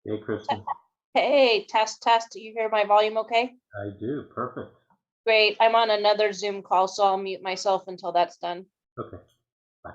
Hey, Kristen. Hey, test, test. Do you hear my volume okay? I do. Perfect. Great. I'm on another Zoom call, so I'll mute myself until that's done. Okay. Bye.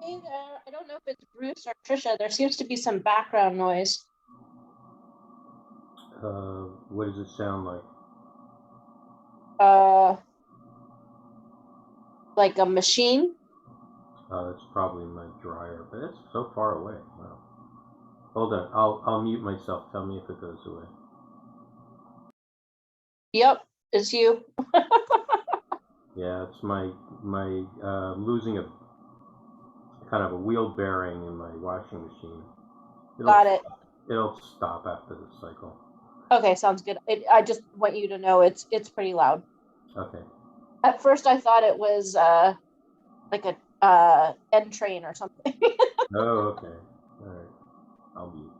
Hey there, I don't know if it's Bruce or Trisha. There seems to be some background noise. What does it sound like? Like a machine. It's probably my dryer, but it's so far away. Wow. Hold on, I'll mute myself. Tell me if it goes away. Yep, it's you. Yeah, it's my losing a kind of a wheel bearing in my washing machine. Got it. It'll stop after the cycle. Okay, sounds good. I just want you to know it's pretty loud. Okay. At first, I thought it was like a N train or something. Oh, okay. All right. I'll mute.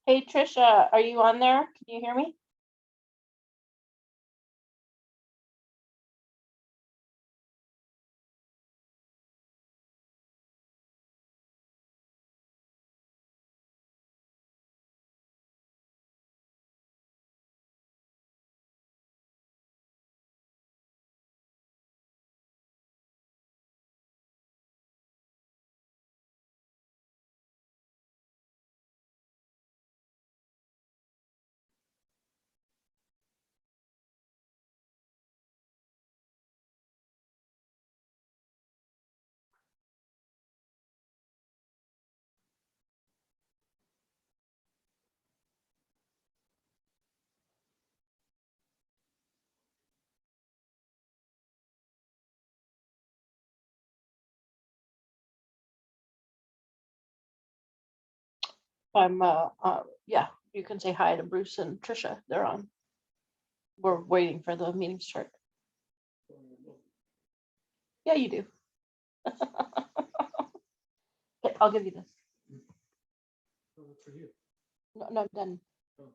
Hey, Trisha, are you on there? Can you hear me? I'm yeah, you can say hi to Bruce and Trisha. They're on. We're waiting for the meeting to start. Yeah, you do. Okay, I'll give you this. For you. No, I'm done. Oh.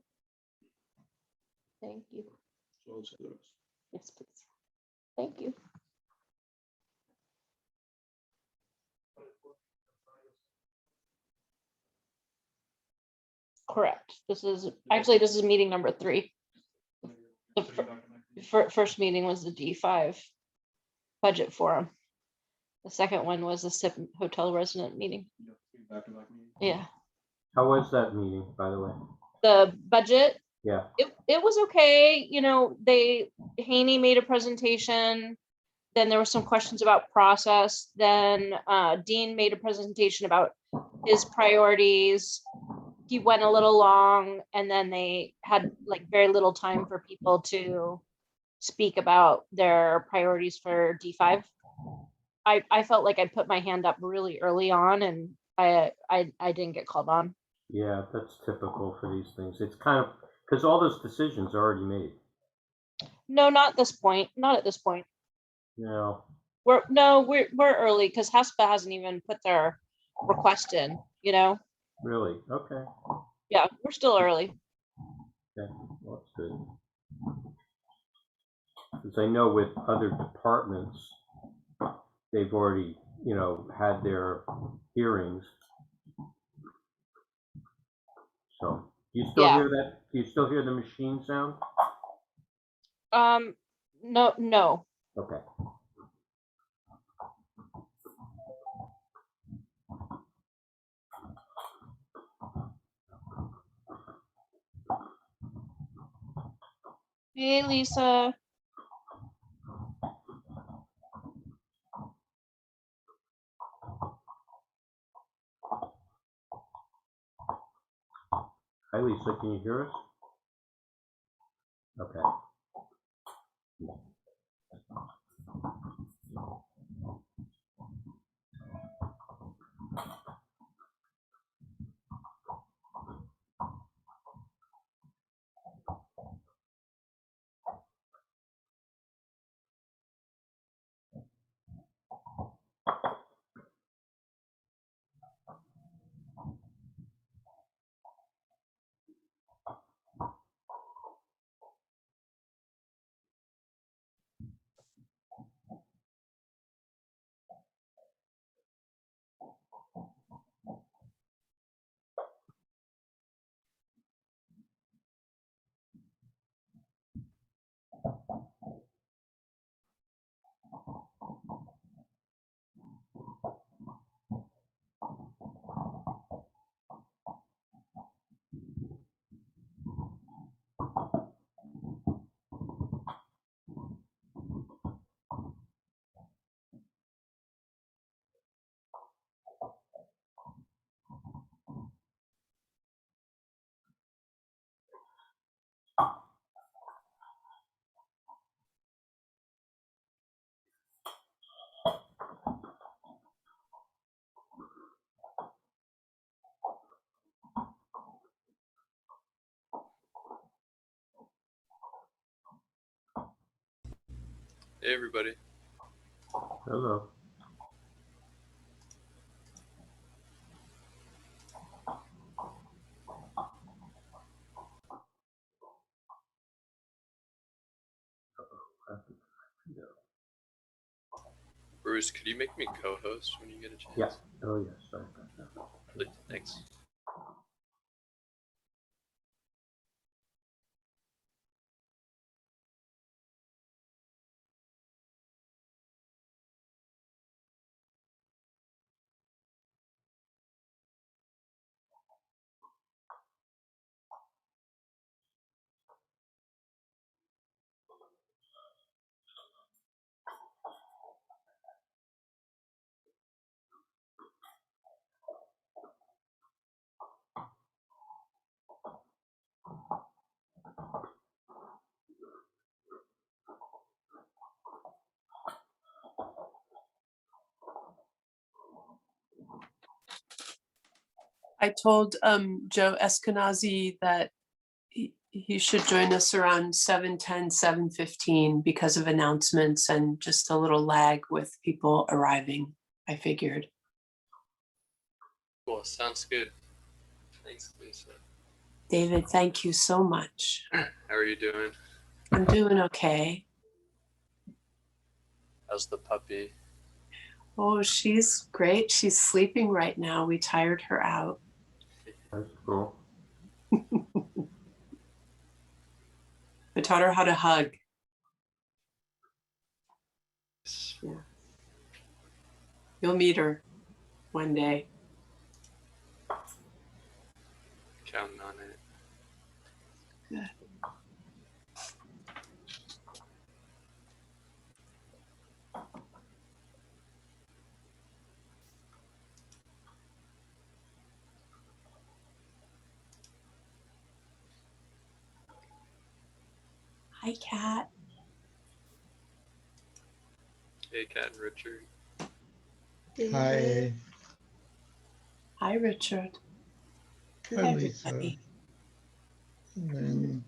Thank you. So it's yours. Yes, please. Thank you. Correct. This is meeting number 3. The first meeting was the D5 budget forum. The second one was the SIP hotel resident meeting. Yeah. How was that meeting, by the way? The budget, Yeah. it was okay. You know, Haney made a presentation. Then there were some questions about process. Then Dean made a presentation about his priorities. He went a little long, and then they had like very little time for people to speak about their priorities for D5. I felt like I put my hand up really early on, and I didn't get called on. Yeah, that's typical for these things. It's kind of because all those decisions are already made. No, not this point. Not at this point. No. We're early because HESPA hasn't even put their request in, you know? Really? Okay. Yeah, we're still early. Okay. Well, that's good. Because I know with other departments, they've already, had their hearings. So, do you still Yeah. hear that? Do you still hear the machine sound? No. Okay. Hey, Lisa. Hi, Lisa. Can you hear us? Okay. Hey everybody. Hello. Bruce, could you make me co-host when you get a chance? Yeah. Oh, yes. Sorry about that. Please, thanks. I told Joe Eskenazi that he should join us around 7:10, 7:15 because of announcements and just a little lag with people arriving, I figured. Cool, sounds good. Thanks, Lisa. David, thank you so much. How are you doing? I'm doing okay. How's the puppy? Oh, she's great. She's sleeping right now. We tired her out. That's cool. I taught her how to hug. Yeah. You'll meet her one day. Counting on it. Good. Hi, Kat. Hey, Kat and Richard. Hi. Hi, Richard. Hi, Hi, Lisa. everybody. And then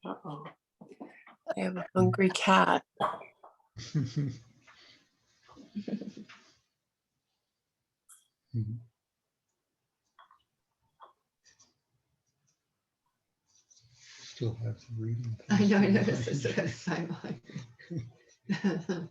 Uh-oh. I have a hungry cat. still have the reading. I know, I past noticed the this line. timeline.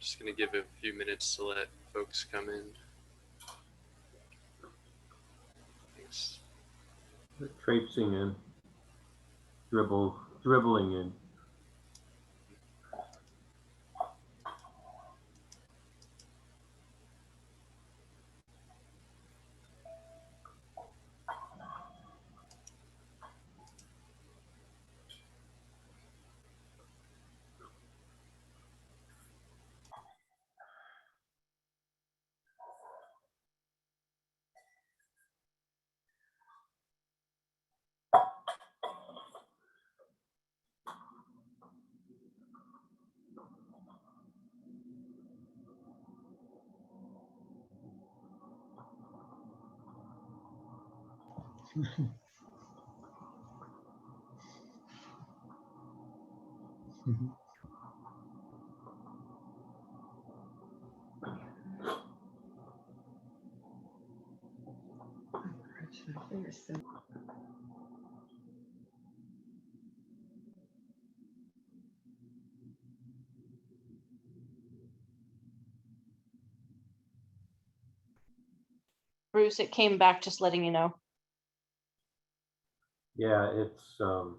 Just gonna give a few minutes to let folks come in. Thanks. Traipsing in, dribbling in. My fingers so. Bruce, it came back, just letting you know. Yeah, it's going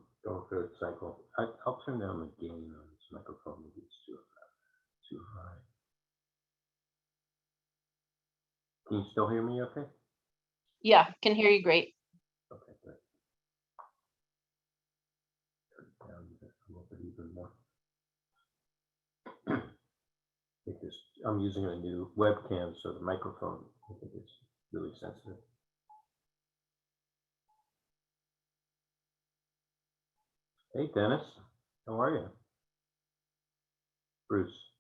through its cycle. I'll turn down the gain on this microphone. Maybe it's too high. Can you still hear me okay? Yeah, can hear you great. Okay, good. Turn it down a little bit even more. Because I'm using a new webcam, so the microphone, I think it's really sensitive. Hey, Dennis, how are you? Bruce.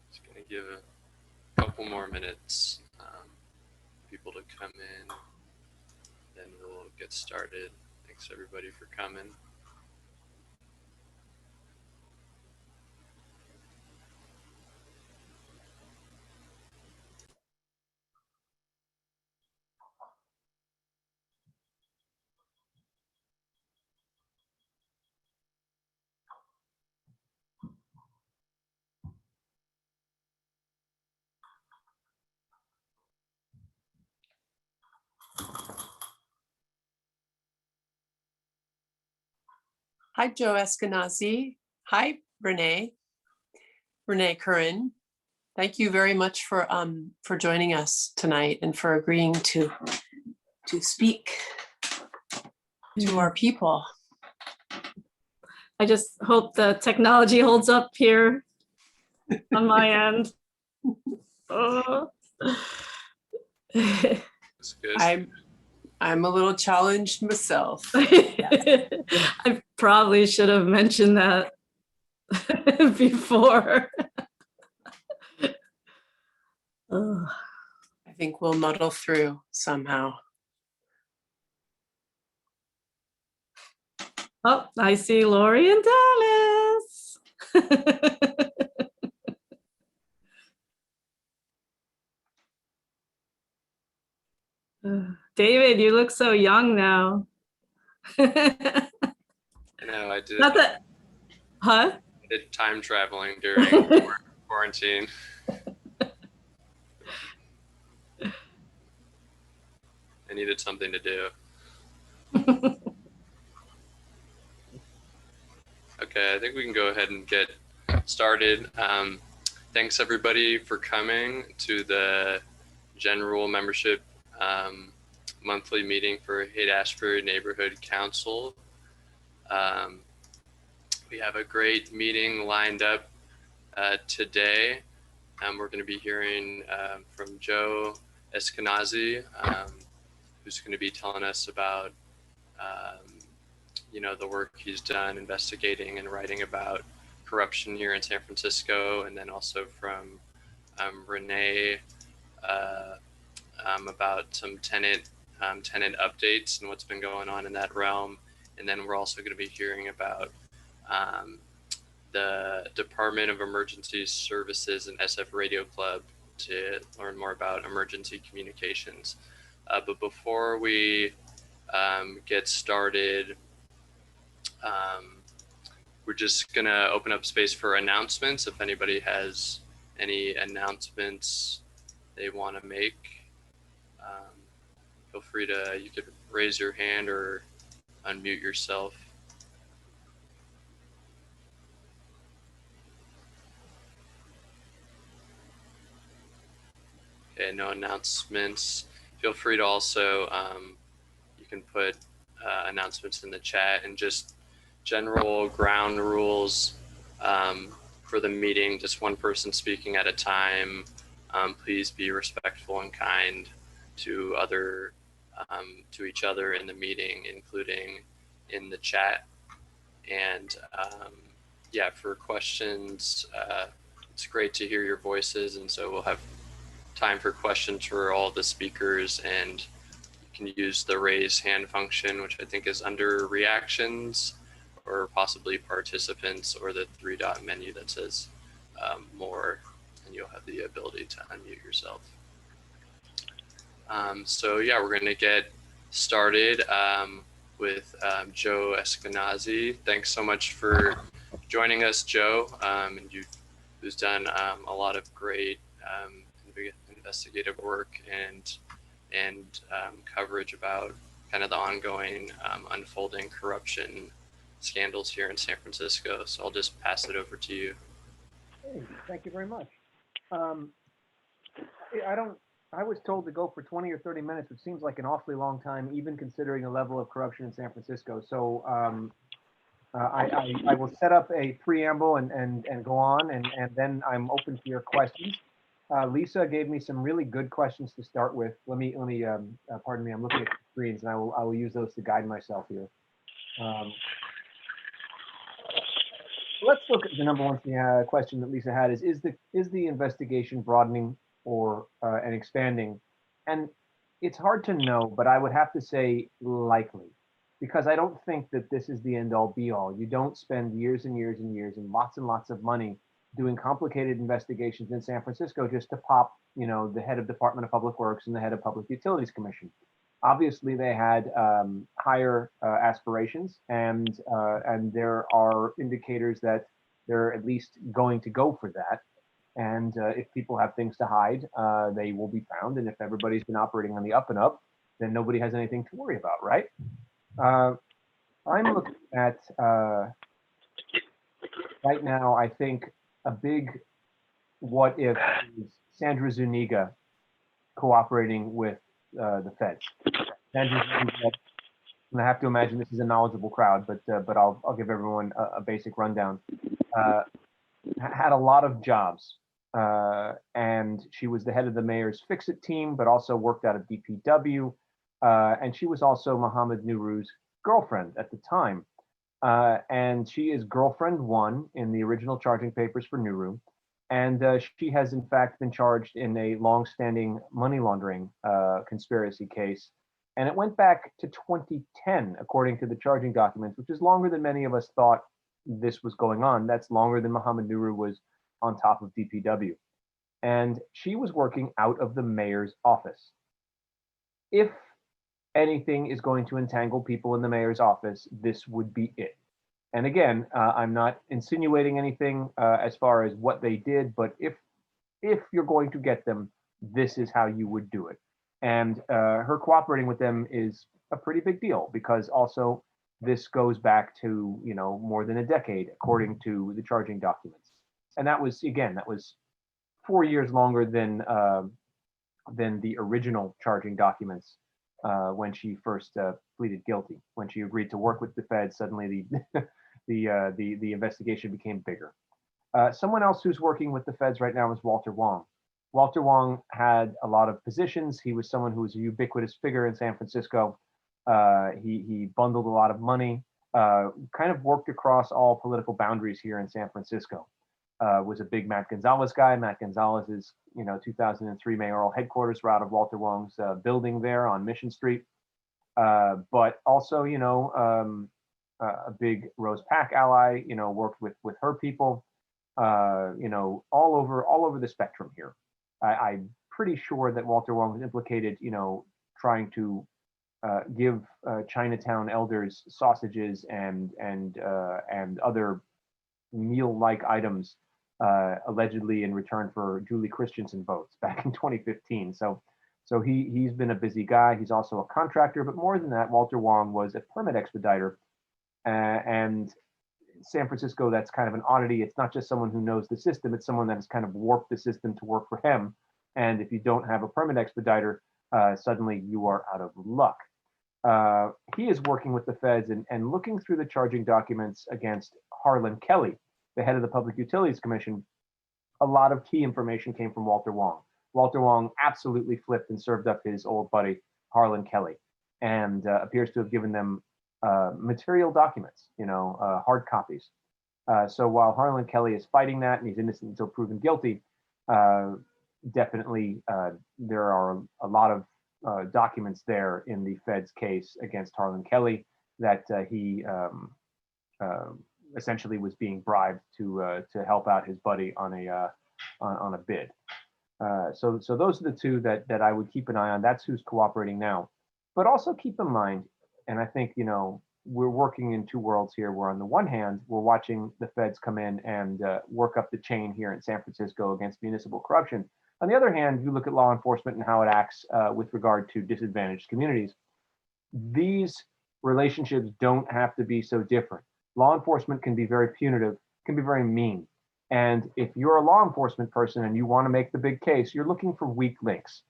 Just gonna give a couple more minutes, people to come in, then we'll get started. Thanks everybody for coming. Hi, Joe Eskenazi. Hi, Renee Curran. Thank you very much for joining us tonight and for agreeing to speak to our people. I just hope the technology holds up here on my end. Oh. That's good. I'm a little challenged myself. I probably should have mentioned that before. Oh. I think we'll muddle through somehow. Oh, I see Lori and Dallas. David, you look so young now. I know I did. Not that, huh? I did time traveling during quarantine. I needed something to do. Okay, I think we can go ahead and get started. Thanks everybody for coming to the general membership monthly meeting for Haight-Ashbury Neighborhood Council. We have a great meeting lined up today. We're going to be hearing from Joe Eskenazi, who's going to be telling us about the work he's done investigating and writing about corruption here in San Francisco, and then also from Renee about some tenant updates and what's been going on in that realm. And then we're also going to be hearing about the Department of Emergency Services and SF Radio Club to learn more about emergency communications. But before we get started, we're just going to open up space for announcements. If anybody has any announcements they want to make, feel free to, you could raise your hand or unmute yourself. Okay, no announcements. Feel free to also, you can put announcements in the chat, and just general ground rules for the meeting, just one person speaking at a time. Please be respectful and kind to each other in the meeting, including in the chat. And yeah, for questions, it's great to hear your voices, and so we'll have time for questions for all the speakers, and you can use the raise hand function, which I think is under reactions or possibly participants, or the 3-dot menu that says more, and you'll have the ability to unmute yourself. So yeah, we're going to get started with Joe Eskenazi. Thanks so much for joining us, Joe, and who's done a lot of great investigative work and coverage about kind of the ongoing unfolding corruption scandals here in San Francisco. So I'll just pass it over to you. Hey, thank you very much. I was told to go for 20 or 30 minutes, which seems like an awfully long time, even considering the level of corruption in San Francisco. So I will set up a preamble and go on, and then I'm open to your questions. Lisa gave me some really good questions to start with. Let me pardon me, I'm looking at the screens, and I will use those to guide myself here. Let's look at the number one question that Lisa had: is the investigation broadening or and expanding? And it's hard to know, but I would have to say likely, because I don't think that this is the end all be all. You don't spend years and years and years and lots of money doing complicated investigations in San Francisco just to pop, the head of Department of Public Works and the head of Public Utilities Commission. Obviously, they had higher aspirations, and there are indicators that they're at least going to go for that. And if people have things to hide, they will be found. And if everybody's been operating on the up and up, then nobody has anything to worry about, right? I'm looking at right now, I think a big what if is Sandra Zuniga cooperating with the feds. Sandra Zuniga, and I have to imagine this is a knowledgeable crowd, but I'll give everyone a basic rundown. Had a lot of jobs, and she was the head of the mayor's Fix-It team, but also worked out of DPW, and she was also Mohammed Nourou's girlfriend at the time. And she is girlfriend one in the original charging papers for Nourou. And she has in fact been charged in a long-standing money laundering conspiracy case. And it went back to 2010, according to the charging documents, which is longer than many of us thought this was going on. That's longer than Mohammed Nourou was on top of DPW. And she was working out of the mayor's office. If anything is going to entangle people in the mayor's office, this would be it. And again, I'm not insinuating anything as far as what they did, but if you're going to get them, this is how you would do it. And her cooperating with them is a pretty big deal, because also this goes back to, more than a decade, according to the charging documents. And that was 4 years longer than the original charging documents when she first pleaded guilty. When she agreed to work with the feds, suddenly the investigation became bigger. Someone else who's working with the feds right now is Walter Wong. Walter Wong had a lot of positions. He was someone who was a ubiquitous figure in San Francisco. He bundled a lot of money. kind of worked across all political boundaries here in San Francisco. Was a big Matt Gonzalez guy. Matt Gonzalez's, 2003 mayoral headquarters were out of Walter Wong's building there on Mission Street. But also, a big Rose Pak ally, worked with her people, all over the spectrum here. I'm pretty sure that Walter Wong was implicated, trying to give Chinatown elders sausages and other meal-like items, allegedly in return for Julie Christensen votes back in 2015. So he's been a busy guy. He's also a contractor, but more than that, Walter Wong was a permit expediter. And San Francisco, that's kind of an oddity. It's not just someone who knows the system, it's someone that has kind of warped the system to work for him. And if you don't have a permit expediter, suddenly you are out of luck. He is working with the feds and looking through the charging documents against Harlan Kelly, the head of the Public Utilities Commission. A lot of key information came from Walter Wong. Walter Wong absolutely flipped and served up his old buddy, Harlan Kelly, and appears to have given them material documents, hard copies. So while Harlan Kelly is fighting that and he's innocent until proven guilty, definitely there are a lot of documents there in the Fed's case against Harlan Kelly that he essentially was being bribed to help out his buddy on a bid. So those are the two that I would keep an eye on. That's who's cooperating now. But also keep in mind, and I think, we're working in two worlds here, where on the one hand, we're watching the feds come in and work up the chain here in San Francisco against municipal corruption. On the other hand, you look at law enforcement and how it acts with regard to disadvantaged communities. These relationships don't have to be so different. Law enforcement can be very punitive, can be very mean. And if you're a law enforcement person and you want to make the big case, you're looking for weak links.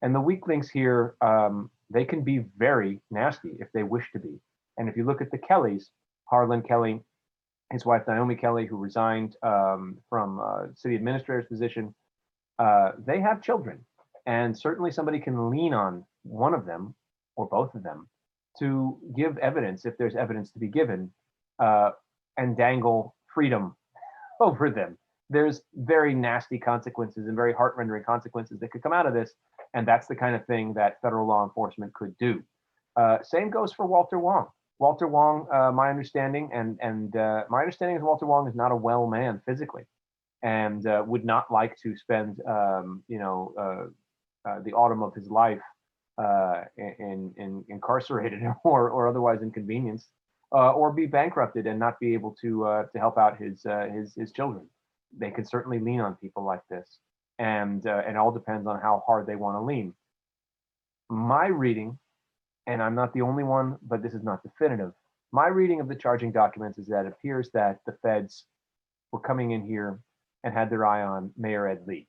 And the weak links here, they can be very nasty if they wish to be. And if you look at the Kellys, Harlan Kelly, his wife Naomi Kelly, who resigned from city administrator's position, they have children. And certainly somebody can lean on one of them or both of them to give evidence, if there's evidence to be given, and dangle freedom over them. There's very nasty consequences and very heart-rendering consequences that could come out of this. And that's the kind of thing that federal law enforcement could do. Same goes for Walter Wong. Walter Wong, my understanding, and my understanding is Walter Wong is not a well man physically, and would not like to spend, the autumn of his life incarcerated or otherwise inconvenienced, or be bankrupted and not be able to help out his children. They could certainly lean on people like this, and it all depends on how hard they want to lean. My reading, and I'm not the only one, but this is not definitive. My reading of the charging documents is that it appears that the feds were coming in here and had their eye on Mayor Ed Lee.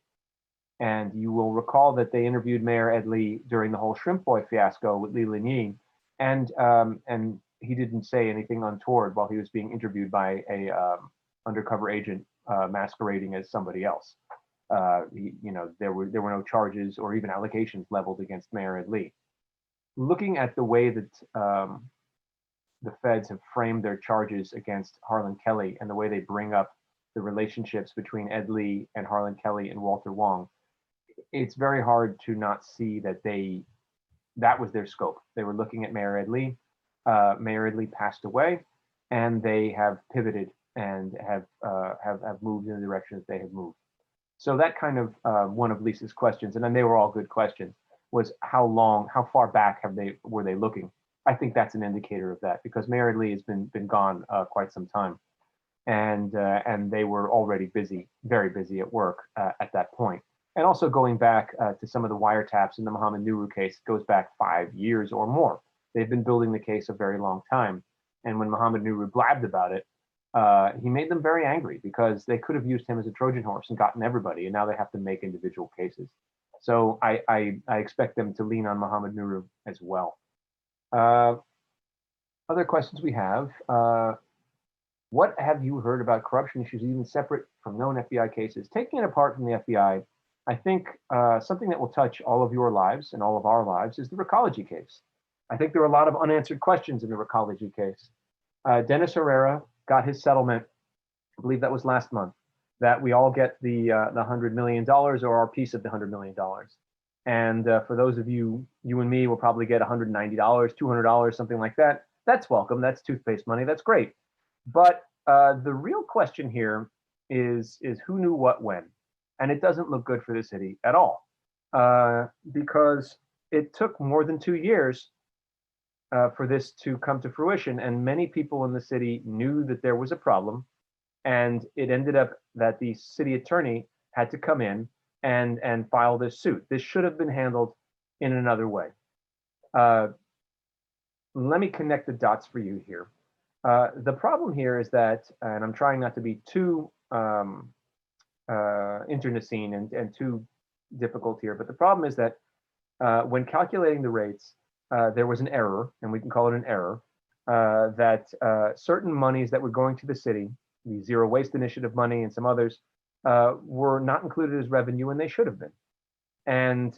And you will recall that they interviewed Mayor Ed Lee during the whole Shrimp Boy fiasco with Lee Lin-Yi, and he didn't say anything untoward while he was being interviewed by a undercover agent masquerading as somebody else. There were no charges or even allegations leveled against Mayor Ed Lee. Looking at the way that the feds have framed their charges against Harlan Kelly and the way they bring up the relationships between Ed Lee and Harlan Kelly and Walter Wong, it's very hard to not see that that was their scope. They were looking at Mayor Ed Lee. Mayor Ed Lee passed away, and they have pivoted and have moved in the direction that they have moved. So that kind of one of Lisa's questions, and then they were all good questions, was how far back were they looking? I think that's an indicator of that, because Mayor Ed Lee has been gone quite some time, and they were already busy, very busy at work at that point. And also going back to some of the wiretaps in the Mohammed Nuru case, goes back 5 years or more. They've been building the case a very long time. And when Mohammed Nuru blabbed about it, he made them very angry, because they could have used him as a Trojan horse and gotten everybody, and now they have to make individual cases. So I expect them to lean on Mohammed Nuru as well. Other questions we have. What have you heard about corruption issues even separate from known FBI cases? Taking it apart from the FBI, I think something that will touch all of your lives and all of our lives is the Recology case. I think there are a lot of unanswered questions in the Recology case. Dennis Herrera got his settlement, I believe that was last month, that we all get the $100 million or our piece of the $100 million. And for those of you, you and me will probably get $190, $200, something like that. That's welcome. That's toothpaste money. That's great. But the real question here is who knew what when? And it doesn't look good for the city at all, because it took more than 2 years for this to come to fruition. And many people in the city knew that there was a problem. And it ended up that the city attorney had to come in and file this suit. This should have been handled in another way. Let me connect the dots for you here. The problem here is that, and I'm trying not to be too internecine and too difficult here, but the problem is that when calculating the rates, there was an error, and we can call it an error, that certain monies that were going to the city, the Zero Waste Initiative money and some others, were not included as revenue, and they should have been. And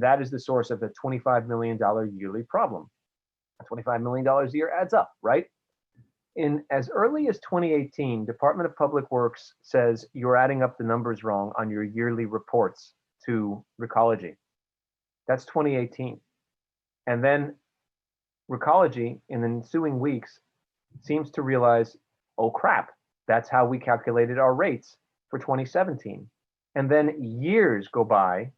that is the source of the $25 million yearly problem. $25 million a year adds up, right? In as early as 2018, Department of Public Works says you're adding up the numbers wrong on your yearly reports to Recology. That's 2018. And then Recology, in the ensuing weeks, seems to realize, oh crap, that's how we calculated our rates for 2017. And then years go by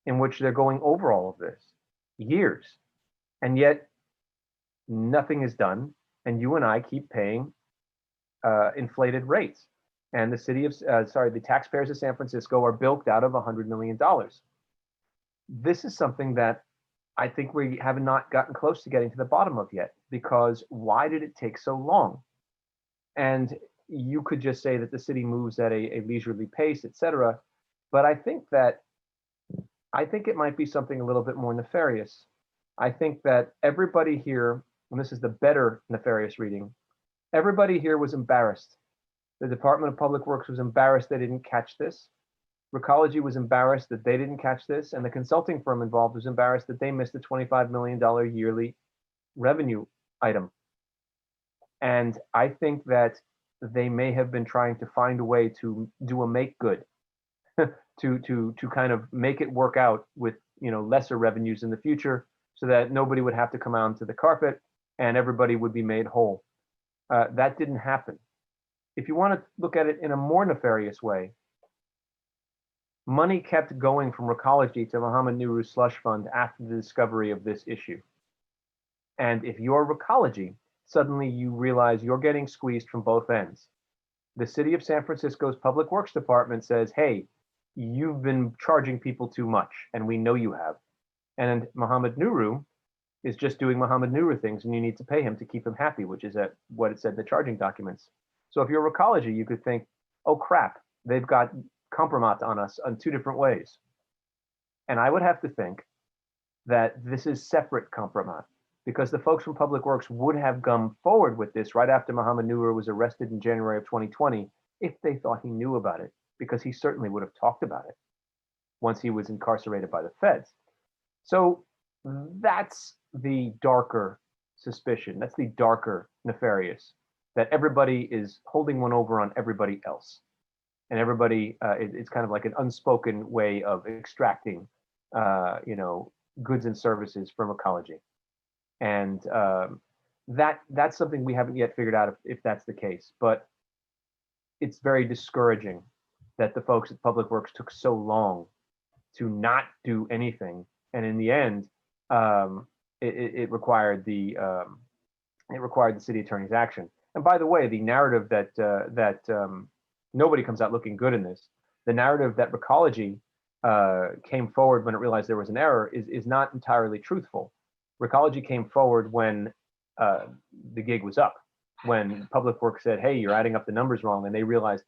in which they're going over all of this. Years. And yet nothing is done. And you and I keep paying inflated rates. And the city of, the taxpayers of San Francisco are bilked out of $100 million. This is something that I think we have not gotten close to getting to the bottom of yet, because why did it take so long? And you could just say that the city moves at a leisurely pace, et cetera. But I think it might be something a little bit more nefarious. I think that everybody here, and this is the better nefarious reading, everybody here was embarrassed. The Department of Public Works was embarrassed they didn't catch this. Recology was embarrassed that they didn't catch this, and the consulting firm involved was embarrassed that they missed the $25 million yearly revenue item. And I think that they may have been trying to find a way to do a make good, to kind of make it work out with, lesser revenues in the future, so that nobody would have to come out onto the carpet and everybody would be made whole. That didn't happen. If you want to look at it in a more nefarious way, money kept going from Recology to Mohammed Nehru Slush Fund after the discovery of this issue. And if you're Recology, suddenly you realize you're getting squeezed from both ends. The city of San Francisco's Public Works Department says, hey, you've been charging people too much, and we know you have. And Mohammed Nehru is just doing Mohammed Nehru things, and you need to pay him to keep him happy, which is what it said in the charging documents. So if you're Recology, you could think, oh crap, they've got compromat on us on two different ways. And I would have to think that this is separate compromat, because the folks from Public Works would have gone forward with this right after Mohammed Nehru was arrested in January of 2020 if they thought he knew about it, because he certainly would have talked about it once he was incarcerated by the feds. So that's the darker suspicion. That's the darker nefarious, that everybody is holding one over on everybody else. And everybody, it's kind of like an unspoken way of extracting, goods and services from ecology. And that's something we haven't yet figured out if that's the case. But it's very discouraging that the folks at Public Works took so long to not do anything. And in the end, it required the city attorney's action. And by the way, the narrative that nobody comes out looking good in this, the narrative that Recology came forward when it realized there was an error is not entirely truthful. Recology came forward when the gig was up, when Public Works said, hey, you're adding up the numbers wrong, and they realized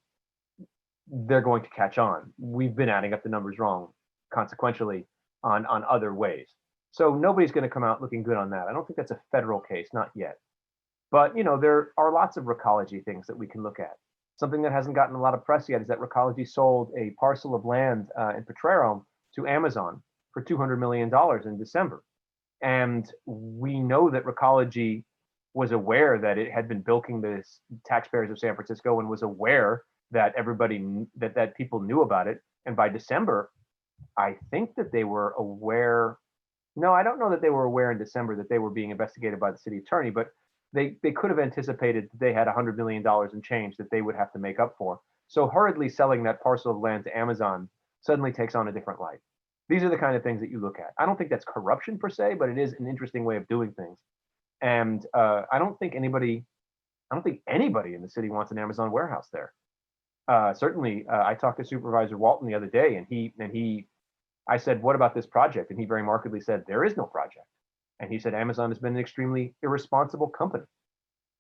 they're going to catch on. We've been adding up the numbers wrong consequentially on other ways. So nobody's going to come out looking good on that. I don't think that's a federal case, not yet. But there are lots of Recology things that we can look at. Something that hasn't gotten a lot of press yet is that Recology sold a parcel of land in Potrero to Amazon for $200 million in December. And we know that Recology was aware that it had been bilking the taxpayers of San Francisco and was aware that that people knew about it. And by December, I think that they were aware. No, I don't know that they were aware in December that they were being investigated by the city attorney, but they could have anticipated that they had $100 million in change that they would have to make up for. So hurriedly selling that parcel of land to Amazon suddenly takes on a different light. These are the kind of things that you look at. I don't think that's corruption per se, but it is an interesting way of doing things. And I don't think anybody in the city wants an Amazon warehouse there. Certainly, I talked to Supervisor Walton the other day, and I said, "What about this project?" And he very markedly said, "There is no project." And he said, "Amazon has been an extremely irresponsible company,"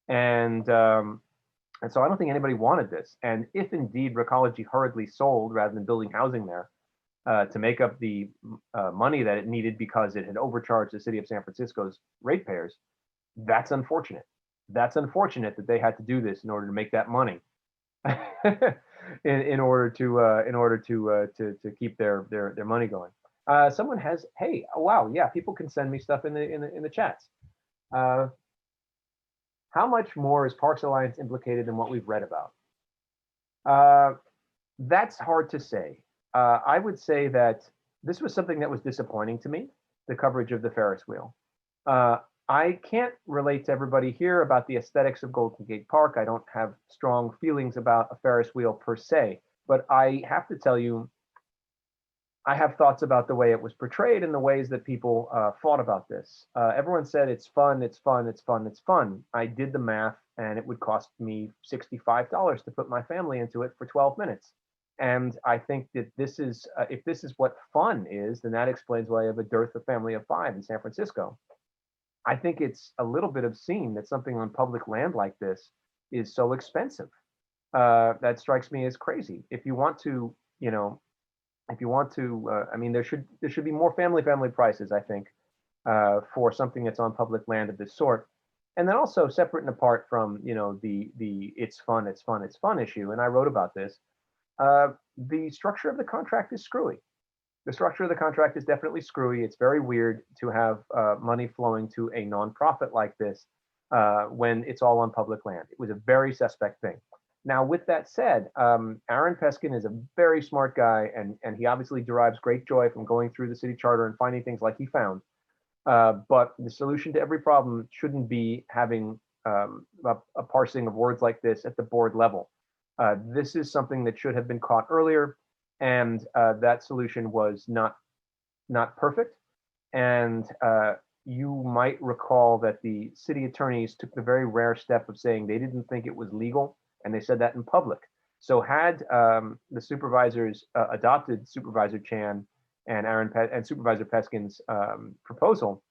and so I don't think anybody wanted this. And if indeed Recology hurriedly sold rather than building housing there to make up the money that it needed because it had overcharged the city of San Francisco's ratepayers, that's unfortunate. That's unfortunate that they had to do this in order to make that money. in order to keep their money going. Someone has, hey, wow, yeah, people can send me stuff in the chats. How much more is Parks Alliance implicated in what we've read about? That's hard to say. I would say that this was something that was disappointing to me, the coverage of the Ferris wheel. I can't relate to everybody here about the aesthetics of Golden Gate Park. I don't have strong feelings about a Ferris wheel per se, but I have to tell you, I have thoughts about the way it was portrayed and the ways that people thought about this. Everyone said it's fun, it's fun, it's fun, it's fun. I did the math and it would cost me $65 to put my family into it for 12 minutes. And I think that this is, if this is what fun is, then that explains why I have a dearth of family of 5 in San Francisco. I think it's a little bit obscene that something on public land like this is so expensive. That strikes me as crazy. If you want to, I mean, there should be more family prices, I think, for something that's on public land of this sort. And then also separate and apart from, the it's fun issue. And I wrote about this. The structure of the contract is screwy. The structure of the contract is definitely screwy. It's very weird to have money flowing to a nonprofit like this when it's all on public land. It was a very suspect thing. Now, with that said, Aaron Peskin is a very smart guy, and he obviously derives great joy from going through the city charter and finding things like he found. But the solution to every problem shouldn't be having a parsing of words like this at the board level. This is something that should have been caught earlier. And that solution was not perfect. And you might recall that the city attorneys took the very rare step of saying they didn't think it was legal, and they said that in public. So had the supervisors adopted Supervisor Chan and Supervisor Peskin's proposal,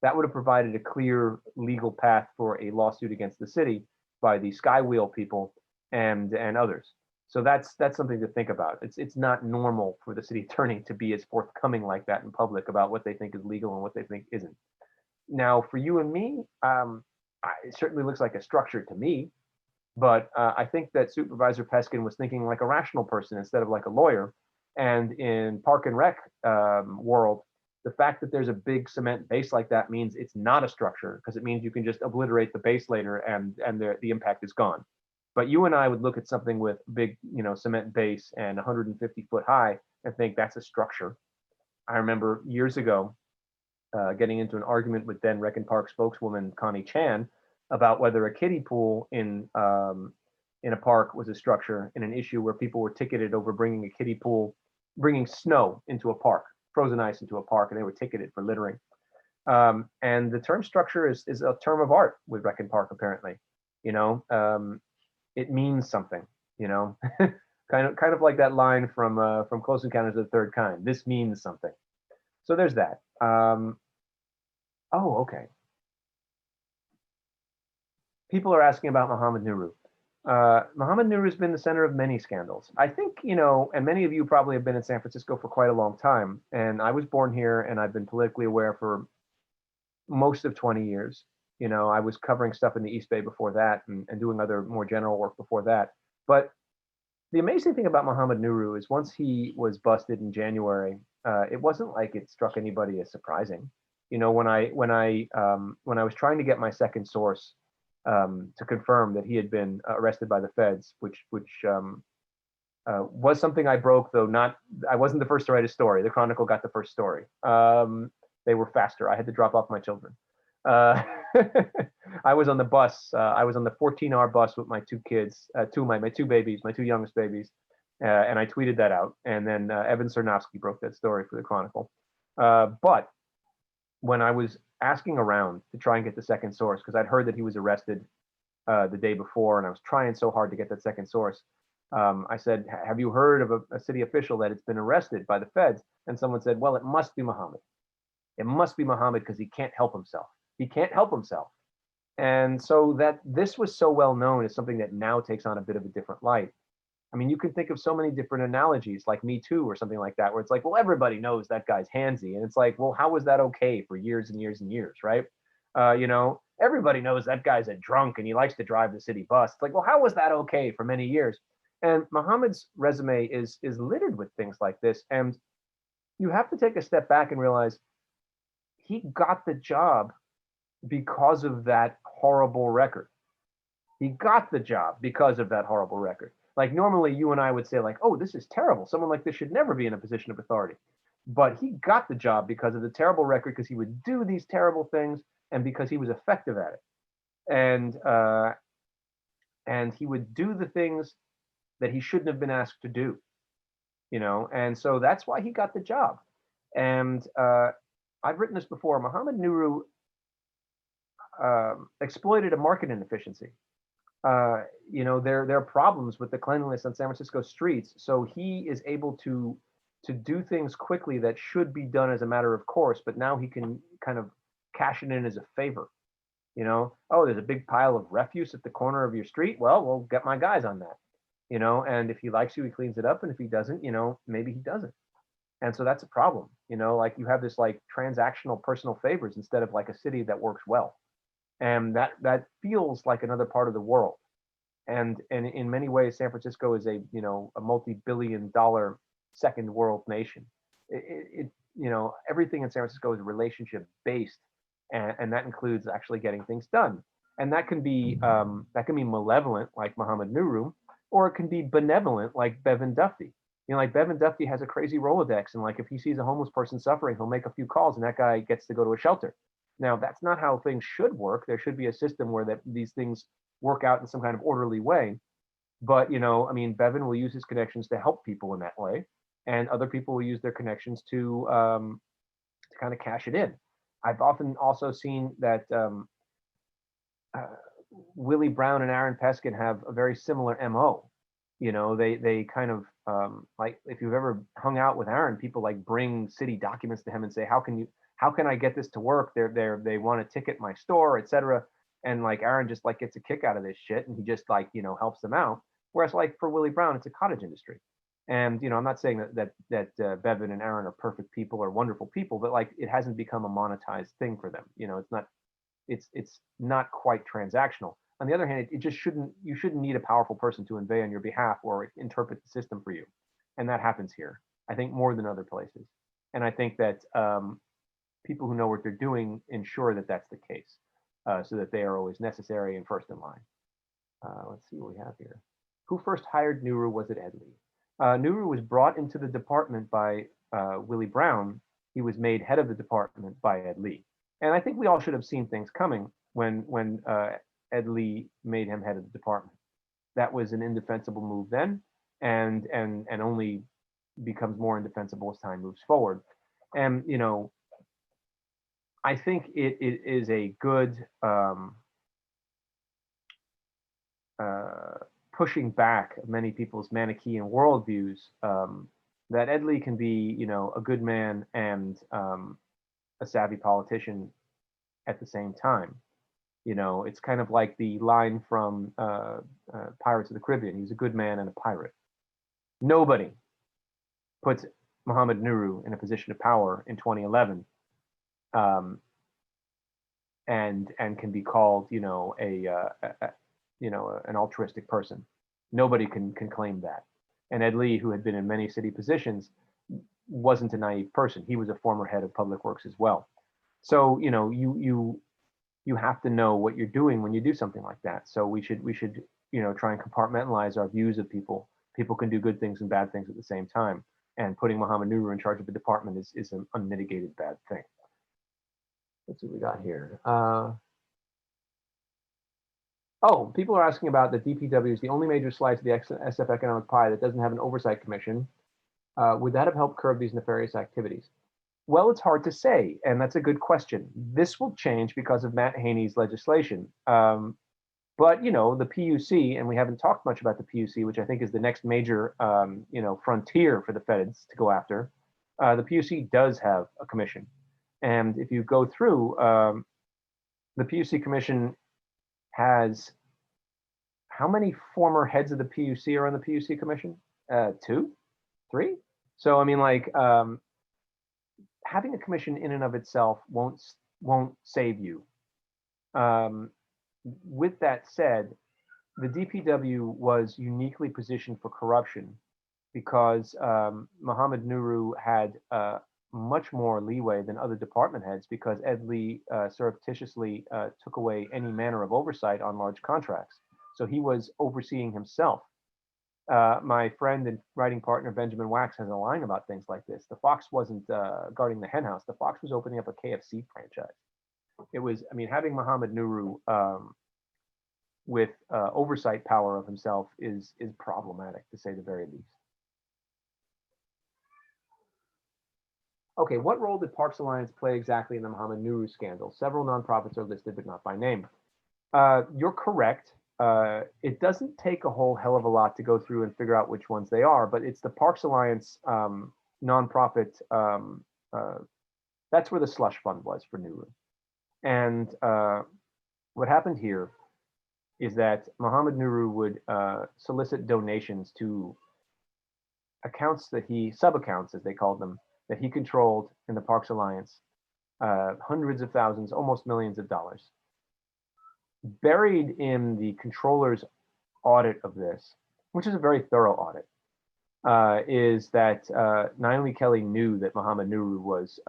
that would have provided a clear legal path for a lawsuit against the city by the Skywheel people and others. So that's something to think about. It's not normal for the city attorney to be as forthcoming like that in public about what they think is legal and what they think isn't. Now, for you and me, it certainly looks like a structure to me, but I think that Supervisor Peskin was thinking like a rational person instead of like a lawyer. And in Park and Rec world, the fact that there's a big cement base like that means it's not a structure, because it means you can just obliterate the base later and the impact is gone. But you and I would look at something with big, cement base and 150 foot high and think that's a structure. I remember years ago getting into an argument with then Rec and Park spokeswoman Connie Chan about whether a kiddie pool in a park was a structure, in an issue where people were ticketed over bringing a kiddie pool, bringing snow into a park, frozen ice into a park, and they were ticketed for littering. And the term structure is a term of art with Rec and Park, apparently. It means something, kind of like that line from Close Encounters of the Third Kind. This means something. So there's that. Oh, okay. People are asking about Mohammed Nuru. Mohammed Nuru has been the center of many scandals. I think, and many of you probably have been in San Francisco for quite a long time. And I was born here, and I've been politically aware for most of 20 years. I was covering stuff in the East Bay before that and doing other more general work before that. But the amazing thing about Mohammed Nuru is once he was busted in January, it wasn't like it struck anybody as surprising. When I was trying to get my second source to confirm that he had been arrested by the feds, which was something I broke, though not. I wasn't the first to write a story. The Chronicle got the first story. They were faster. I had to drop off my children. I was on the bus. I was on the 14-hour bus with my two kids, my two babies, my two youngest babies, and I tweeted that out. And then Evan Sarnofsky broke that story for the Chronicle. But when I was asking around to try and get the second source, because I'd heard that he was arrested the day before, and I was trying so hard to get that second source. I said, have you heard of a city official that has been arrested by the feds? And someone said, well, it must be Muhammad. It must be Muhammad because he can't help himself. He can't help himself. And so that this was so well known is something that now takes on a bit of a different light. I mean, you can think of so many different analogies like Me Too or something like that, where it's like, well, everybody knows that guy's handsy. And it's like, well, how was that okay for years and years and years, right? Everybody knows that guy's a drunk and he likes to drive the city bus. It's like, well, how was that okay for many years? And Muhammad's resume is littered with things like this. And you have to take a step back and realize he got the job because of that horrible record. He got the job because of that horrible record. Like normally you and I would say like, oh, this is terrible. Someone like this should never be in a position of authority. But he got the job because of the terrible record, because he would do these terrible things and because he was effective at it. And he would do the things that he shouldn't have been asked to do, and so that's why he got the job. And I've written this before. Muhammad Nuru exploited a market inefficiency. There are problems with the cleanliness on San Francisco streets, so he is able to do things quickly that should be done as a matter of course, but now he can kind of cash it in as a favor. Oh, there's a big pile of refuse at the corner of your street. Well, we'll get my guys on that. And if he likes you, he cleans it up. And if he doesn't, maybe he doesn't. And so that's a problem. Like you have this like transactional personal favors instead of like a city that works well. And that feels like another part of the world. And in many ways, San Francisco is a multi-billion-dollar second world nation. Everything in San Francisco is relationship based. And that includes actually getting things done. And that can be malevolent like Muhammad Nuru, or it can be benevolent like Bevan Duffy. Like Bevan Duffy has a crazy Rolodex, and like if he sees a homeless person suffering, he'll make a few calls and that guy gets to go to a shelter. Now, that's not how things should work. There should be a system where these things work out in some kind of orderly way. But, Bevan will use his connections to help people in that way, and other people will use their connections to kind of cash it in. I've often also seen that Willie Brown and Aaron Peskin have a very similar MO. They kind of like if you've ever hung out with Aaron, people like bring city documents to him and say, how can I get this to work? They want to ticket my store, etc. And like Aaron just like gets a kick out of this shit, and he just like helps them out. Whereas like for Willie Brown, it's a cottage industry. And I'm not saying that Bevan and Aaron are perfect people or wonderful people, but like it hasn't become a monetized thing for them. It's not quite transactional. On the other hand, you shouldn't need a powerful person to inveigh on your behalf or interpret the system for you. And that happens here, I think, more than other places. And I think that people who know what they're doing ensure that that's the case, so that they are always necessary and first in line. Let's see what we have here. Who first hired Nuru? Was it Ed Lee? Nuru was brought into the department by Willie Brown. He was made head of the department by Ed Lee. And I think we all should have seen things coming when Ed Lee made him head of the department. That was an indefensible move then, and only becomes more indefensible as time moves forward. And I think it is a good pushing back of many people's Manichaean worldviews, that Ed Lee can be a good man and a savvy politician at the same time. It's kind of like the line from Pirates of the Caribbean. He's a good man and a pirate. Nobody puts Muhammad Nuru in a position of power in 2011 and can be called, an altruistic person. Nobody can claim that. And Ed Lee, who had been in many city positions, wasn't a naive person. He was a former head of public works as well. So, you you have to know what you're doing when you do something like that. So we should try and compartmentalize our views of people. People can do good things and bad things at the same time. And putting Mohammed Nuru in charge of the department is an unmitigated bad thing. Let's see what we got here. Oh, people are asking about the DPW is the only major slice of the SF economic pie that doesn't have an oversight commission. Would that have helped curb these nefarious activities? Well, it's hard to say, and that's a good question. This will change because of Matt Haney's legislation. But the PUC, and we haven't talked much about the PUC, which I think is the next major frontier for the feds to go after. The PUC does have a commission, and if you go through, the PUC commission has how many former heads of the PUC are on the PUC commission? 2, 3. So I mean, like, having a commission in and of itself won't save you. With that said, the DPW was uniquely positioned for corruption because Mohammed Nuru had much more leeway than other department heads because Ed Lee surreptitiously took away any manner of oversight on large contracts. So he was overseeing himself. My friend and writing partner Benjamin Wax has a line about things like this. The fox wasn't guarding the henhouse. The fox was opening up a KFC franchise. It was, I mean, having Mohammed Nuru with oversight power of himself is problematic, to say the very least. Okay, what role did Parks Alliance play exactly in the Mohammed Nuru scandal? Several nonprofits are listed, but not by name. You're correct. It doesn't take a whole hell of a lot to go through and figure out which ones they are, but it's the Parks Alliance nonprofit. That's where the slush fund was for Nuru. And what happened here is that Mohammed Nuru would solicit donations to accounts that sub-accounts, as they called them, that he controlled in the Parks Alliance, hundreds of thousands, almost millions of dollars. Buried in the controller's audit of this, which is a very thorough audit, is that Naomi Kelly knew that Mohammed Nuru was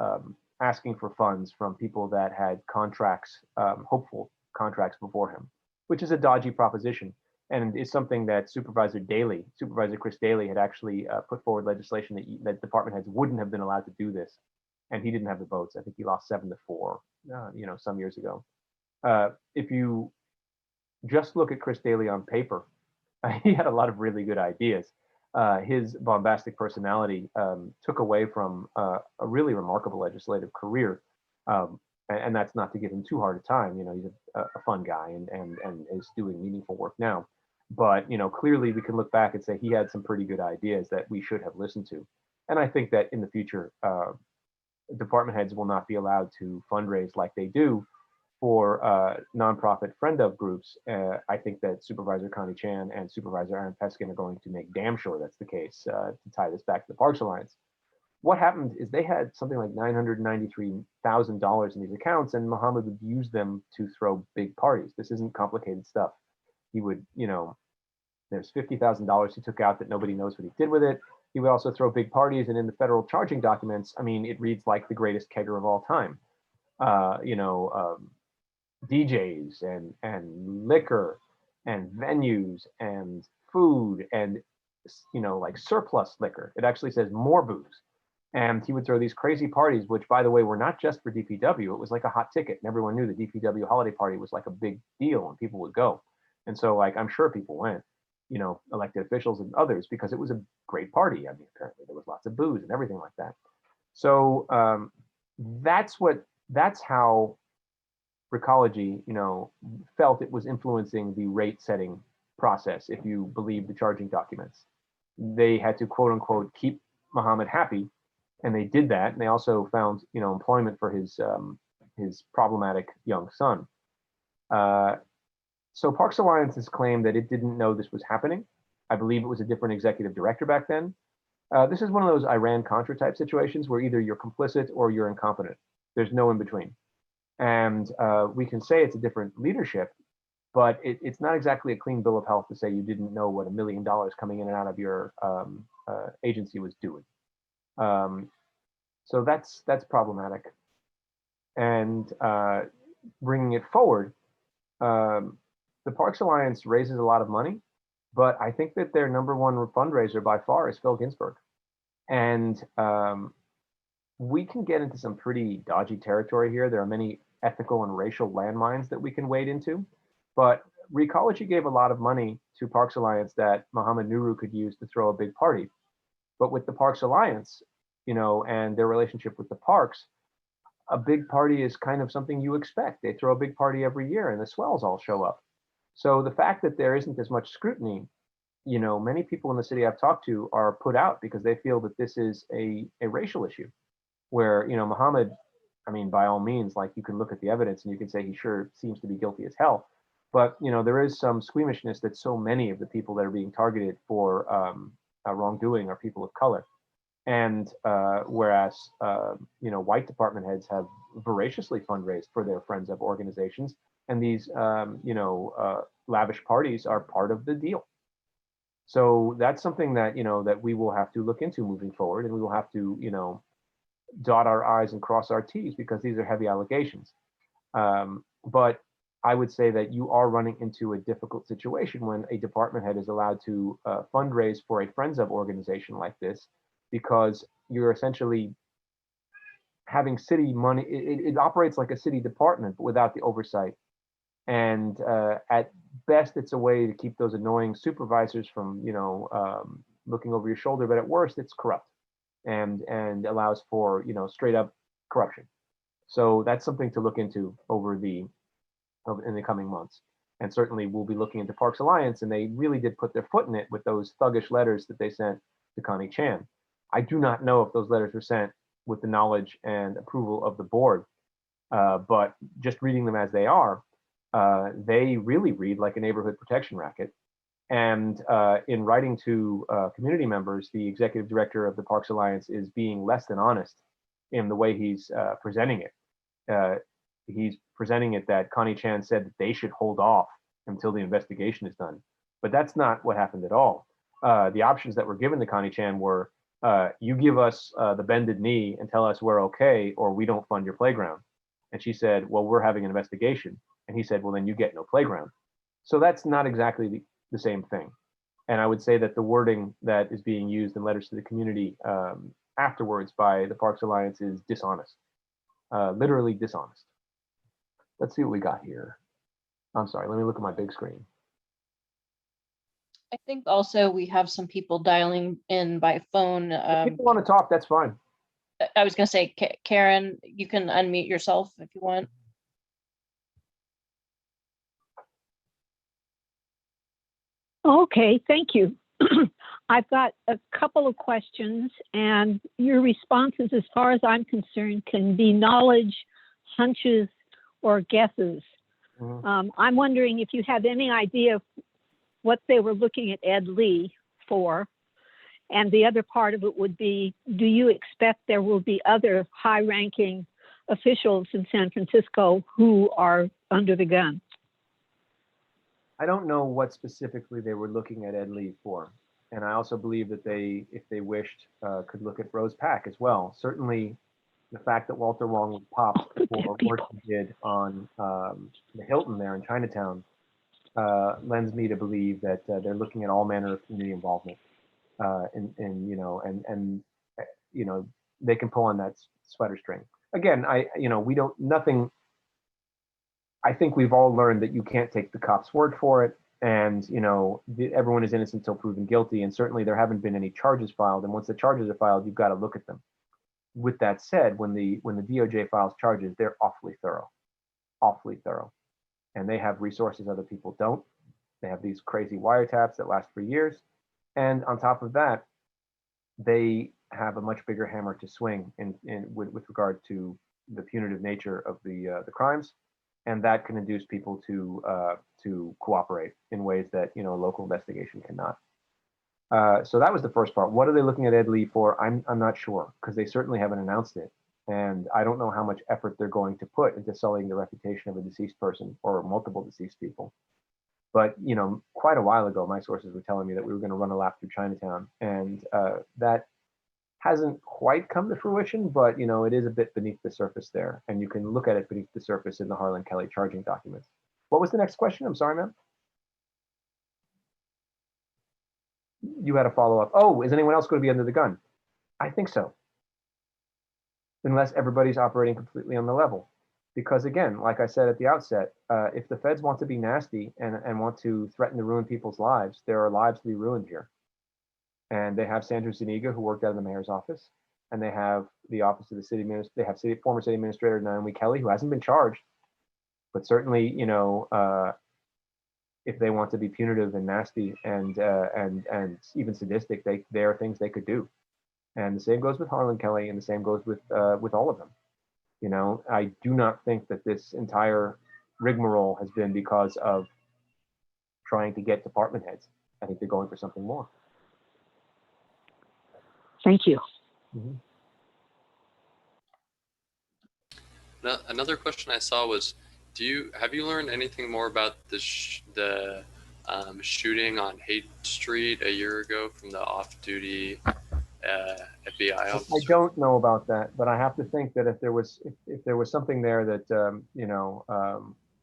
asking for funds from people that had contracts, hopeful contracts before him, which is a dodgy proposition and is something that Supervisor Chris Daly had actually put forward legislation that department heads wouldn't have been allowed to do this. And he didn't have the votes. I think he lost 7-4, some years ago. If you just look at Chris Daly on paper, he had a lot of really good ideas. His bombastic personality took away from a really remarkable legislative career. And that's not to give him too hard a time. He's a fun guy and is doing meaningful work now. But, clearly we can look back and say he had some pretty good ideas that we should have listened to. And I think that in the future, department heads will not be allowed to fundraise like they do for nonprofit friend of groups. I think that Supervisor Connie Chan and Supervisor Aaron Peskin are going to make damn sure that's the case to tie this back to the Parks Alliance. What happened is they had something like $993,000 in these accounts, and Mohammed would use them to throw big parties. This isn't complicated stuff. He would, there's $50,000 he took out that nobody knows what he did with it. He would also throw big parties, and in the federal charging documents, I mean, it reads like the greatest kegger of all time. DJs and liquor and venues and food and like surplus liquor. It actually says more booze. And he would throw these crazy parties, which, by the way, were not just for DPW. It was like a hot ticket, and everyone knew the DPW holiday party was like a big deal, and people would go. And so, like, I'm sure people went, elected officials and others, because it was a great party. I mean, apparently there was lots of booze and everything like that. So that's how Recology, felt it was influencing the rate setting process. If you believe the charging documents, they had to quote unquote keep Mohammed happy, and they did that. And they also found employment for his problematic young son. So Parks Alliance has claimed that it didn't know this was happening. I believe it was a different executive director back then. This is one of those Iran-Contra type situations where either you're complicit or you're incompetent. There's no in between. And we can say it's a different leadership, but it's not exactly a clean bill of health to say you didn't know what $1 million coming in and out of your agency was doing. So that's problematic. And bringing it forward, the Parks Alliance raises a lot of money, but I think that their number one fundraiser by far is Phil Ginsburg. And we can get into some pretty dodgy territory here. There are many ethical and racial landmines that we can wade into, but Recology gave a lot of money to Parks Alliance that Mohammed Nuru could use to throw a big party. But with the Parks Alliance, you know, and their relationship with the parks, a big party is kind of something you expect. They throw a big party every year and the swells all show up. So the fact that there isn't as much scrutiny, you know, many people in the city I've talked to are put out because they feel that this is a racial issue where, you know, Mohammed, I mean, by all means, like you can look at the evidence and you can say he sure seems to be guilty as hell. But, you know, there is some squeamishness that so many of the people that are being targeted for wrongdoing are people of color. And whereas, you know, white department heads have voraciously fundraised for their friends of organizations, and these, you know, lavish parties are part of the deal. So that's something that, you know, that we will have to look into moving forward, and we will have to, you know, dot our I's and cross our T's because these are heavy allegations. But I would say that you are running into a difficult situation when a department head is allowed to fundraise for a friends of organization like this, because you're essentially having city money. It operates like a city department, but without the oversight. And at best, it's a way to keep those annoying supervisors from, you know, looking over your shoulder. But at worst, it's corrupt and allows for, you know, straight up corruption. So that's something to look into in the coming months. And certainly we'll be looking into Parks Alliance, and they really did put their foot in it with those thuggish letters that they sent to Connie Chan. I do not know if those letters were sent with the knowledge and approval of the board, but just reading them as they are, they really read like a neighborhood protection racket. And in writing to community members, the executive director of the Parks Alliance is being less than honest in the way he's presenting it. He's presenting it that Connie Chan said that they should hold off until the investigation is done. But that's not what happened at all. The options that were given to Connie Chan were, you give us the bended knee and tell us we're okay, or we don't fund your playground. And she said, well, we're having an investigation. And he said, well, then you get no playground. So that's not exactly the same thing. And I would say that the wording that is being used in letters to the community afterwards by the Parks Alliance is dishonest, literally dishonest. Let's see what we got here. I'm sorry, let me look at my big screen. I think also we have some people dialing in by phone. If people want to talk, that's fine. I was going to say, Karen, you can unmute yourself if you want. Okay, thank you. I've got a couple of questions, and your responses, as far as I'm concerned, can be knowledge, hunches, or guesses. I'm wondering if you have any idea of what they were looking at Ed Lee for. And the other part of it would be, do you expect there will be other high-ranking officials in San Francisco who are under the gun? I don't know what specifically they were looking at Ed Lee for. And I also believe that they, if they wished, could look at Rose Pack as well. Certainly, the fact that Walter Wong was popped for work he did on the Hilton there in Chinatown lends me to believe that they're looking at all manner of community involvement. And you know, and you know, they can pull on that sweater string. Again, I think we've all learned that you can't take the cop's word for it. And, you know, everyone is innocent until proven guilty. And certainly there haven't been any charges filed. And once the charges are filed, you've got to look at them. With that said, when the DOJ files charges, they're awfully thorough. And they have resources other people don't. They have these crazy wiretaps that last for years. And on top of that, they have a much bigger hammer to swing with regard to the punitive nature of the crimes. And that can induce people to cooperate in ways that, you know, a local investigation cannot. So that was the first part. What are they looking at Ed Lee for? I'm not sure, because they certainly haven't announced it. And I don't know how much effort they're going to put into sullying the reputation of a deceased person or multiple deceased people. But, you know, quite a while ago, my sources were telling me that we were going to run a lap through Chinatown, and that hasn't quite come to fruition, but you know, it is a bit beneath the surface there, and you can look at it beneath the surface in the Harlan Kelly charging documents. What was the next question? I'm sorry, ma'am. You had a follow-up. Oh, is anyone else going to be under the gun? I think so. Unless everybody's operating completely on the level. Because again, like I said at the outset, if the feds want to be nasty and want to threaten to ruin people's lives, there are lives to be ruined here. And they have Sandra Zuniga, who worked out of the mayor's office, and they have the office of the city minister. They have former city administrator Naomi Kelly, who hasn't been charged, but certainly, you know, if they want to be punitive and nasty and even sadistic, there are things they could do. And the same goes with Harlan Kelly, and the same goes with all of them. You know, I do not think that this entire rigmarole has been because of trying to get department heads. I think they're going for something more. Thank you. Mm-hmm. Now, another question I saw was, have you learned anything more about the shooting on Haight Street a year ago from the off-duty FBI officer? I don't know about that, but I have to think that if there was something there that you know,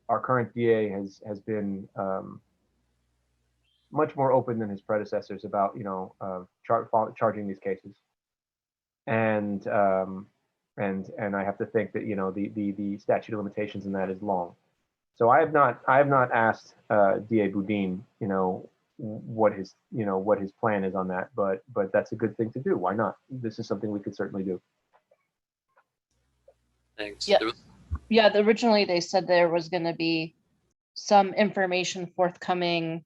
our current DA has been much more open than his predecessors about, you know, charging these cases, and I have to think that, you know, the statute of limitations in that is long. So I have not asked DA Boudin, you know, what his plan is on that, but that's a good thing to do. Why not? This is something we could certainly do. Thanks. Yeah. Yeah, originally they said there was going to be some information forthcoming,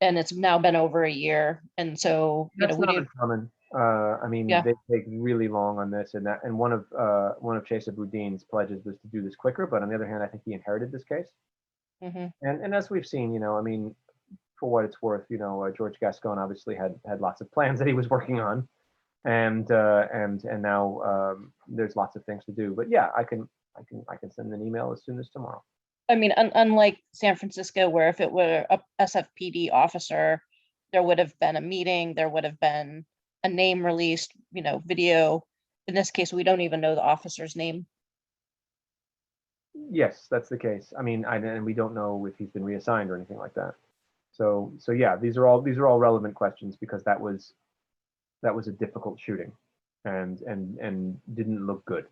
and it's now been over a year, and so you know, That's we not didn't. uncommon. I mean, Yeah. they take really long on this, and one of Chesa Boudin's pledges was to do this quicker. But on the other hand, I think he inherited this case, Mhm. and as we've seen, you know, I mean, for what it's worth, you know, George Gascon obviously had lots of plans that he was working on, and now there's lots of things to do. But yeah, I can send an email as soon as tomorrow. I mean, unlike San Francisco, where if it were a SFPD officer, there would have been a meeting, there would have been a name released, you know, video. In this case, we don't even know the officer's name. Yes, that's the case. I mean, and we don't know if he's been reassigned or anything like that. So yeah, these are all relevant questions, because that was a difficult shooting, and didn't look good.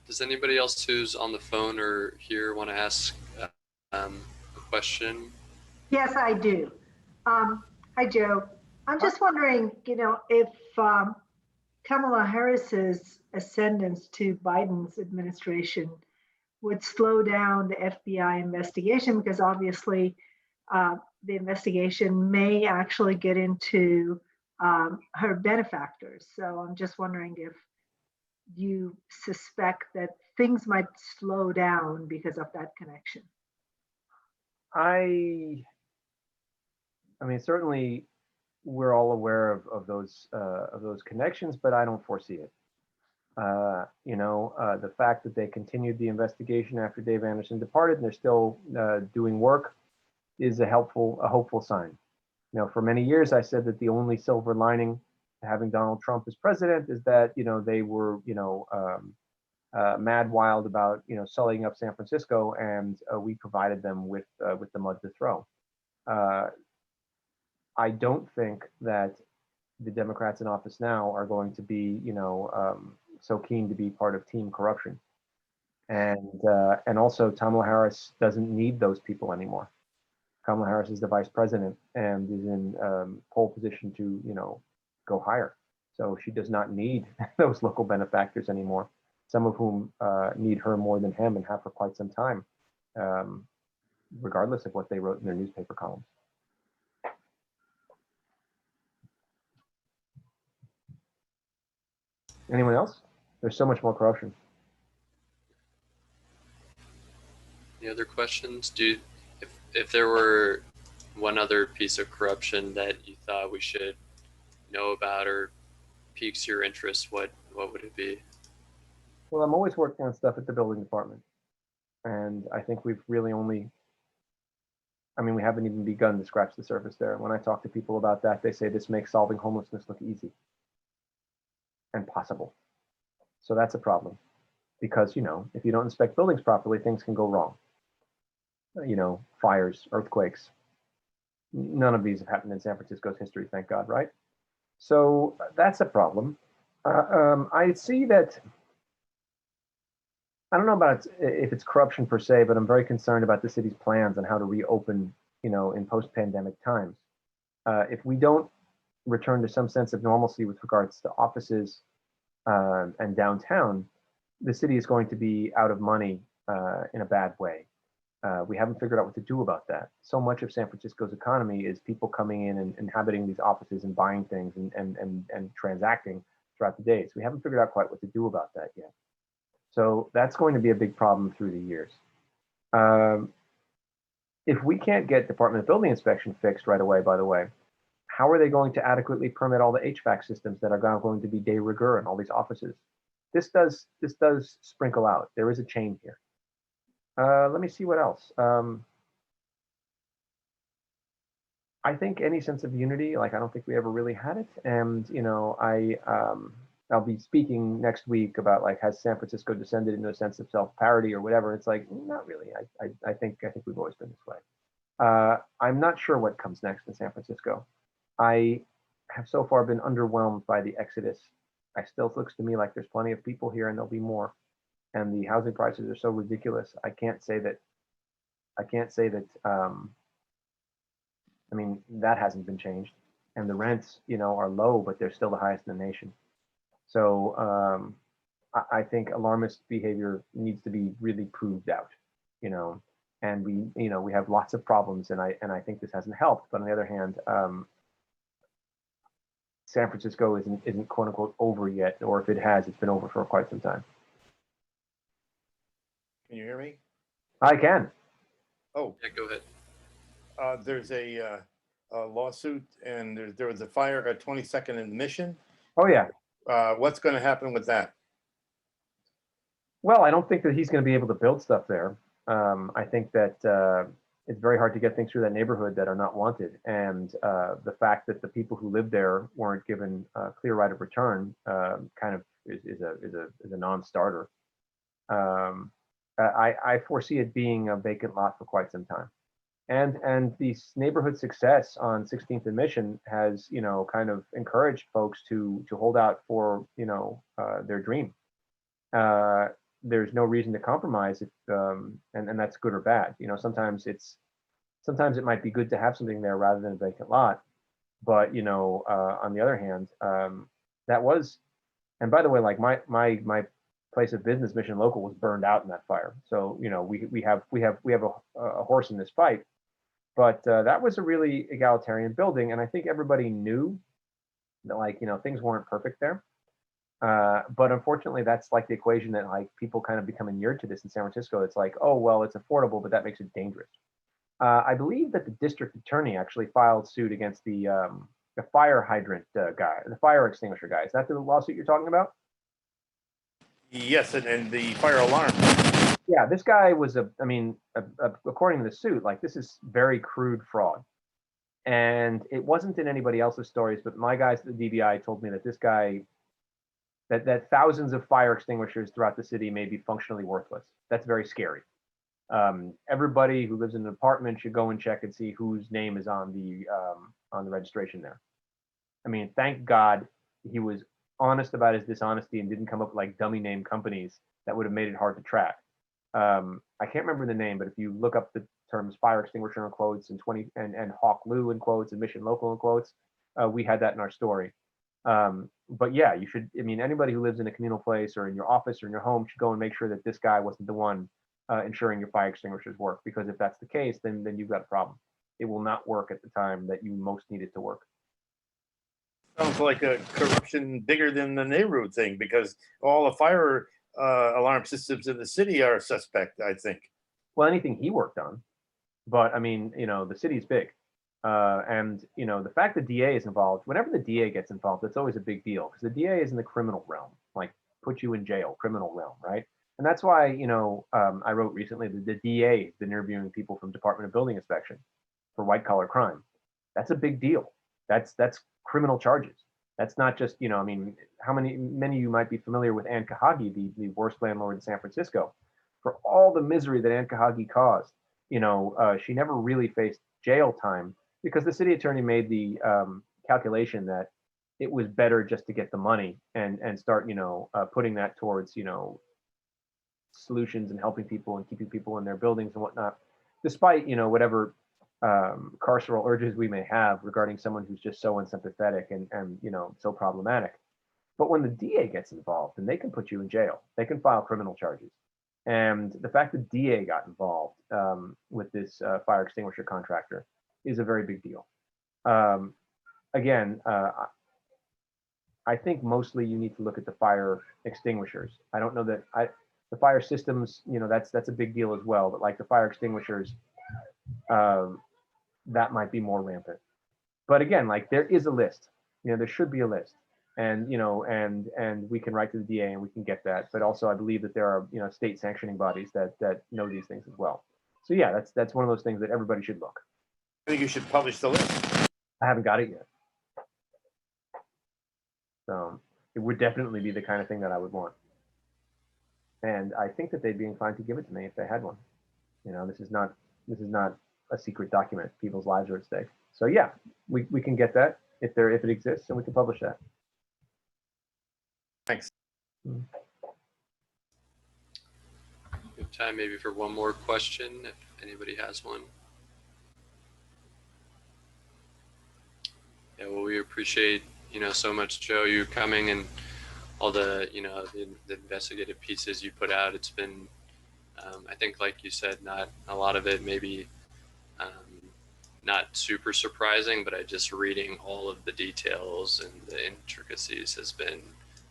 Does anybody else who's on the phone or here want to ask a question? Yes, I do. Hi, Joe. I'm just wondering, you know, if Kamala Harris's ascendance to Biden's administration would slow down the FBI investigation, because obviously the investigation may actually get into her benefactors. So I'm just wondering if you suspect that things might slow down because of that connection. I mean, certainly we're all aware of those connections, but I don't foresee it. You know, the fact that they continued the investigation after Dave Anderson departed, and they're still doing work, is a hopeful sign. You know, for many years I said that the only silver lining to having Donald Trump as president is that, you know, they were, you know, mad wild about, you know, sullying up San Francisco, and we provided them with the mud to throw. I don't think that the Democrats in office now are going to be, you know, so keen to be part of team corruption, and also Kamala Harris doesn't need those people anymore. Kamala Harris is the vice president and is in pole position to, you know, go higher. So she does not need those local benefactors anymore, some of whom need her more than him and have for quite some time, regardless of what they wrote in their newspaper columns. Anyone else? There's so much more corruption. Any other questions? If there were one other piece of corruption that you thought we should know about or piques your interest, what would it be? Well, I'm always working on stuff at the building department, and I think we've really only, I mean, we haven't even begun to scratch the surface there. When I talk to people about that, they say this makes solving homelessness look easy and possible. So that's a problem because, you know, if you don't inspect buildings properly, things can go wrong. You know, fires, earthquakes. None of these have happened in San Francisco's history, thank God, right? So that's a problem. I see that, I don't know about if it's corruption per se, but I'm very concerned about the city's plans on how to reopen, you know, in post-pandemic times. If we don't return to some sense of normalcy with regards to offices and downtown, the city is going to be out of money in a bad way. We haven't figured out what to do about that. So much of San Francisco's economy is people coming in and inhabiting these offices and buying things and transacting throughout the day. So we haven't figured out quite what to do about that yet. So that's going to be a big problem through the years. If we can't get Department of Building Inspection fixed right away, by the way, how are they going to adequately permit all the HVAC systems that are going to be de rigueur in all these offices? This does sprinkle out. There is a chain here. Let me see what else. I think any sense of unity, like I don't think we ever really had it. And you know, I'll be speaking next week about like, has San Francisco descended into a sense of self-parody or whatever? It's like, not really. I think we've always been this way. I'm not sure what comes next in San Francisco. I have so far been underwhelmed by the exodus. It still looks to me like there's plenty of people here and there'll be more. And the housing prices are so ridiculous. I can't say that. I mean, that hasn't been changed. And the rents, you know, are low, but they're still the highest in the nation. So I think alarmist behavior needs to be really proved out, you know. And we have lots of problems, and I think this hasn't helped. But on the other hand, San Francisco isn't quote unquote over yet, or if it has, it's been over for quite some time. Can you hear me? I can. Oh, Yeah, go ahead. there's a lawsuit, and there was a fire at 22nd and Mission. Oh yeah. What's going to happen with that? Well, I don't think that he's going to be able to build stuff there. I think that it's very hard to get things through that neighborhood that are not wanted, and the fact that the people who live there weren't given a clear right of return kind of is a non-starter. I foresee it being a vacant lot for quite some time, and the neighborhood success on 16th and Mission has, you know, kind of encouraged folks to hold out for, you know, their dream. There's no reason to compromise if, and that's good or bad. You know, sometimes it might be good to have something there rather than a vacant lot. But you know, on the other hand, that was, and by the way, like my place of business, Mission Local, was burned out in that fire. So you know, we have a horse in this fight. But that was a really egalitarian building, and I think everybody knew that, like, you know, things weren't perfect there. But unfortunately, that's like the equation that like people kind of become inured to this in San Francisco. It's like, oh, well, it's affordable, but that makes it dangerous. I believe that the district attorney actually filed suit against the fire hydrant guy, the fire extinguisher guy. Is that the lawsuit you're talking about? Yes, and the fire alarm. Yeah, this guy was according to the suit, like this is very crude fraud. And it wasn't in anybody else's stories, but my guys at the DBI told me that this guy, that thousands of fire extinguishers throughout the city may be functionally worthless. That's very scary. Everybody who lives in an apartment should go and check and see whose name is on the registration there. I mean, thank God he was honest about his dishonesty and didn't come up with like dummy name companies that would have made it hard to track. I can't remember the name, but if you look up the terms fire extinguisher in quotes and Hawk Lou in quotes and Mission Local in quotes, we had that in our story. But yeah, you should, I mean, anybody who lives in a communal place or in your office or in your home should go and make sure that this guy wasn't the one ensuring your fire extinguishers work, because if that's the case, then you've got a problem. It will not work at the time that you most need it to work. Sounds like a corruption bigger than the neighborhood thing, because all the fire alarm systems in the city are suspect, I think. Well, anything he worked on, but I mean, you know, the city's big. And you know, the fact that DA is involved, whenever the DA gets involved, it's always a big deal, because the DA is in the criminal realm, like put you in jail, criminal realm, right? And that's why, you know, I wrote recently that the DA has been interviewing people from Department of Building Inspection, for white collar crime. That's a big deal. That's criminal charges. That's not just, you know, I mean, many of you might be familiar with Ann Kahagi, the worst landlord in San Francisco. For all the misery that Ann Kahagi caused, you know, she never really faced jail time because the city attorney made the calculation that it was better just to get the money and start, you know, putting that towards, you know, solutions and helping people and keeping people in their buildings and whatnot, despite, you know, whatever carceral urges we may have regarding someone who's just so unsympathetic and you know, so problematic. But when the DA gets involved, then they can put you in jail. They can file criminal charges. And the fact that DA got involved with this fire extinguisher contractor is a very big deal. Again, I think mostly you need to look at the fire extinguishers. I don't know that the fire systems, you know, that's a big deal as well. But like the fire extinguishers, that might be more rampant. But again, like there is a list. You know, there should be a list, and you know, and we can write to the DA and we can get that. But also, I believe that there are, you know, state sanctioning bodies that know these things as well. So yeah, that's one of those things that everybody should look. I think you should publish the list. I haven't got it yet. So it would definitely be the kind of thing that I would want. And I think that they'd be inclined to give it to me if they had one. You know, this is not a secret document. People's lives are at stake. So yeah, we can get that if it exists, and we can publish that. Thanks. We have time maybe for one more question if anybody has one. Yeah, well, we appreciate, you know, so much, Joe, you coming and all the, you know, the investigative pieces you put out. It's been, I think, like you said, not a lot of it maybe not super surprising, but just reading all of the details and the intricacies has been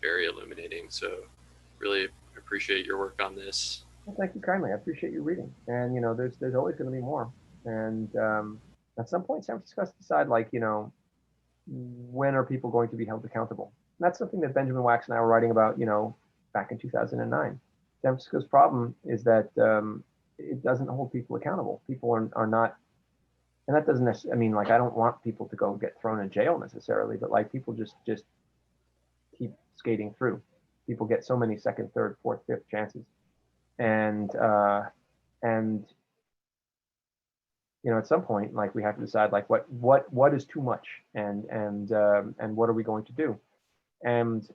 very illuminating. So really appreciate your work on this. Well, thank you kindly. I appreciate you reading. And, you know, there's always going to be more. And at some point, San Francisco has to decide, like, you know, when are people going to be held accountable? And that's something that Benjamin Wax and I were writing about, you know, back in 2009. San Francisco's problem is that it doesn't hold people accountable. People are not, and that doesn't necessarily, I mean, like, I don't want people to go get thrown in jail necessarily, but like people just keep skating through. People get so many second, third, fourth, fifth chances. And you know, at some point, like, we have to decide, like, what is too much, and what are we going to do? And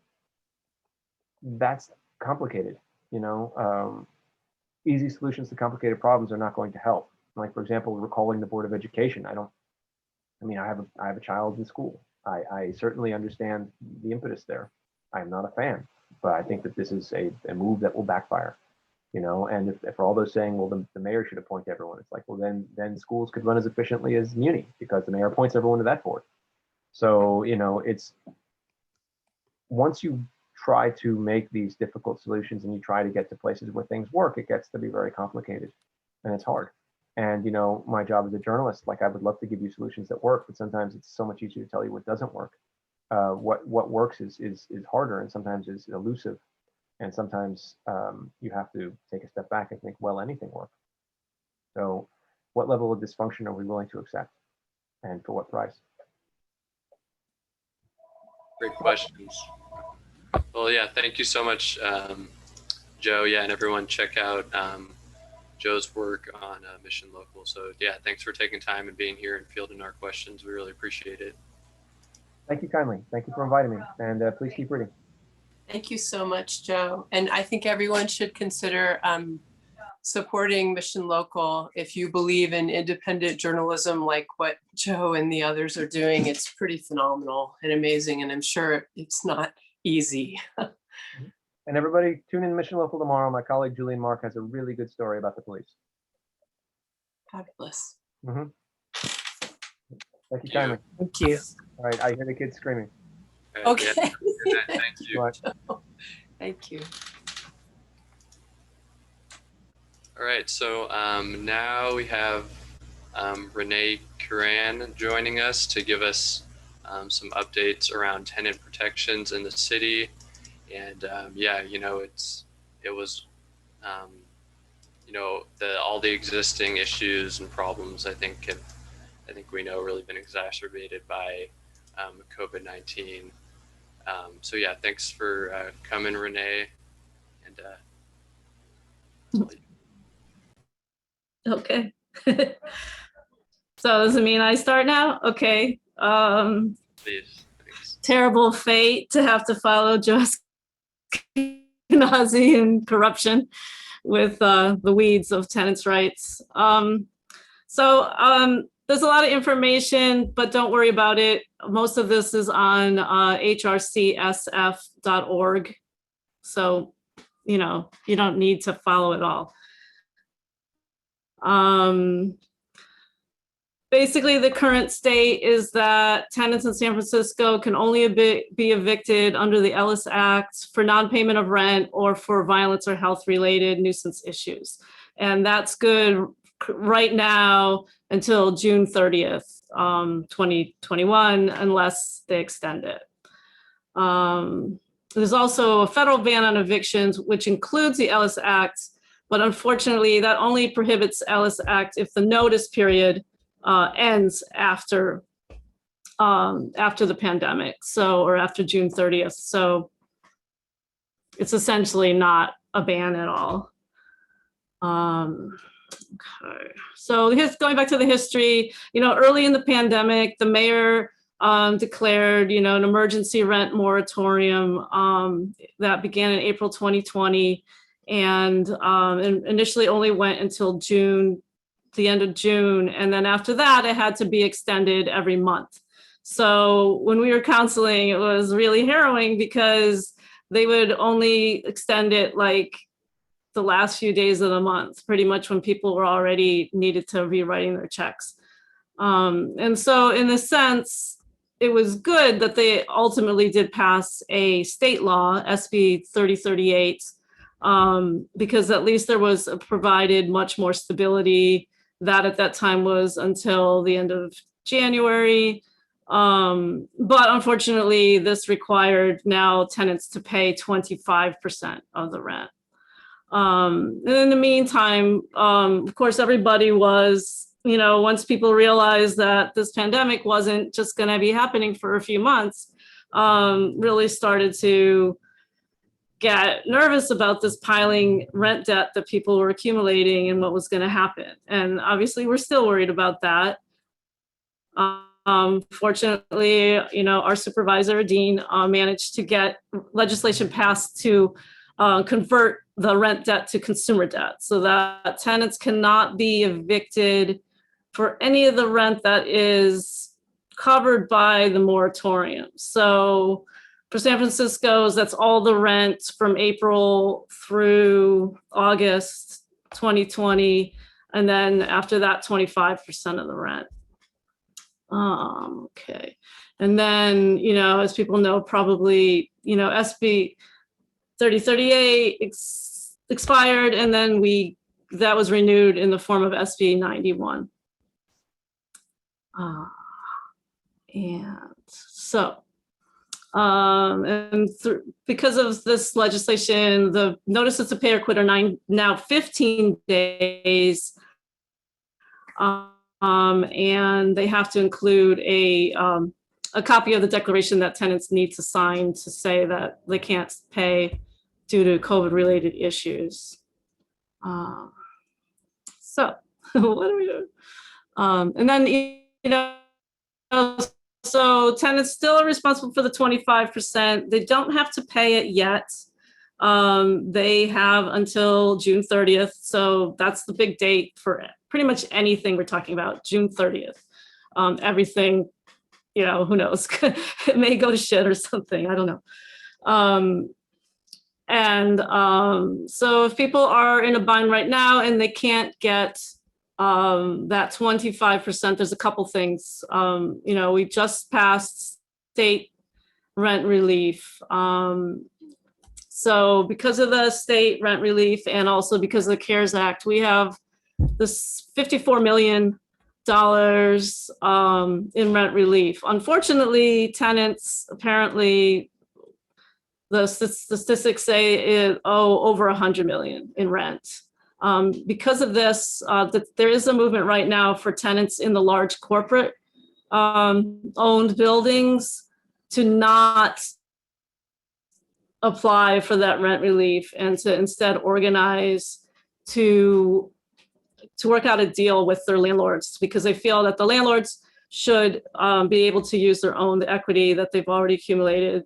that's complicated. You know, easy solutions to complicated problems are not going to help. Like, for example, recalling the Board of Education. I have a child in school. I certainly understand the impetus there. I'm not a fan, but I think that this is a move that will backfire. You know, and if for all those saying, well, the mayor should appoint everyone, it's like, well, then schools could run as efficiently as Muni because the mayor appoints everyone to that board. So, you know, it's once you try to make these difficult solutions and you try to get to places where things work, it gets to be very complicated and it's hard. And, you know, my job as a journalist, like, I would love to give you solutions that work, but sometimes it's so much easier to tell you what doesn't work. What works is harder and sometimes is elusive. And sometimes you have to take a step back and think, well, anything works. So what level of dysfunction are we willing to accept, and for what price? Great questions. Well, yeah, thank you so much, Joe. Yeah, and everyone check out Joe's work on Mission Local. So yeah, thanks for taking time and being here and fielding our questions. We really appreciate it. Thank you kindly. Thank you for inviting me, and please keep reading. Thank you so much, Joe. And I think everyone should consider supporting Mission Local. If you believe in independent journalism like what Joe and the others are doing, it's pretty phenomenal and amazing. And I'm sure it's not easy. And everybody tune in to Mission Local tomorrow. My colleague Julian Mark has a really good story about the police. Fabulous. Mm-hmm. Thank you kindly. Thank you. All right, I hear the kids screaming. Okay. Yeah, thank you. Bye. Thank you. All right, so now we have Renee Curran joining us to give us some updates around tenant protections in the city. And yeah, you know, it was, you know, all the existing issues and problems, I think, have I think we know really been exacerbated by COVID-19. So yeah, thanks for coming, Renee. And Okay. So does it mean I start now? Okay. please, thanks. Terrible fate to have to follow Joe Eskenazi and corruption with the weeds of tenants' rights. There's a lot of information, but don't worry about it. Most of this is on hrcsf.org. So, you know, you don't need to follow it all. Basically, the current state is that tenants in San Francisco can only be evicted under the Ellis Act for non-payment of rent or for violence or health-related nuisance issues. And that's good right now until June 30th, 2021, unless they extend it. There's also a federal ban on evictions, which includes the Ellis Act, but unfortunately, that only prohibits Ellis Act if the notice period ends after the pandemic, or after June 30th. So it's essentially not a ban at all. Okay, so here's going back to the history. You know, early in the pandemic, the mayor declared, you know, an emergency rent moratorium that began in April 2020, and initially only went until the end of June. And then after that, it had to be extended every month. So when we were counseling, it was really harrowing because they would only extend it like the last few days of the month, pretty much when people were already needed to be writing their checks. And so in a sense, it was good that they ultimately did pass a state law, SB 3038, because at least there was provided much more stability. That at that time was until the end of January. But unfortunately, this required now tenants to pay 25% of the rent. And in the meantime, of course, everybody was, you know, once people realized that this pandemic wasn't just going to be happening for a few months, really started to get nervous about this piling rent debt that people were accumulating and what was going to happen. And obviously, we're still worried about that. Fortunately, you know, our supervisor, Dean, managed to get legislation passed to convert the rent debt to consumer debt so that tenants cannot be evicted for any of the rent that is covered by the moratorium. So for San Francisco's, that's all the rent from April through August 2020. And then after that, 25% of the rent. Okay. And then, you know, as people know, probably, you know, SB 3038 expired, and then that was renewed in the form of SB 91. And so, because of this legislation, the notices to pay or quit are now 15 days, and they have to include a copy of the declaration that tenants need to sign to say that they can't pay due to COVID-related issues. So what are we doing? And then, you know, so tenants still are responsible for the 25%. They don't have to pay it yet. They have until June 30th. So that's the big date for pretty much anything we're talking about, June 30th. Everything, you know, who knows? It may go to shit or something. I don't know. So if people are in a bind right now and they can't get that 25%, there's a couple things. You know, we just passed state rent relief. So because of the state rent relief and also because of the CARES Act, we have this $54 million in rent relief. Unfortunately, tenants apparently, the statistics say owe over $100 million in rent. Because of this, there is a movement right now for tenants in the large corporate owned buildings to not apply for that rent relief and to instead organize to work out a deal with their landlords, because they feel that the landlords should be able to use their own equity that they've already accumulated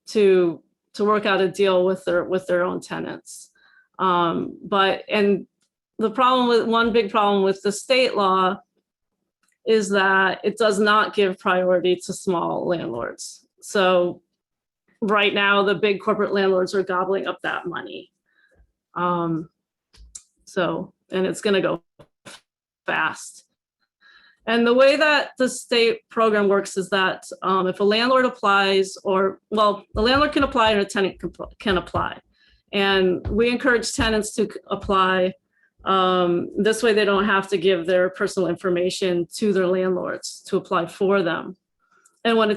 to work out a deal with their own tenants. And the problem with one big problem with the state law is that it does not give priority to small landlords. So right now, the big corporate landlords are gobbling up that money. And it's going to go fast. And the way that the state program works is that if a landlord applies, the landlord can apply and a tenant can apply. And we encourage tenants to apply. This way they don't have to give their personal information to their landlords to apply for them. And when a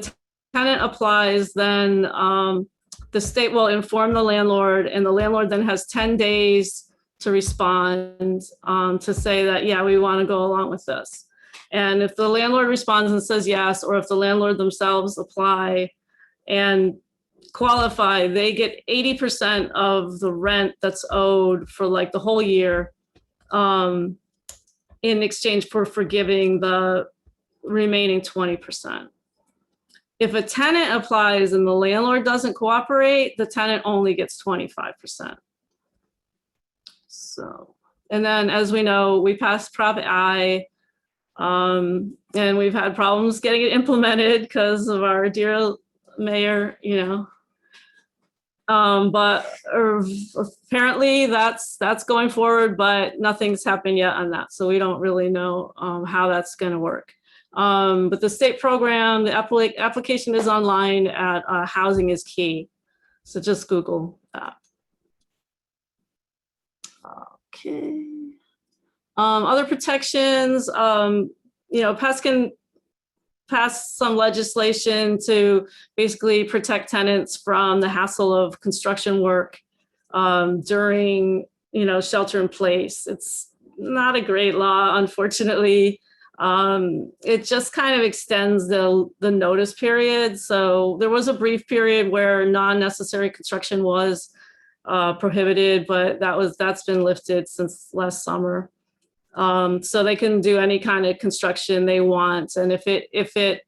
tenant applies, then the state will inform the landlord, and the landlord then has 10 days to respond to say that, yeah, we want to go along with this. And if the landlord responds and says yes, or if the landlord themselves apply and qualify, they get 80% of the rent that's owed for like the whole year in exchange for forgiving the remaining 20%. If a tenant applies and the landlord doesn't cooperate, the tenant only gets 25%. So, and then as we know, we passed Prop I, and we've had problems getting it implemented because of our dear mayor, but apparently that's going forward, but nothing's happened yet on that. So we don't really know how that's going to work. But the state program, the application is online at Housing is Key. So just Google that. Okay. Other protections, can pass some legislation to basically protect tenants from the hassle of construction work during, shelter in place. It's not a great law, unfortunately. It just kind of extends the notice period. So there was a brief period where non-necessary construction was prohibited, but that's been lifted since last summer. So they can do any kind of construction they want. And if it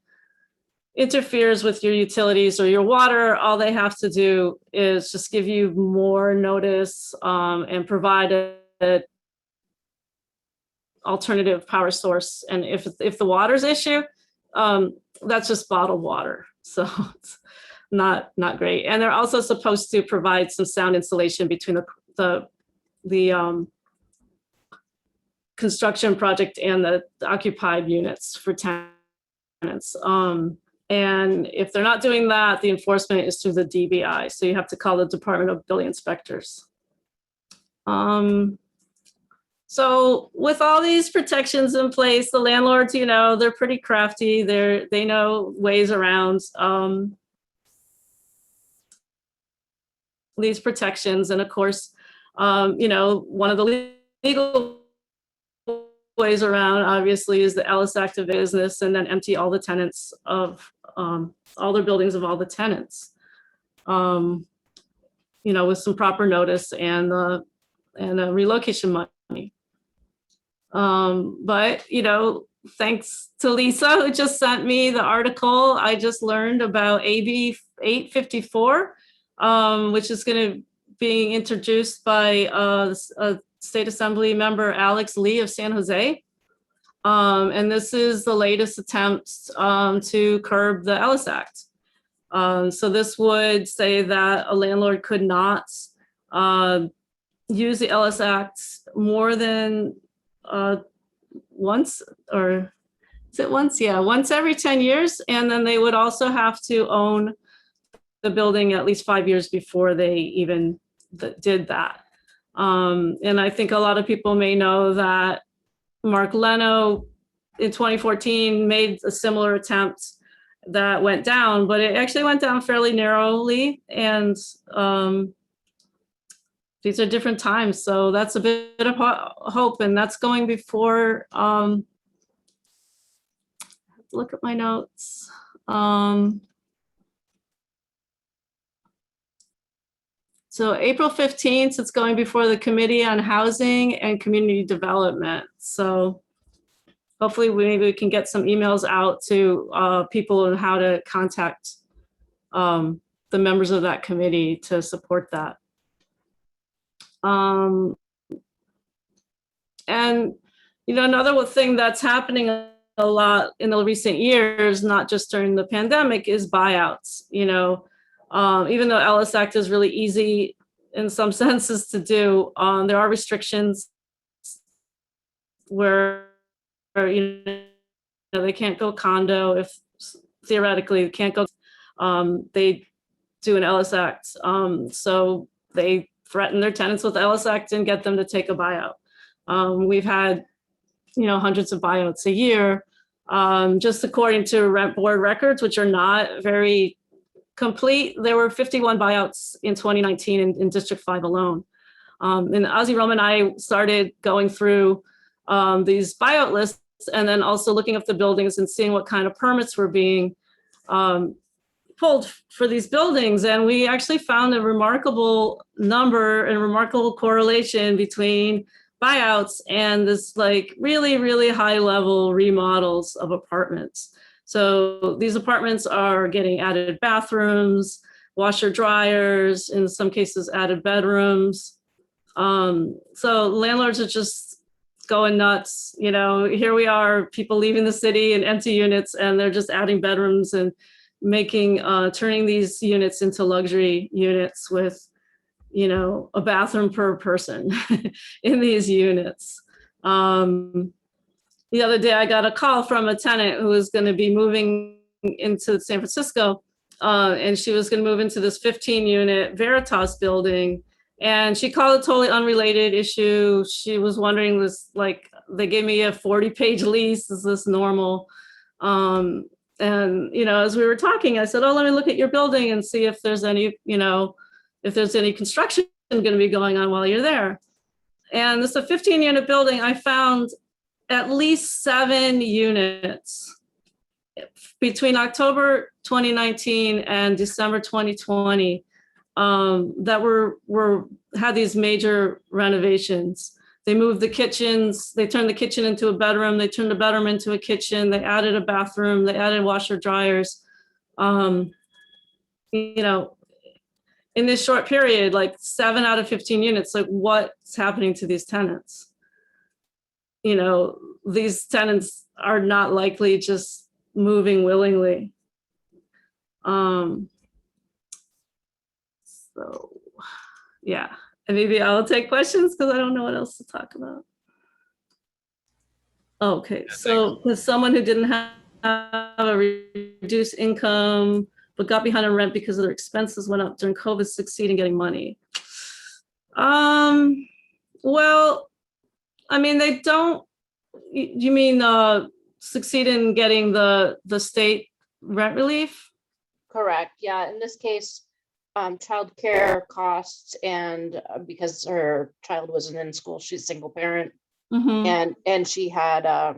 interferes with your utilities or your water, all they have to do is just give you more notice and provide a alternative power source. And if the water's issue, that's just bottled water. So it's not great. And they're also supposed to provide some sound insulation between the construction project and the occupied units for tenants. And if they're not doing that, the enforcement is through the DBI. So you have to call the Department of Building Inspectors. So with all these protections in place, the landlords, they're pretty crafty. They know ways around these protections. And of course, one of the legal ways around obviously is the Ellis Act of business, and then empty all the tenants of all their buildings of all the tenants, with some proper notice and a relocation money. But thanks to Lisa, who just sent me the article, I just learned about AB 854, which is going to be introduced by a State Assembly member, Alex Lee of San Jose. And this is the latest attempt to curb the Ellis Act. So this would say that a landlord could not use the Ellis Act more than once, or is it once? Yeah, once every 10 years. And then they would also have to own the building at least 5 years before they even did that. And I think a lot of people may know that Mark Leno in 2014 made a similar attempt that went down, but it actually went down fairly narrowly. And these are different times. So that's a bit of hope, and that's going before, look at my notes. So April 15th, it's going before the Committee on Housing and Community Development. So hopefully maybe we can get some emails out to people on how to contact the members of that committee to support that. And, you know, another thing that's happening a lot in the recent years, not just during the pandemic, is buyouts. You know, even though Ellis Act is really easy in some senses to do, there are restrictions where, you know, they can't go condo if theoretically they can't go. They do an Ellis Act, so they threaten their tenants with the Ellis Act and get them to take a buyout. We've had, you know, hundreds of buyouts a year, just according to rent board records, which are not very complete. There were 51 buyouts in 2019 in District 5 alone. And Ozzy Rome and I started going through these buyout lists and then also looking up the buildings and seeing what kind of permits were being pulled for these buildings. And we actually found a remarkable number and remarkable correlation between buyouts and this like really, really high level remodels of apartments. So these apartments are getting added bathrooms, washer dryers, in some cases added bedrooms. So landlords are just going nuts. You know, here we are, people leaving the city in empty units, and they're just adding bedrooms and making, turning these units into luxury units with, you know, a bathroom per person in these units. The other day I got a call from a tenant who was going to be moving into San Francisco, and she was going to move into this 15-unit Veritas building. And she called a totally unrelated issue. She was wondering this, like, they gave me a 40-page lease. Is this normal? And, you know, as we were talking, I said, oh, let me look at your building and see if there's any, you know, if there's any construction going to be going on while you're there. And this is a 15-unit building. I found at least 7 units between October 2019 and December 2020 that had these major renovations. They moved the kitchens, they turned the kitchen into a bedroom, they turned the bedroom into a kitchen, they added a bathroom, they added washer dryers. You know, in this short period, like 7 out of 15 units, like what's happening to these tenants? You know, these tenants are not likely just moving willingly. So yeah, and maybe I'll take questions because I don't know what else to talk about. Okay, so with someone who didn't have a reduced income but got behind on rent because their expenses went up during COVID succeed in getting money. Well, I mean, they don't, you mean succeed in getting the state rent relief? Correct. Yeah. In this case, childcare costs, and because her child wasn't in school, she's a single parent, and she had,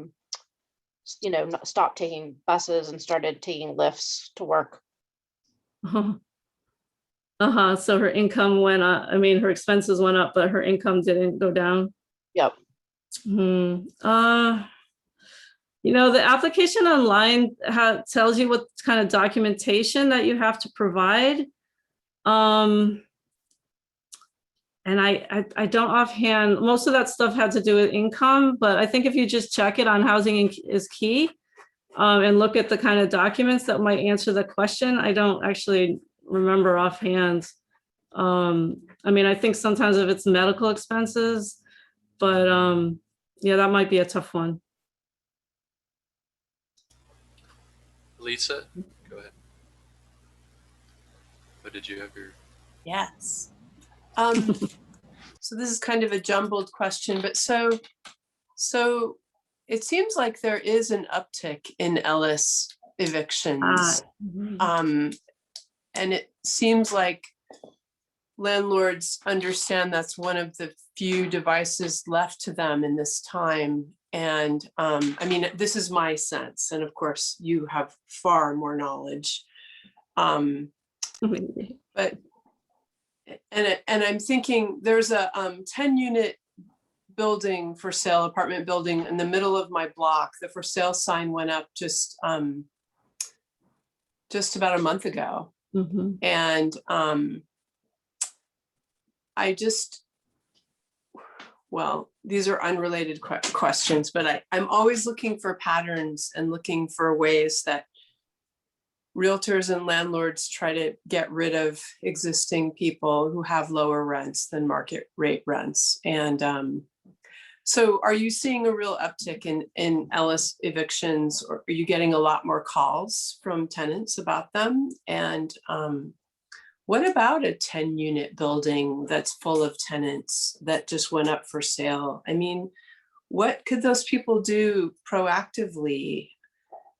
you know, stopped taking buses and started taking lifts to work. So her income went up. I mean, her expenses went up, but her income didn't go down. Yep. You know, the application online tells you what kind of documentation that you have to provide. And I don't offhand, most of that stuff had to do with income, but I think if you just check it on Housing is Key and look at the kind of documents that might answer the question, I don't actually remember offhand. I mean, I think sometimes if it's medical expenses, but yeah, that might be a tough one. Lisa, go ahead. What did you have your? Yes. So this is kind of a jumbled question, but so it seems like there is an uptick in Ellis evictions. And it seems like landlords understand that's one of the few devices left to them in this time. And I mean, this is my sense, and of course you have far more knowledge. But and I'm thinking there's a 10-unit building for sale, apartment building in the middle of my block. The for sale sign went up just about a month ago. Mhm. And I just, well, these are unrelated questions, but I'm always looking for patterns and looking for ways that realtors and landlords try to get rid of existing people who have lower rents than market rate rents. And so are you seeing a real uptick in Ellis evictions, or are you getting a lot more calls from tenants about them? And what about a 10-unit building that's full of tenants that just went up for sale? I mean, what could those people do proactively?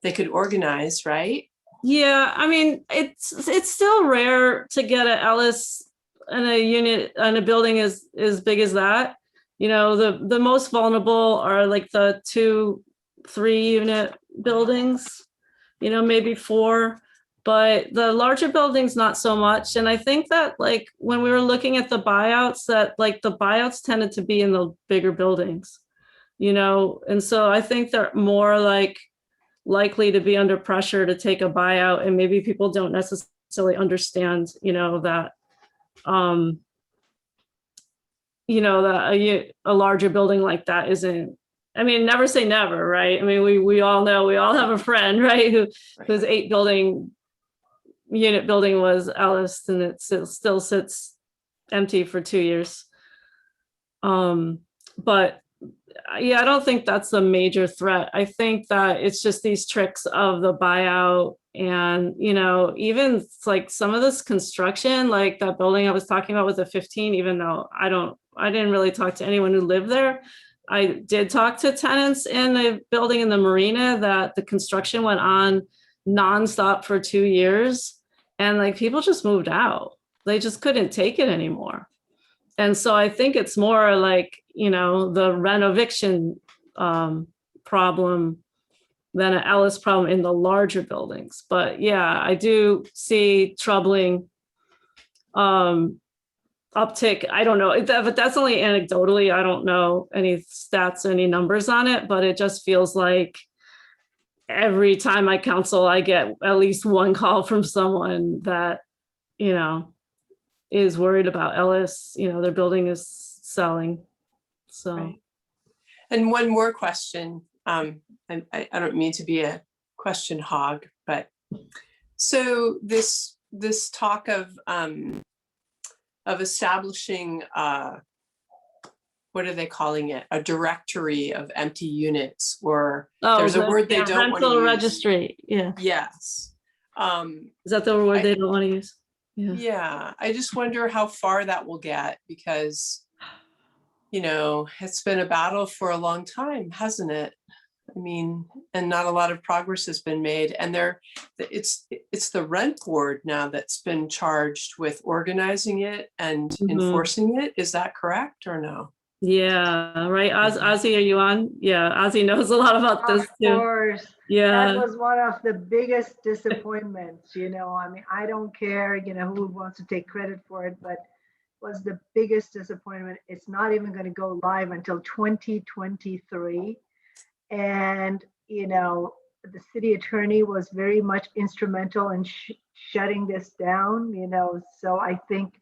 They could organize, right? Yeah, I mean, it's still rare to get a Ellis in a unit in a building as big as that. You know, the most vulnerable are like the 2-3 unit buildings, you know, maybe 4, but the larger buildings not so much. And I think that like when we were looking at the buyouts, that like the buyouts tended to be in the bigger buildings, you know, and so I think they're more like likely to be under pressure to take a buyout, and maybe people don't necessarily understand, you know, that you know, that a larger building like that isn't, I mean, never say never, right? I mean, we all know, we all have a friend, right, whose 8-unit building was Ellis, and it still sits empty for 2 years. But yeah, I don't think that's a major threat. I think that it's just these tricks of the buyout, and, you know, even like some of this construction, like that building I was talking about was a 15, even though I didn't really talk to anyone who lived there. I did talk to tenants in the building in the marina that the construction went on nonstop for 2 years, and like people just moved out. They just couldn't take it anymore. And so I think it's more like, you know, the renoviction problem than an Ellis problem in the larger buildings. But yeah, I do see troubling uptick. I don't know, but that's only anecdotally. I don't know any stats, any numbers on it, but it just feels like every time I counsel, I get at least one call from someone that, you know, is worried about Ellis, you know, their building is selling. So. Right. And one more question. I don't mean to be a question hog, but so this talk of establishing what are they calling it? A directory of empty units, or there's a word they don't want to use. Rental registry. Yeah. Yes. Is that the word they don't want to use? Yeah. Yeah. I just wonder how far that will get, because, you know, it's been a battle for a long time, hasn't it? I mean, and not a lot of progress has been made. And it's the rent board now that's been charged with organizing it and enforcing it. Is that correct or no? Yeah, right. Ozzy, are you on? Yeah, Ozzy knows a lot about this too. Of course. Yeah. That was one of the biggest disappointments, you know. I mean, I don't care, you know, who wants to take credit for it, but was the biggest disappointment. It's not even going to go live until 2023. And, you know, the city attorney was very much instrumental in shutting this down, you know. So I think,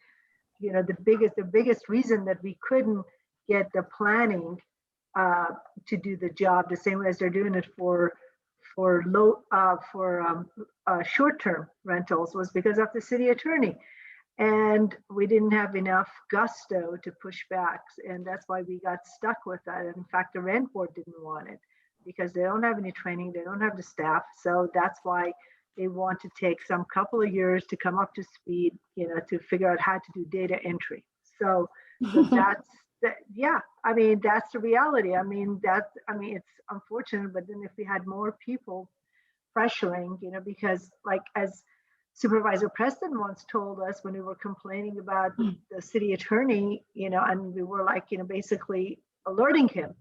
you know, the biggest reason that we couldn't get the planning to do the job the same way as they're doing it for short-term rentals was because of the city attorney. And we didn't have enough gusto to push back. And that's why we got stuck with that. And in fact, the rent board didn't want it because they don't have any training. They don't have the staff. So that's why they want to take some couple of years to come up to speed, you know, to figure out how to do data entry. So that's, yeah, I mean, that's the reality. I mean, it's unfortunate, but then if we had more people pressuring, you know, because like as Supervisor Preston once told us when we were complaining about the city attorney, and we were like, basically alerting him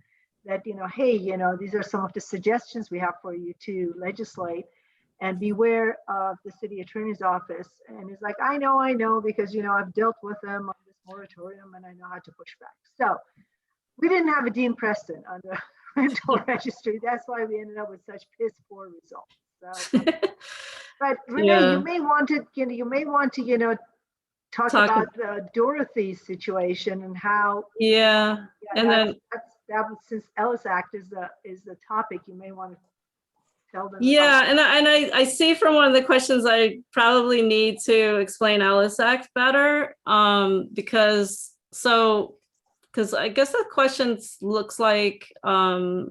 that, hey, these are some of the suggestions we have for you to legislate, and beware of the city attorney's office. And he's like, I know, because, I've dealt with them on this moratorium and I know how to push back. So we didn't have a Dean Preston on the rental registry. That's why we ended up with such piss poor results. So, but Renee, Yeah. you may want to, talk about the Dorothy's situation and how. Yeah. And then, that was, since Ellis Act is the topic, you may want to tell them. yeah, and I see from one of the questions I probably need to explain Ellis Act better, because I guess the question looks like about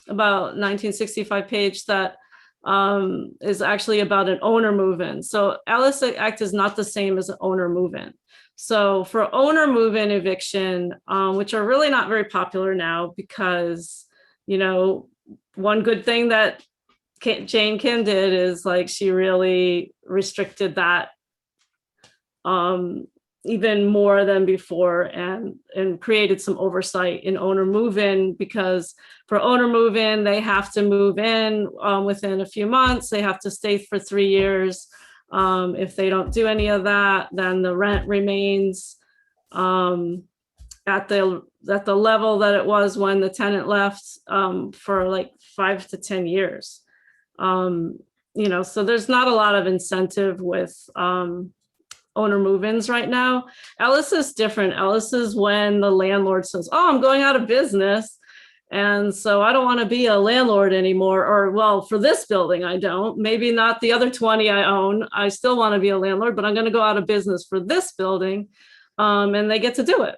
1965 page that is actually about an owner move-in. So Ellis Act is not the same as an owner move-in. So for owner move-in eviction, which are really not very popular now because, one good thing that Jane Kim did is like she really restricted that even more than before and created some oversight in owner move-in, because for owner move-in, they have to move in within a few months. They have to stay for 3 years. If they don't do any of that, then the rent remains at the level that it was when the tenant left for like 5 to 10 years. So there's not a lot of incentive with owner move-ins right now. Ellis is different. Ellis is when the landlord says, oh, I'm going out of business, and so I don't want to be a landlord anymore, or well, for this building, I don't, maybe not the other 20 I own. I still want to be a landlord, but I'm going to go out of business for this building. And they get to do it.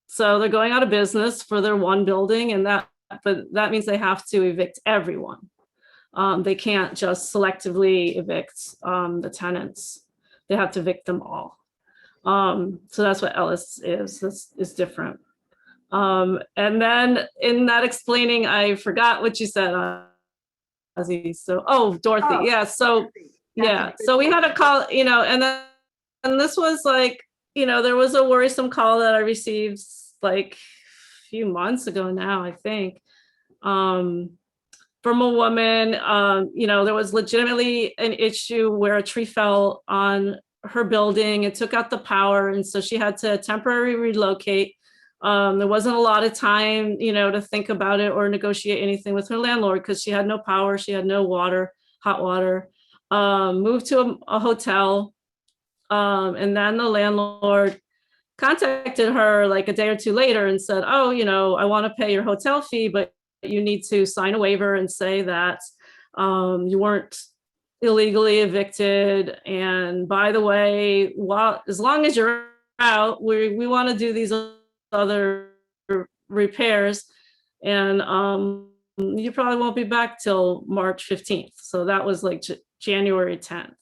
So they're going out of business for their one building, but that means they have to evict everyone. They can't just selectively evict the tenants. They have to evict them all. So that's what Ellis is different. And then in that explaining, I forgot what you said, Ozzy. So, Dorothy. Oh, Yeah. So, Dorothy. yeah. So we had a call, and this was like, there was a worrisome call that I received like a few months ago now, I think, from a woman. There was legitimately an issue where a tree fell on her building. It took out the power, and so she had to temporarily relocate. There wasn't a lot of time, to think about it or negotiate anything with her landlord because she had no power, she had no water, hot water. Moved to a hotel, and then the landlord contacted her like a day or two later and said, oh, I want to pay your hotel fee, but you need to sign a waiver and say that you weren't illegally evicted. And by the way, as long as you're out, we want to do these other repairs, and you probably won't be back till March 15th. So that was like January 10th.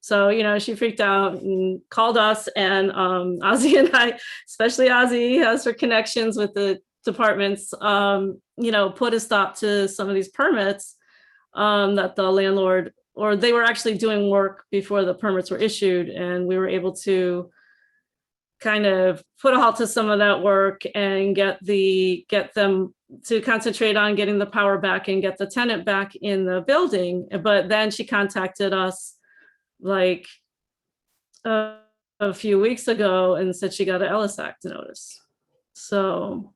So, she freaked out and called us, and Ozzy and I, especially Ozzy, has her connections with the departments, put a stop to some of these permits that the landlord, or they were actually doing work before the permits were issued. And we were able to kind of put a halt to some of that work and get them to concentrate on getting the power back and get the tenant back in the building. But then she contacted us like a few weeks ago and said she got an Ellis Act notice. So,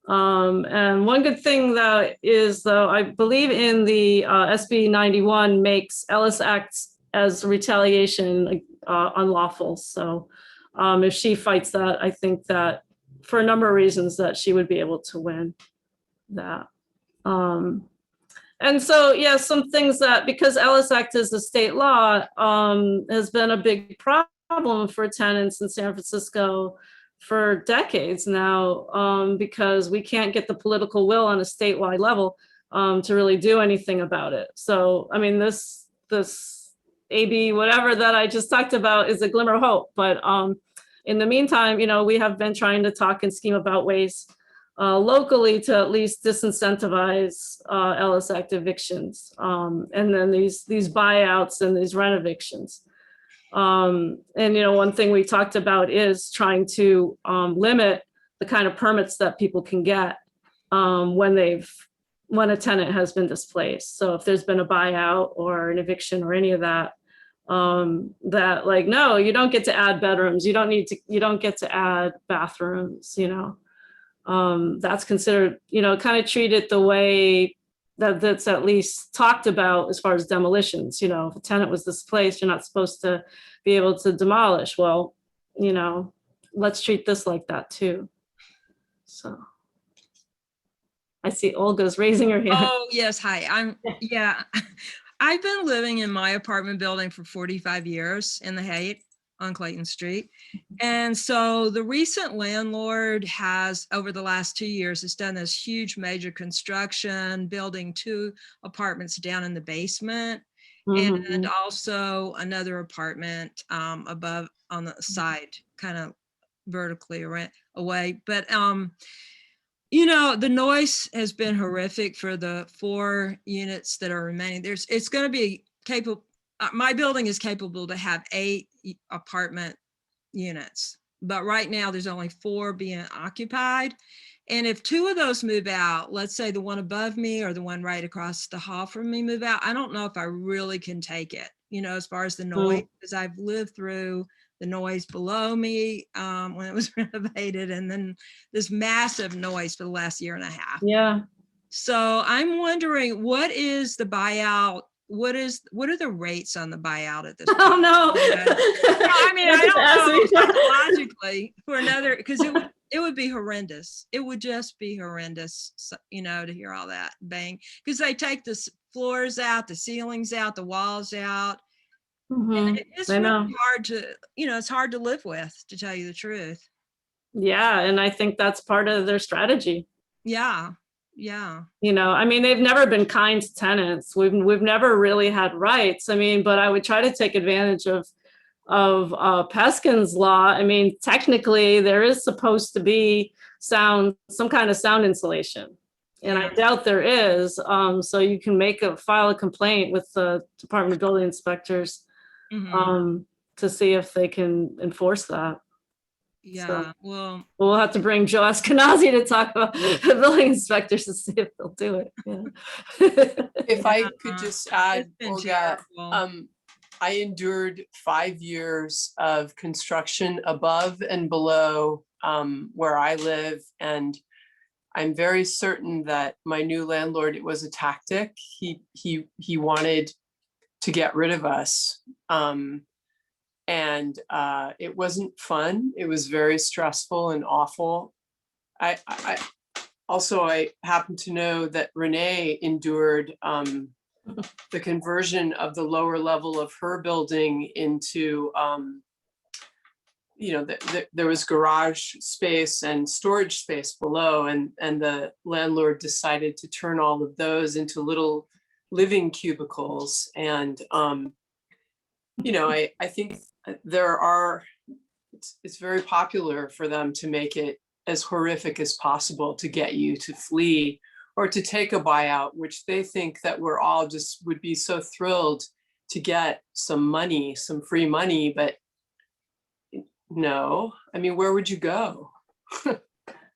and one good thing that is, though, I believe in the SB 91 makes Ellis Act as retaliation unlawful. So if she fights that, I think that for a number of reasons that she would be able to win that. And so, yeah, some things that, because Ellis Act is a state law, has been a big problem for tenants in San Francisco for decades now, because we can't get the political will on a statewide level to really do anything about it. So, I mean, this AB, whatever that I just talked about, is a glimmer of hope. But in the meantime, we have been trying to talk and scheme about ways locally to at least disincentivize Ellis Act evictions, and then these buyouts and these rent evictions. And, you know, one thing we talked about is trying to limit the kind of permits that people can get when a tenant has been displaced. So if there's been a buyout or an eviction or any of that, that like, no, you don't get to add bedrooms. You don't get to add bathrooms, you know. That's considered, you know, kind of treated the way that's at least talked about as far as demolitions. You know, if a tenant was displaced, you're not supposed to be able to demolish. Well, you know, let's treat this like that too. So I see Olga's raising her hand. Oh, yes. Hi. Yeah. I've been living in my apartment building for 45 years in the Haight on Clayton Street. And so the recent landlord has, over the last 2 years, has done this huge major construction, building 2 apartments down in the basement. And also another apartment above on the side, kind of vertically away. But you know, the noise has been horrific for the 4 units that are remaining. It's going to be capable. My building is capable to have 8 apartment units, but right now there's only 4 being occupied. And if 2 of those move out, let's say the one above me or the one right across the hall from me move out, I don't know if I really can take it, you know, as far as the noise, because I've lived through the noise below me when it was renovated, and then this massive noise for the last 1.5 years. Yeah. So I'm wondering, what is the buyout? What are the rates on the buyout at this point? Oh no. I mean, I don't know psychologically for another, because it would be horrendous. It would just be horrendous, you know, to hear all that bang, because they take the floors out, the ceilings out, the walls out. And it's really hard to, you know, it's hard to live with, to tell you the truth. Yeah, and I think that's part of their strategy. Yeah, yeah. You know, I mean, they've never been kind to tenants. We've never really had rights. I mean, but I would try to take advantage of Peskin's law. I mean, technically, there is supposed to be some kind of sound insulation, and I doubt there is. So you can file a complaint with the Department of Building Inspectors. To see if they can enforce that. Yeah, so, well, we'll have to bring Joe Eskenazi to talk about the building inspectors to see if they'll do it. Yeah. If I could just add, Olga, I endured 5 years of construction above and below where I live, and I'm very certain that my new landlord, it was a tactic. He wanted to get rid of us. And it wasn't fun. It was very stressful and awful. I happen to know that Renee endured the conversion of the lower level of her building into, you know, there was garage space and storage space below, and the landlord decided to turn all of those into little living cubicles. And you know, I think it's very popular for them to make it as horrific as possible to get you to flee or to take a buyout, which they think that we're all just would be so thrilled to get some money, some free money. But no, I mean, where would you go?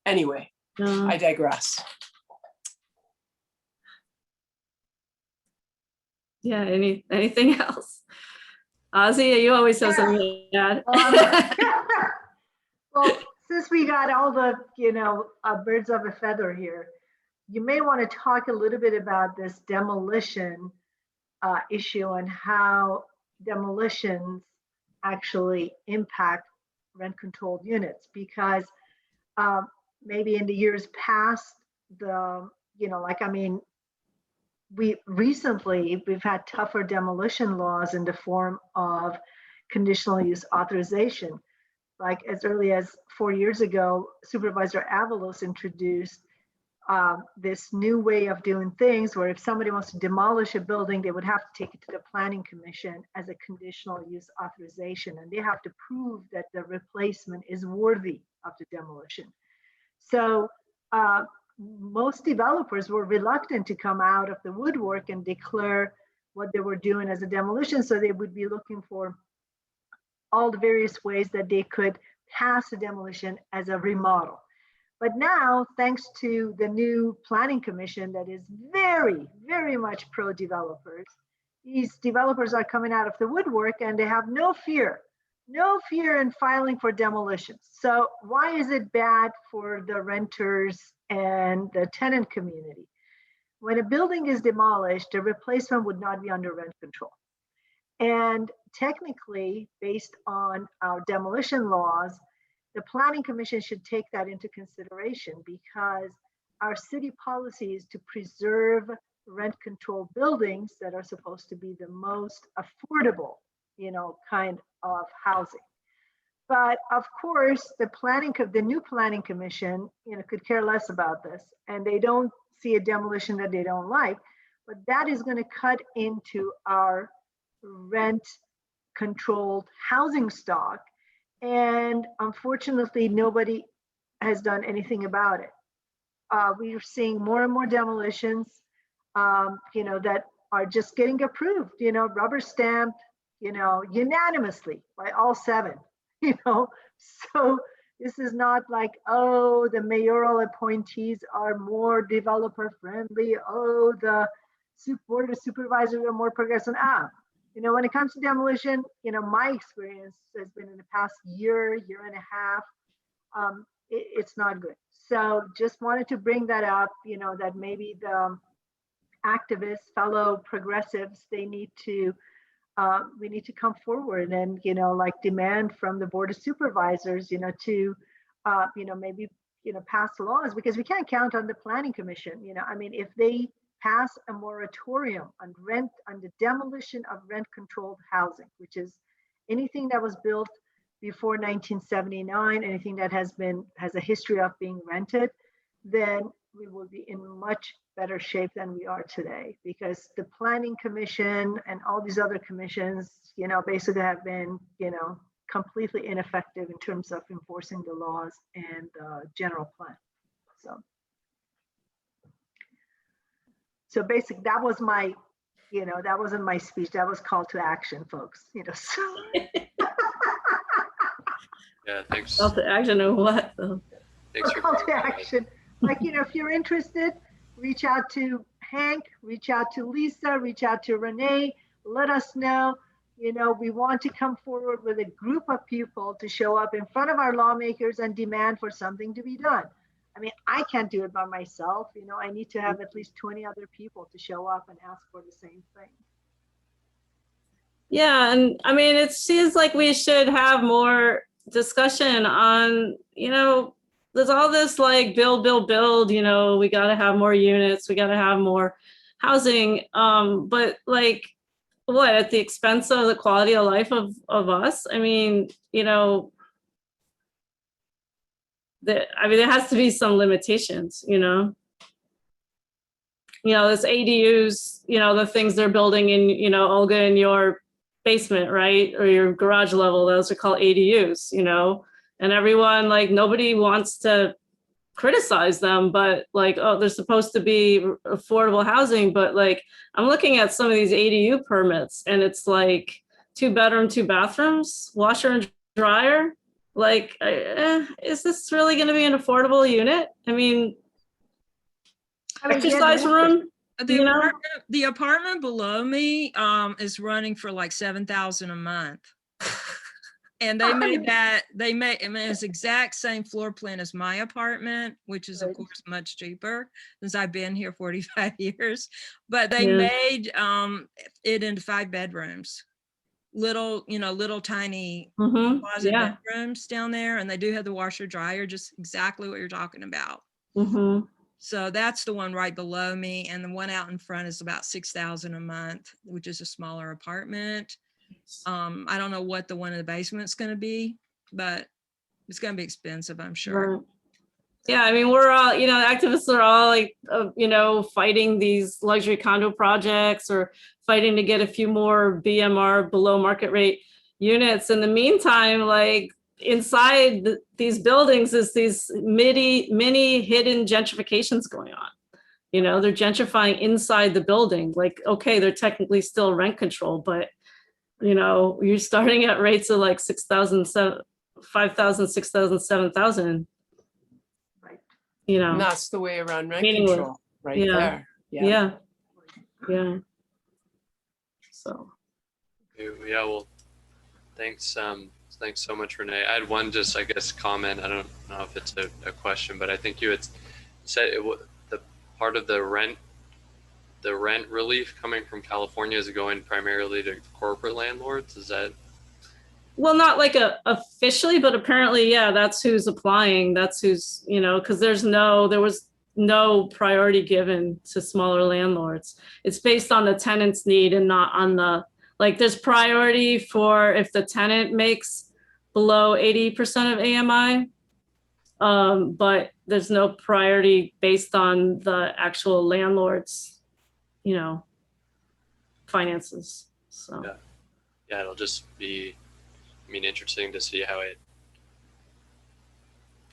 Anyway, I digress. Yeah, anything else? Ozzy, you always have something to add. Well, since we got all the, you know, birds of a feather here, you may want to talk a little bit about this demolition issue and how demolitions actually impact rent-controlled units, because maybe in the years past, we've had tougher demolition laws in the form of conditional use authorization. Like as early as 4 years ago, Supervisor Avalos introduced this new way of doing things where if somebody wants to demolish a building, they would have to take it to the Planning Commission as a conditional use authorization, and they have to prove that the replacement is worthy of the demolition. So most developers were reluctant to come out of the woodwork and declare what they were doing as a demolition. So they would be looking for all the various ways that they could pass a demolition as a remodel. But now, thanks to the new planning commission that is very, very much pro-developers, these developers are coming out of the woodwork and they have no fear in filing for demolition. So why is it bad for the renters and the tenant community? When a building is demolished, the replacement would not be under rent control. And technically, based on our demolition laws, the Planning Commission should take that into consideration, because our city policy is to preserve rent control buildings that are supposed to be the most affordable, kind of housing. But of course, the new Planning Commission, could care less about this, and they don't see a demolition that they don't like, but that is going to cut into our rent controlled housing stock. And unfortunately, nobody has done anything about it. We are seeing more and more demolitions, that are just getting approved, rubber stamped, unanimously by all 7, So this is not like, oh, the mayoral appointees are more developer friendly. Oh, the board of supervisors are more progressive. When it comes to demolition, my experience has been in the past year and a half, it's not good. So just wanted to bring that up, that maybe the activists, fellow progressives, we need to come forward and, demand from the board of supervisors, to, maybe, pass laws, because we can't count on the planning commission. If they pass a moratorium on the demolition of rent controlled housing, which is anything that was built before 1979, anything that has a history of being rented, then we will be in much better shape than we are today, because the planning commission and all these other commissions, basically have been, completely ineffective in terms of enforcing the laws and the general plan. So basically, that was my, that wasn't my speech. That was call to action, folks. So. Yeah, thanks. Call to action or what? Thanks for call to coming. action. Like, if you're interested, reach out to Hank, reach out to Lisa, reach out to Renee. Let us know. We want to come forward with a group of people to show up in front of our lawmakers and demand for something to be done. I can't do it by myself. I need to have at least 20 other people to show up and ask for the same thing. Yeah, and it seems like we should have more discussion on, there's all this like build, we got to have more units, we got to have more housing. But like, what, at the expense of the quality of life of us? There has to be some limitations, this ADUs, the things they're building in, Olga, in your basement, right? Or your garage level, those are called ADUs, and everyone, like, nobody wants to criticize them, but like, oh, they're supposed to be affordable housing. But like, I'm looking at some of these ADU permits and it's like 2 bedroom, 2 bathrooms, washer and dryer. Like, is this really going to be an affordable unit? Exercise room. The apartment below me is running for like $7,000 a month. And they made it's exact same floor plan as my apartment, which is of course much cheaper since I've been here 45 years. But they made it into 5 bedrooms, little tiny closet bedrooms down there, and they do have the washer dryer, just exactly what you're talking about. So that's the one right below me, and the one out in front is about $6,000 a month, which is a smaller apartment. I don't know what the one in the basement's going to be, but it's going to be expensive, I'm sure. Right. Yeah, we're all, activists are all like, fighting these luxury condo projects or fighting to get a few more BMR, below market rate units. In the meantime, like, inside these buildings is these mini hidden gentrifications going on. They're gentrifying inside the building. Like, okay, they're technically still rent control, but you know, you're starting at rates of like 6,000, 5,000, 6,000, 7,000. Right. You know, And that's the way around rent Meaningless. control, right Yeah. there. yeah, yeah. So, Yeah, well, thanks. Thanks so much, Renee. I had one just, I guess, comment. I don't know if it's a question, but I think you had said the part of the rent relief coming from California is going primarily to corporate landlords. Is that? well, not like officially, but apparently, yeah, that's who's applying. That's who's, you know, because there was no priority given to smaller landlords. It's based on the tenant's need and not on the, like, there's priority for if the tenant makes below 80% of AMI, but there's no priority based on the actual landlord's, you know, finances. So. Yeah, it'll just be, I mean, interesting to see how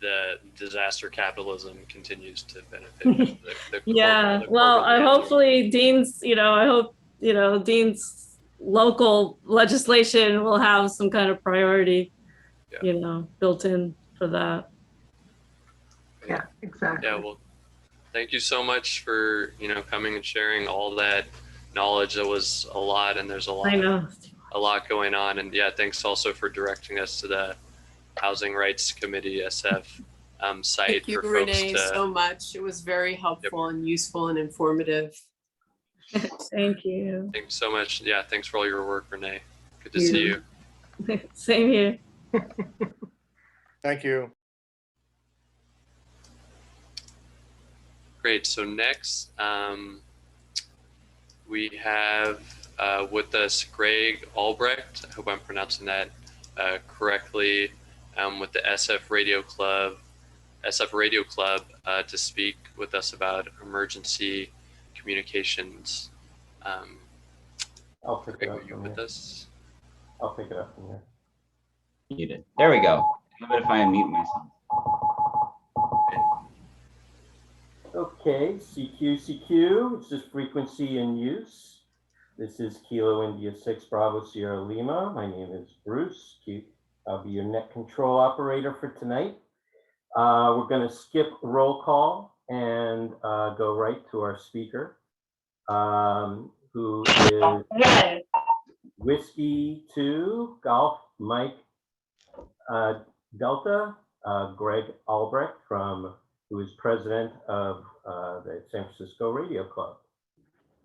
the disaster capitalism continues to benefit the Yeah, corporate well, landlords. hopefully Dean's, you know, I hope, you know, Dean's local legislation will have some kind of priority, Yeah. you know, built in for that. Yeah, exactly. Yeah, well, thank you so much for, you know, coming and sharing all that knowledge. That was a lot, and there's I know. a lot going on. And yeah, thanks also for directing us to the Housing Rights Committee SF site. Thank you, for folks Renee, to, so much. It was very helpful and useful and informative. Thank you. Thanks so much. Yeah, thanks for all your work, Renee. Good to see you. Same here. Thank you. Great. So next, we have with us Greg Albrecht. I hope I'm pronouncing that correctly. With the SF Radio Club to speak with us about emergency communications. I'll pick it Greg, up are you from with here. us? I'll pick it up from here. Muted. There we go. How about if I unmute myself? Okay, CQ, it's just frequency in use. This is Kilo India 6 Bravo Sierra Lima. My name is Bruce. I'll be your net control operator for tonight. We're going to skip roll call and go right to our speaker, who is Whiskey 2 Golf Mike Delta, Greg Albrecht, who is president of the San Francisco Radio Club.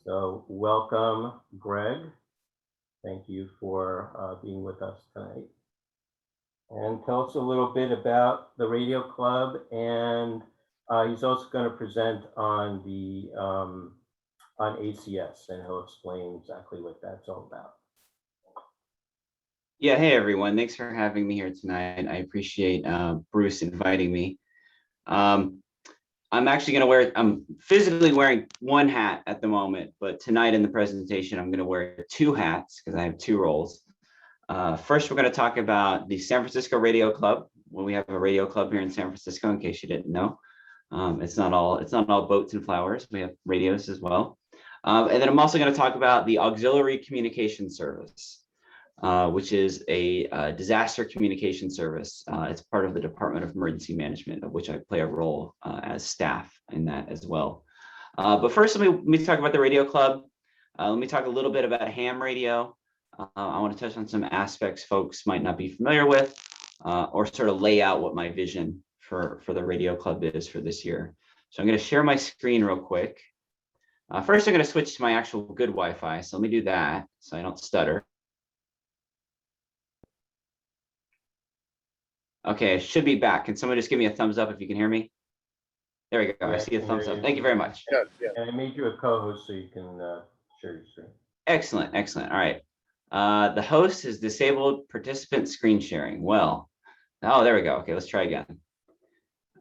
So welcome, Greg. Thank you for being with us tonight. And tell us a little bit about the Radio Club, and he's also going to present on the on ACS, and he'll explain exactly what that's all about. Yeah, hey everyone, thanks for having me here tonight. I appreciate Bruce inviting me. I'm actually I'm physically wearing one hat at the moment, but tonight in the presentation, I'm gonna wear two hats because I have two roles. First, we're gonna talk about the San Francisco Radio Club. Well, we have a radio club here in San Francisco, in case you didn't know. It's not all boats and flowers. We have radios as well. And then I'm also gonna talk about the Auxiliary Communication Service, which is a disaster communication service. It's part of the Department of Emergency Management, of which I play a role as staff in that as well. But first, let me talk about the Radio Club. Let me talk a little bit about ham radio. I want to touch on some aspects folks might not be familiar with, or sort of lay out what my vision for the Radio Club is for this year. So I'm going to share my screen real quick. First, I'm going to switch to my actual good Wi-Fi. So let me do that so I don't stutter. Okay, it should be back. Can someone just give me a thumbs up if you can hear me? There we go. Yeah, I see a thumbs up. Thank you very much. Yeah. And I made you a co-host so you can share your screen. Excellent, excellent. All right. The host is disabled participant screen sharing. Well, oh, there we go. Okay, let's try again.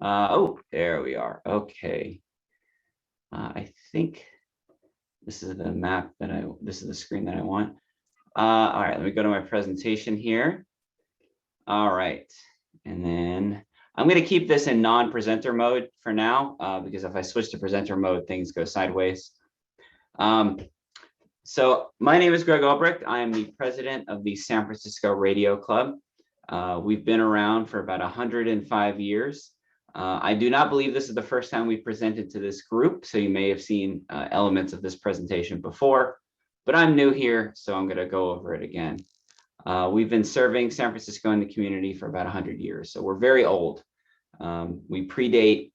Oh, there we are. Okay. I think this is the map this is the screen that I want. All right, let me go to my presentation here. All right. And then I'm going to keep this in non-presenter mode for now, because if I switch to presenter mode, things go sideways. So my name is Greg Albrecht. I am the president of the San Francisco Radio Club. We've been around for about 105 years. I do not believe this is the first time we've presented to this group, so you may have seen elements of this presentation before, but I'm new here, so I'm going to go over it again. We've been serving San Francisco and the community for about 100 years, so we're very old. We predate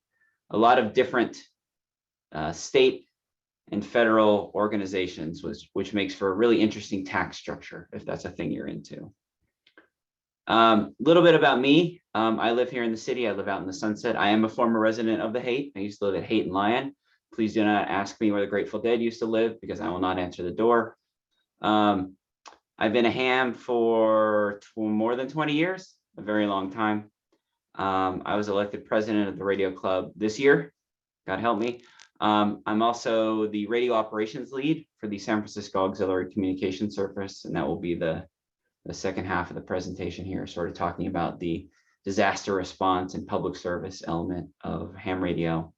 a lot of different state and federal organizations, which makes for a really interesting tax structure, if that's a thing you're into. Little bit about me. I live here in the city. I live out in the Sunset. I am a former resident of the Haight. I used to live at Haight and Lyon. Please do not ask me where the Grateful Dead used to live, because I will not answer the door. I've been a ham for more than 20 years, a very long time. I was elected president of the radio club this year. God help me. I'm also the radio operations lead for the San Francisco Auxiliary Communication Service, and that will be the second half of the presentation here, sort of talking about the disaster response and public service element of ham radio.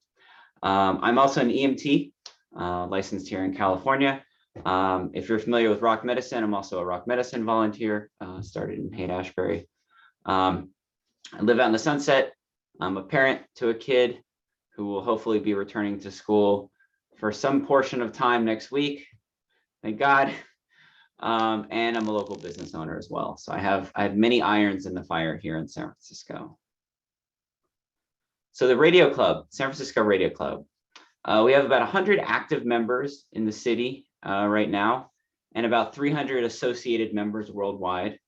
I'm also an EMT, licensed here in California. If you're familiar with rock medicine, I'm also a rock medicine volunteer, started in Haight-Ashbury. I live out in the Sunset. I'm a parent to a kid who will hopefully be returning to school for some portion of time next week. Thank God. And I'm a local business owner as well. So I have many irons in the fire here in San Francisco. So the radio club, San Francisco Radio Club, we have about 100 active members in the city right now, and about 300 associated members worldwide.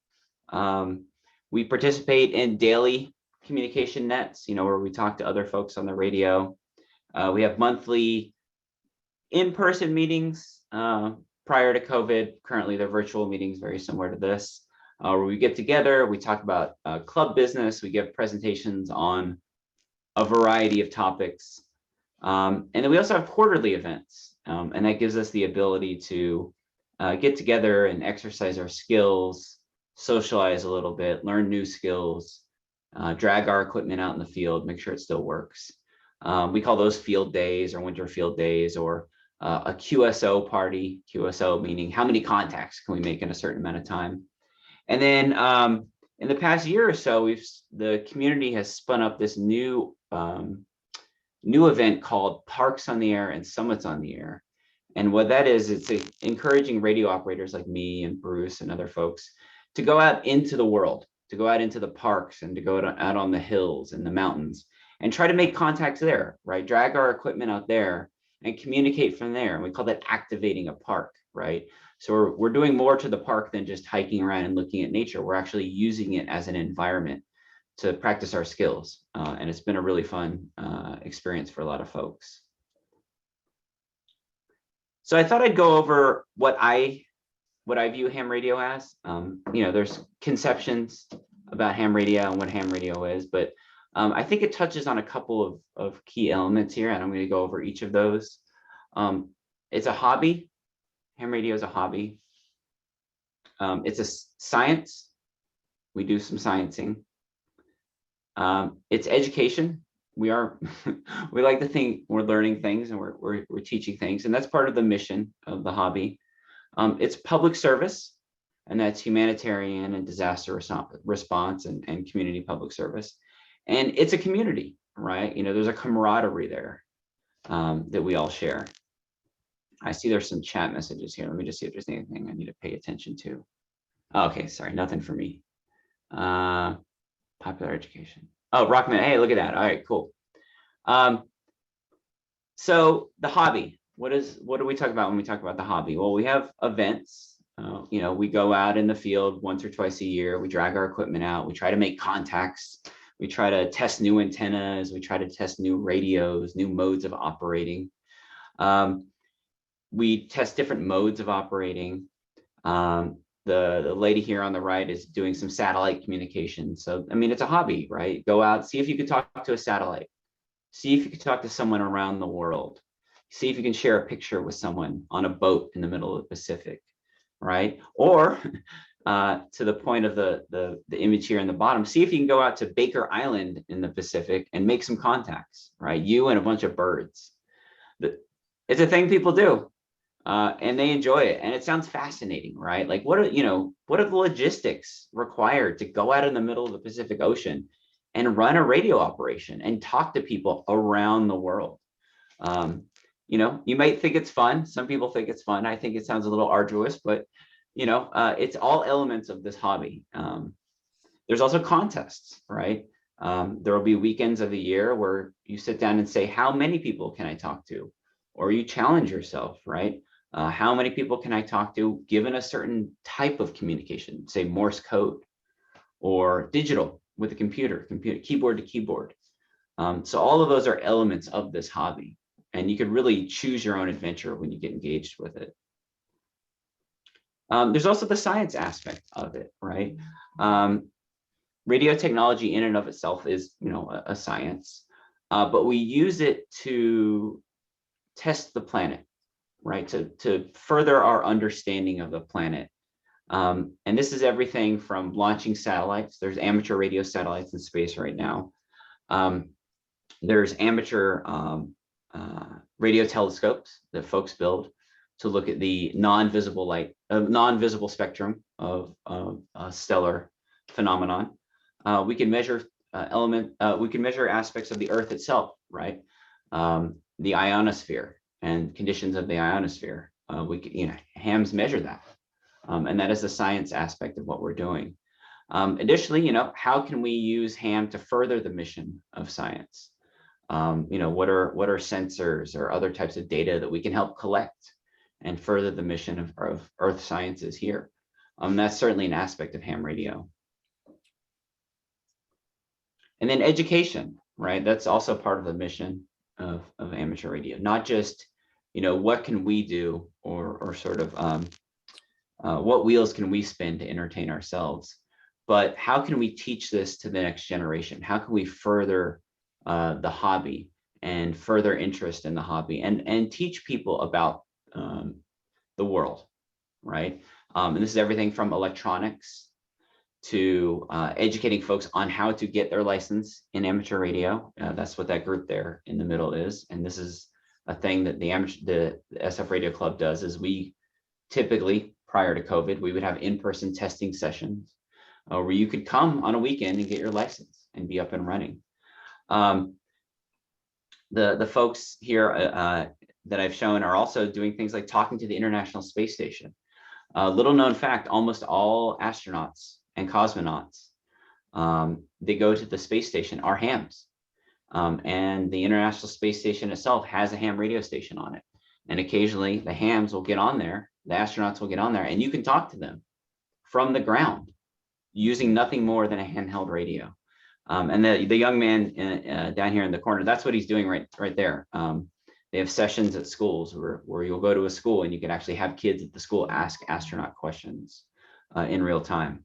We participate in daily communication nets, where we talk to other folks on the radio. We have monthly in-person meetings. Prior to COVID, currently they're virtual meetings, very similar to this, where we get together, we talk about club business, we give presentations on a variety of topics. And then we also have quarterly events, and that gives us the ability to get together and exercise our skills, socialize a little bit, learn new skills, drag our equipment out in the field, make sure it still works. We call those field days or winter field days, or a QSO party, QSO meaning how many contacts can we make in a certain amount of time. And then in the past year or so, the community has spun up this new event called Parks on the Air and Summits on the Air. And what that is, it's encouraging radio operators like me and Bruce and other folks to go out into the world, to go out into the parks and to go out on the hills and the mountains and try to make contacts there, right? Drag our equipment out there and communicate from there. And we call that activating a park, right? So we're doing more to the park than just hiking around and looking at nature. We're actually using it as an environment to practice our skills. And it's been a really fun experience for a lot of folks. So I thought I'd go over what I view ham radio as. There's conceptions about ham radio and what ham radio is, but I think it touches on a couple of key elements here, and I'm going to go over each of those. It's a hobby. Ham radio is a hobby. It's a science. We do some sciencing. It's education. We like to think we're learning things and we're teaching things, and that's part of the mission of the hobby. It's public service, and that's humanitarian and disaster response and community public service. And it's a community, right? There's a camaraderie there that we all share. I see there's some chat messages here. Let me just see if there's anything I need to pay attention to. Okay, sorry, nothing for me. Popular education. Oh, Rockman, hey, look at that. All right, cool. So the hobby, what do we talk about when we talk about the hobby? Well, we have events. We go out in the field once or twice a year. We drag our equipment out. We try to make contacts. We try to test new antennas. We try to test new radios, new modes of operating. We test different modes of operating. The lady here on the right is doing some satellite communication. So, it's a hobby, right? Go out, see if you can talk to a satellite. See if you can talk to someone around the world. See if you can share a picture with someone on a boat in the middle of the Pacific, right? Or to the point of the image here in the bottom, see if you can go out to Baker Island in the Pacific and make some contacts, right? You and a bunch of birds. It's a thing people do. and they enjoy it. And it sounds fascinating, right? Like what are the logistics required to go out in the middle of the Pacific Ocean and run a radio operation and talk to people around the world? You might think it's fun. Some people think it's fun. I think it sounds a little arduous, but it's all elements of this hobby. There's also contests, right? There will be weekends of the year where you sit down and say, how many people can I talk to? Or you challenge yourself, right? How many people can I talk to given a certain type of communication, say Morse code or digital with a computer, keyboard to keyboard. So all of those are elements of this hobby, and you could really choose your own adventure when you get engaged with it. There's also the science aspect of it, right? Radio technology in and of itself is, a science, but we use it to test the planet, right? To further our understanding of the planet. And this is everything from launching satellites. There's amateur radio satellites in space right now. There's amateur radio telescopes that folks build to look at the non-visible spectrum of stellar phenomenon. We can measure we can measure aspects of the Earth itself, right? The ionosphere and conditions of the ionosphere. HAMs measure that. And that is the science aspect of what we're doing. Additionally, how can we use ham to further the mission of science? What are sensors or other types of data that we can help collect and further the mission of Earth sciences here? That's certainly an aspect of ham radio. And then education, right? That's also part of the mission of amateur radio. Not just, what can we do or sort of what wheels can we spin to entertain ourselves, but how can we teach this to the next generation? How can we further the hobby and further interest in the hobby and teach people about the world, right? And this is everything from electronics to educating folks on how to get their license in amateur radio. That's what that group there in the middle is. And this is a thing that the SF Radio Club does, is we typically, prior to COVID, we would have in-person testing sessions where you could come on a weekend and get your license and be up and running. The folks here that I've shown are also doing things like talking to the International Space Station. Little known fact, almost all astronauts and cosmonauts, they go to the space station are hams. And the International Space Station itself has a ham radio station on it. And occasionally the hams will get on there, the astronauts will get on there, and you can talk to them from the ground using nothing more than a handheld radio. And the young man down here in the corner, that's what he's doing right there. They have sessions at schools where you'll go to a school and you can actually have kids at the school ask astronaut questions in real time.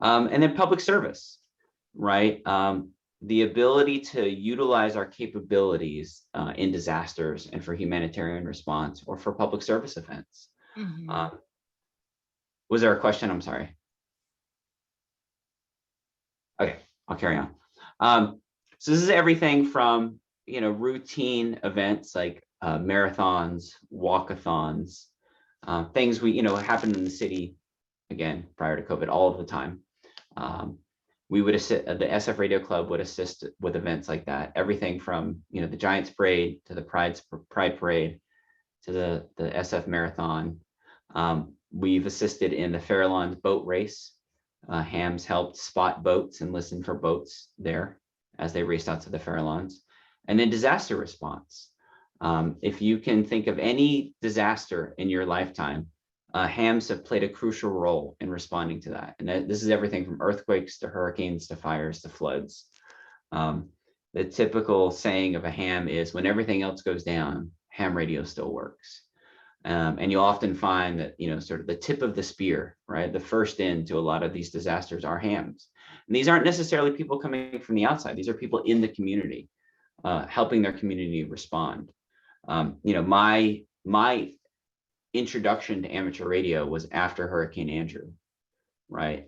Wow. And then public service, right? The ability to utilize our capabilities in disasters and for humanitarian response or for public service events. Mm-hmm. Was there a question? I'm sorry. Okay, I'll carry on. So this is everything from, routine events like marathons, walkathons, things we, happen in the city, again, prior to COVID, all of the time. We would assist, the SF Radio Club would assist with events like that. Everything from, the Giants Parade to the Pride Parade to the SF Marathon. We've assisted in the Farallons boat race. Hams helped spot boats and listen for boats there as they raced out to the Farallons. And then disaster response. If you can think of any disaster in your lifetime, hams have played a crucial role in responding to that. And this is everything from earthquakes to hurricanes to fires to floods. The typical saying of a ham is, when everything else goes down, ham radio still works. And you'll often find that, sort of the tip of the spear, right? The first in to a lot of these disasters are hams. And these aren't necessarily people coming from the outside. These are people in the community, helping their community respond. My introduction to amateur radio was after Hurricane Andrew, right?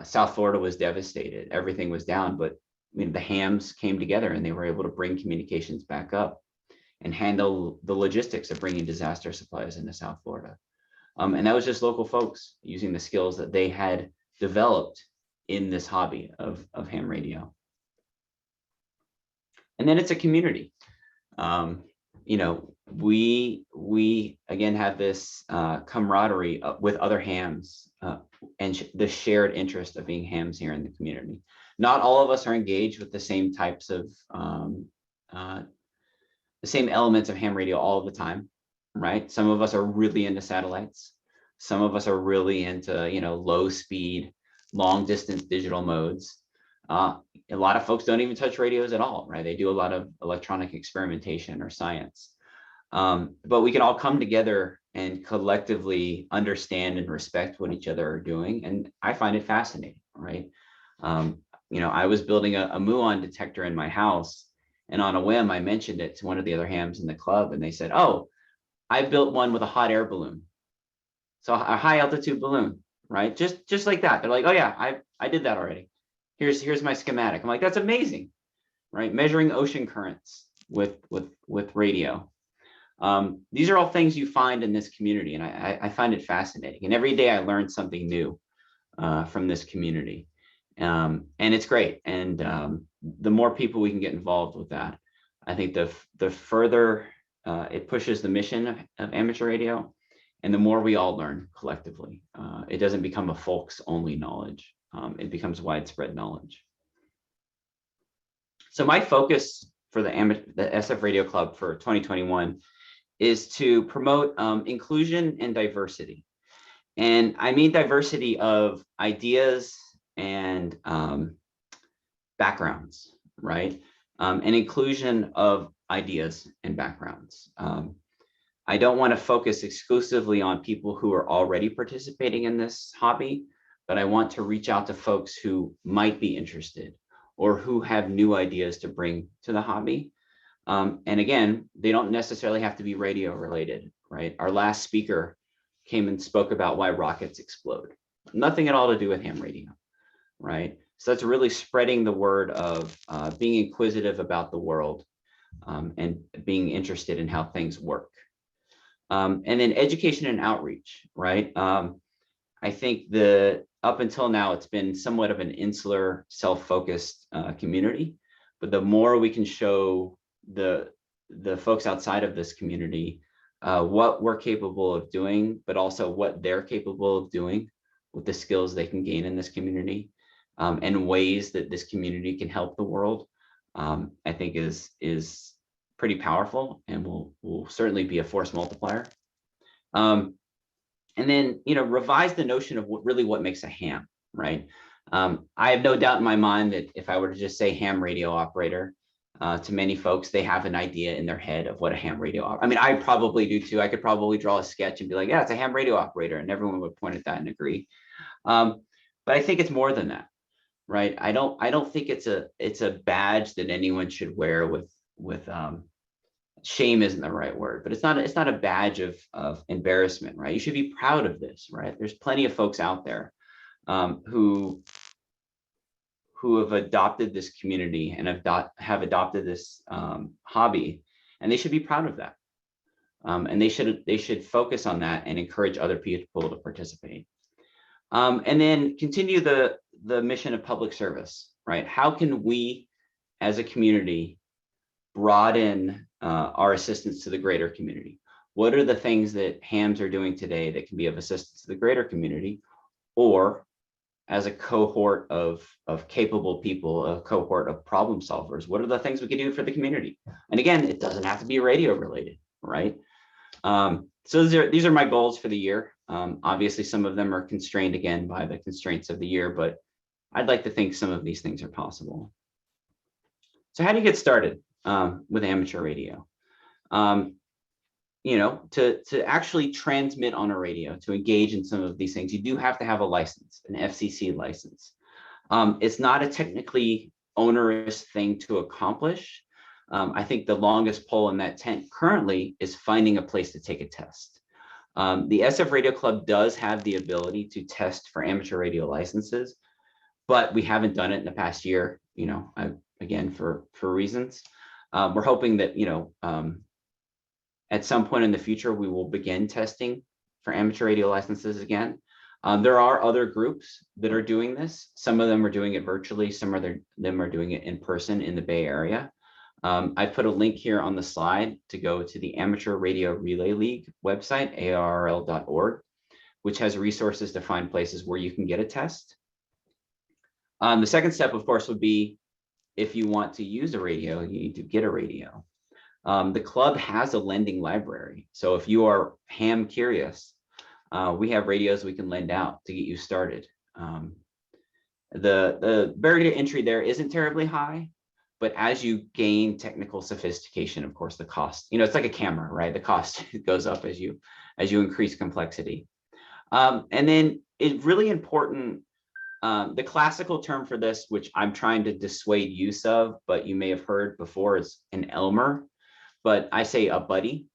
South Florida was devastated. Everything was down, but the hams came together and they were able to bring communications back up. and handle the logistics of bringing disaster supplies into South Florida. And that was just local folks using the skills that they had developed in this hobby of ham radio. And then it's a community. You know, we again have this camaraderie with other hams and the shared interest of being hams here in the community. Not all of us are engaged with the same types of the same elements of ham radio all the time, right? Some of us are really into satellites. Some of us are really into, you know, low speed, long distance digital modes. A lot of folks don't even touch radios at all, right? They do a lot of electronic experimentation or science. But we can all come together and collectively understand and respect what each other are doing. And I find it fascinating, right? You know, I was building a muon detector in my house, and on a whim, I mentioned it to one of the other hams in the club, and they said, "Oh, I built one with a hot air balloon." So a high altitude balloon, right? Just like that. They're like, "Oh yeah, I did that already. Here's my schematic." I'm like, "That's amazing," right? Measuring ocean currents with radio. These are all things you find in this community, and I find it fascinating. And every day I learn something new from this community, and it's great. And the more people we can get involved with that, I think the further it pushes the mission of amateur radio, and the more we all learn collectively. It doesn't become a folks only knowledge. It becomes widespread knowledge. So my focus for the SF Radio Club for 2021 is to promote inclusion and diversity. And I mean diversity of ideas and backgrounds, right? And inclusion of ideas and backgrounds. I don't want to focus exclusively on people who are already participating in this hobby, but I want to reach out to folks who might be interested or who have new ideas to bring to the hobby. And again, they don't necessarily have to be radio related, right? Our last speaker came and spoke about why rockets explode. Nothing at all to do with ham radio, right? So that's really spreading the word of being inquisitive about the world and being interested in how things work. And then education and outreach, right? I think up until now, it's been somewhat of an insular, self-focused community, but the more we can show the folks outside of this community what we're capable of doing, but also what they're capable of doing with the skills they can gain in this community, and ways that this community can help the world, I think is pretty powerful and will certainly be a force multiplier. And then, you know, revise the notion of what makes a ham, right? I have no doubt in my mind that if I were to just say ham radio operator, to many folks, they have an idea in their head of what a ham radio. I mean, I probably do too. I could probably draw a sketch and be like, yeah, it's a ham radio operator, and everyone would point at that and agree. But I think it's more than that, right? I don't think it's a badge that anyone should wear with shame isn't the right word, but it's not a badge of embarrassment, right? You should be proud of this, right? There's plenty of folks out there who have adopted this community and have adopted this hobby, and they should be proud of that. And they should focus on that and encourage other people to participate. And then continue the mission of public service, right? How can we as a community broaden our assistance to the greater community? What are the things that hams are doing today that can be of assistance to the greater community, or as a cohort of capable people, a cohort of problem solvers? What are the things we can do for the community? And again, it doesn't have to be radio related, right? So these are my goals for the year. Obviously, some of them are constrained again by the constraints of the year, but I'd like to think some of these things are possible. So how do you get started with amateur radio? You know, to actually transmit on a radio, to engage in some of these things, you do have to have a license, an FCC license. It's not a technically onerous thing to accomplish. I think the longest pole in that tent currently is finding a place to take a test. The SF Radio Club does have the ability to test for amateur radio licenses, but we haven't done it in the past year, you know, again, for reasons. We're hoping that, you know, At some point in the future, we will begin testing for amateur radio licenses again. There are other groups that are doing this. Some of them are doing it virtually. Some of them are doing it in person in the Bay Area. I put a link here on the slide to go to the Amateur Radio Relay League website, ARRL.org, which has resources to find places where you can get a test. The second step, of course, would be if you want to use a radio, you need to get a radio. The club has a lending library. So if you are ham curious, we have radios we can lend out to get you started. The barrier to entry there isn't terribly high, but as you gain technical sophistication, of course, the cost, it's like a camera, right? The cost goes up as you increase complexity. And then it's really important, the classical term for this, which I'm trying to dissuade use of, but you may have heard before, is an Elmer, but I say a buddy.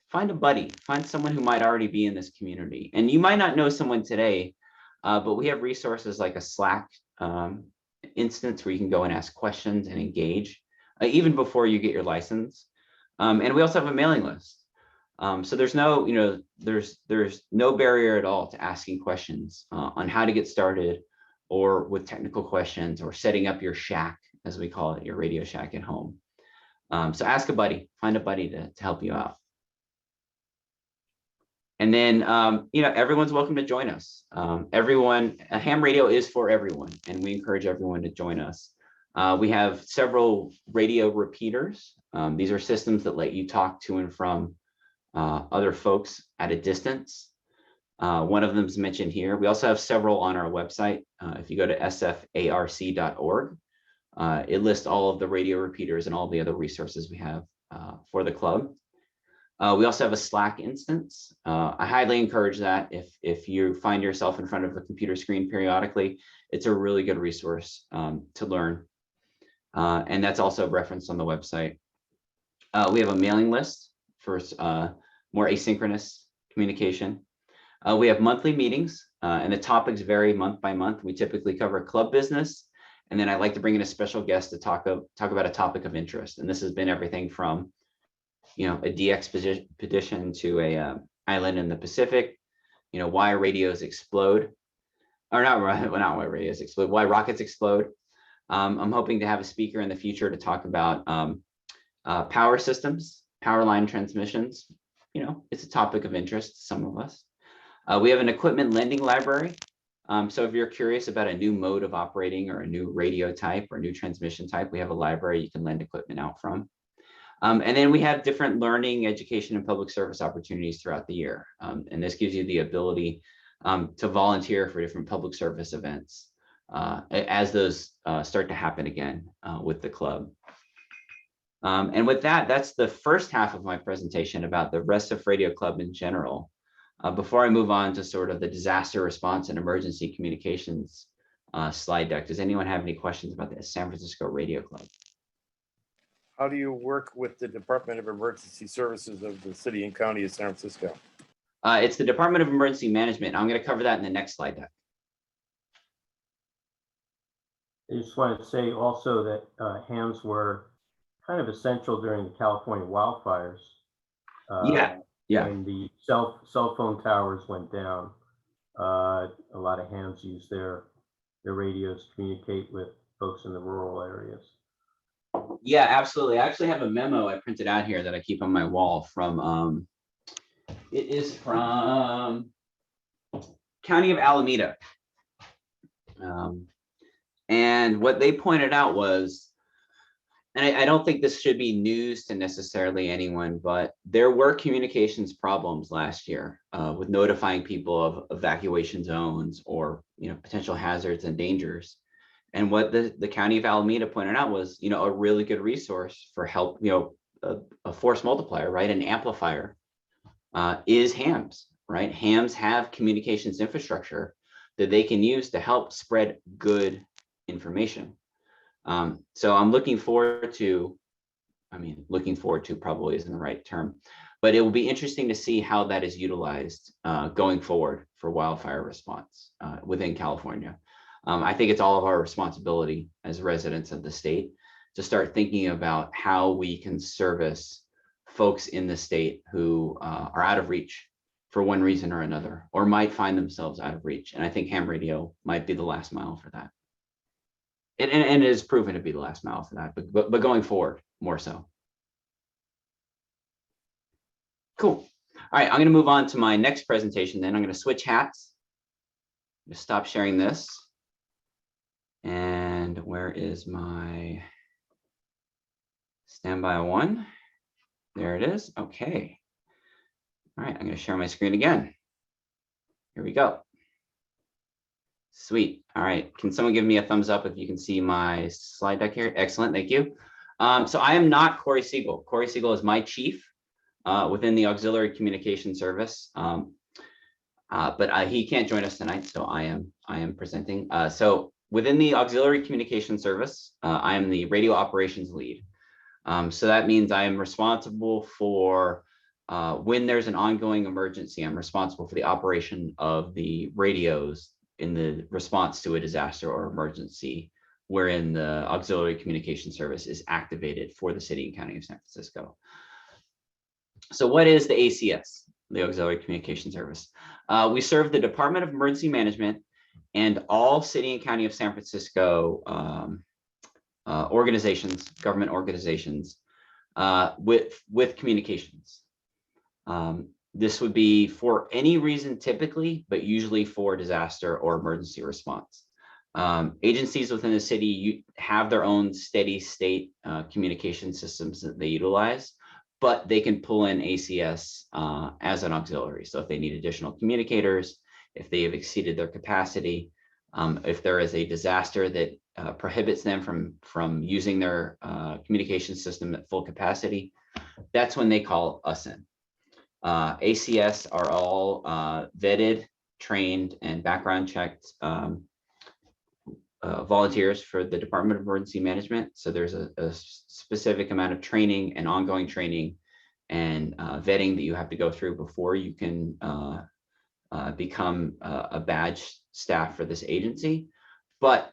Find a buddy, find someone who might already be in this community. And you might not know someone today, but we have resources like a Slack instance where you can go and ask questions and engage, even before you get your license. And we also have a mailing list. So there's no, there's no barrier at all to asking questions on how to get started, or with technical questions, or setting up your shack, as we call it, your Radio Shack at home. So ask a buddy, find a buddy to help you out. And then, everyone's welcome to join us. A ham radio is for everyone, and we encourage everyone to join us. We have several radio repeaters. These are systems that let you talk to and from other folks at a distance. One of them is mentioned here. We also have several on our website. If you go to sfarc.org, it lists all of the radio repeaters and all the other resources we have for the club. We also have a Slack instance. I highly encourage that if you find yourself in front of a computer screen periodically, it's a really good resource to learn. And that's also referenced on the website. We have a mailing list for more asynchronous communication. We have monthly meetings, and the topics vary month by month. We typically cover club business, and then I like to bring in a special guest to talk about a topic of interest. And this has been everything from a de-expedition to a island in the Pacific, why radios explode, or not why radios explode, why rockets explode. I'm hoping to have a speaker in the future to talk about power systems, power line transmissions. It's a topic of interest to some of us. We have an equipment lending library. So if you're curious about a new mode of operating, or a new radio type, or a new transmission type, we have a library you can lend equipment out from. And then we have different learning, education, and public service opportunities throughout the year. And this gives you the ability to volunteer for different public service events as those start to happen again with the club. And with that, that's the first half of my presentation about the Rest of Radio Club in general. Before I move on to sort of the disaster response and emergency communications slide deck, does anyone have any questions about the San Francisco Radio Club? How do you work with the Department of Emergency Services of the City and County of San Francisco? It's the Department of Emergency Management. I'm going to cover that in the next slide deck. I just want to say also that hams were kind of essential during the California wildfires. Yeah. When the cell phone towers went down, a lot of hams used their radios to communicate with folks in the rural areas. Yeah, absolutely. I actually have a memo I printed out here that I keep on my wall from, it is from County of Alameda. And what they pointed out was, and I don't think this should be news to necessarily anyone, but there were communications problems last year with notifying people of evacuation zones or potential hazards and dangers. And what the County of Alameda pointed out was, a really good resource for help, a force multiplier, right? An amplifier is hams, right? Hams have communications infrastructure that they can use to help spread good information. So I'm looking forward to probably isn't the right term, but it will be interesting to see how that is utilized going forward for wildfire response within California. I think it's all of our responsibility as residents of the state to start thinking about how we can service folks in the state who are out of reach for one reason or another, or might find themselves out of reach. And I think ham radio might be the last mile for that. And it is proven to be the last mile for that, but going forward, more so. Cool. All right, I'm going to move on to my next presentation. Then I'm going to switch hats. Just stop sharing this. And where is my standby one? There it is. Okay. All right, I'm going to share my screen again. Here we go. Sweet. All right. Can someone give me a thumbs up if you can see my slide deck here? Excellent. Thank you. So I am not Corey Siegel. Corey Siegel is my chief within the Auxiliary Communication Service. But he can't join us tonight, so I am presenting. So within the Auxiliary Communication Service, I am the radio operations lead. So that means I am responsible for when there's an ongoing emergency. I'm responsible for the operation of the radios in the response to a disaster or emergency wherein the Auxiliary Communication Service is activated for the city and county of San Francisco. So what is the ACS, the Auxiliary Communication Service? We serve the Department of Emergency Management and all city and county of San Francisco organizations, government organizations with communications. This would be for any reason typically, but usually for disaster or emergency response. Agencies within the city have their own steady state communication systems that they utilize, but they can pull in ACS as an auxiliary. So if they need additional communicators, if they have exceeded their capacity, if there is a disaster that prohibits them from using their communication system at full capacity, that's when they call us in. ACS are all vetted, trained, and background checked volunteers for the Department of Emergency Management. So there's a specific amount of training and ongoing training and vetting that you have to go through before you can become a badge staff for this agency. But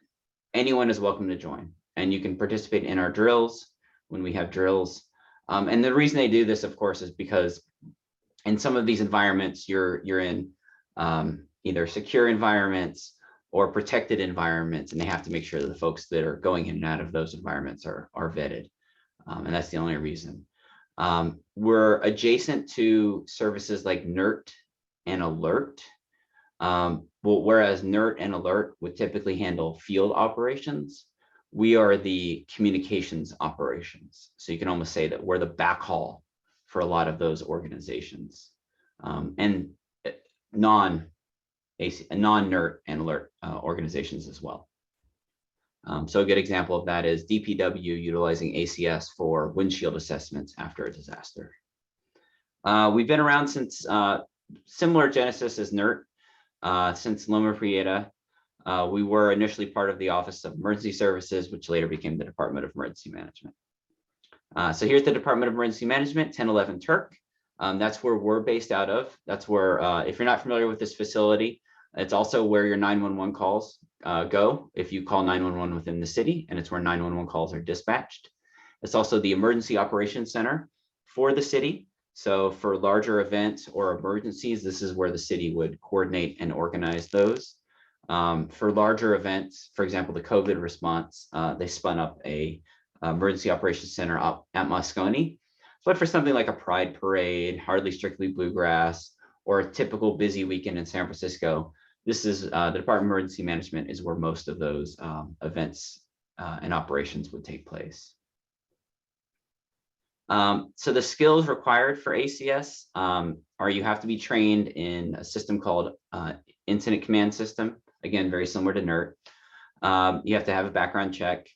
anyone is welcome to join, and you can participate in our drills when we have drills. And the reason they do this, of course, is because in some of these environments, you're in either secure environments or protected environments, and they have to make sure that the folks that are going in and out of those environments are vetted. And that's the only reason. We're adjacent to services like NERT and ALERT. Whereas NERT and ALERT would typically handle field operations, we are the communications operations. So you can almost say that we're the backhaul for a lot of those organizations, and non-NERT and ALERT organizations as well. So a good example of that is DPW utilizing ACS for windshield assessments after a disaster. We've been around since similar genesis as NERT, since Loma Prieta. We were initially part of the Office of Emergency Services, which later became the Department of Emergency Management. So here's the Department of Emergency Management, 1011 Turk. That's where we're based out of. That's where, if you're not familiar with this facility, it's also where your 911 calls go if you call 911 within the city, and it's where 911 calls are dispatched. It's also the Emergency Operations Center for the city. So for larger events or emergencies, this is where the city would coordinate and organize those. For larger events, for example, the COVID response, they spun up a Emergency Operations Center up at Moscone. But for something like a Pride Parade, Hardly Strictly Bluegrass, or a typical busy weekend in San Francisco, this is the Department of Emergency Management is where most of those events and operations would take place. So the skills required for ACS are you have to be trained in a system called Incident Command System. Again, very similar to NERT. You have to have a background check,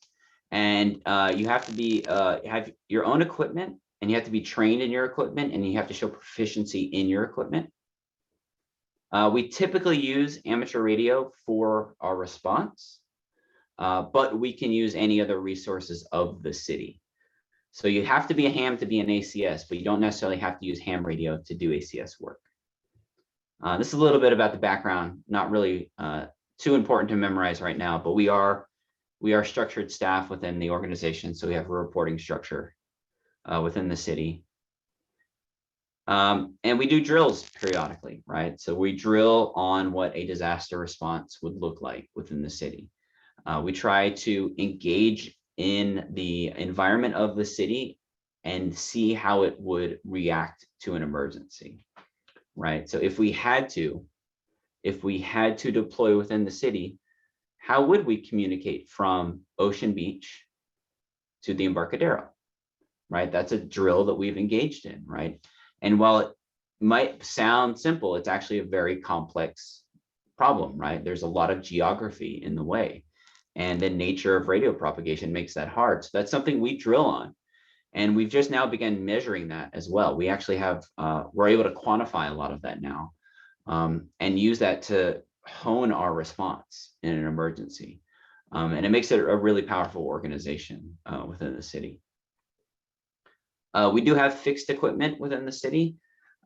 and you have to be have your own equipment, and you have to be trained in your equipment, and you have to show proficiency in your equipment. We typically use amateur radio for our response, but we can use any other resources of the city. So you have to be a ham to be an ACS, but you don't necessarily have to use ham radio to do ACS work. This is a little bit about the background, not really too important to memorize right now, but we are structured staff within the organization. So we have a reporting structure within the city. And we do drills periodically, right? So we drill on what a disaster response would look like within the city. We try to engage in the environment of the city and see how it would react to an emergency, right? So if we had to deploy within the city, how would we communicate from Ocean Beach to the Embarcadero, right? That's a drill that we've engaged in, right? And while it might sound simple, it's actually a very complex problem, right? There's a lot of geography in the way, and the nature of radio propagation makes that hard. So that's something we drill on. And we've just now begun measuring that as well. We actually have, we're able to quantify a lot of that now, and use that to hone our response in an emergency. And it makes it a really powerful organization within the city. We do have fixed equipment within the city.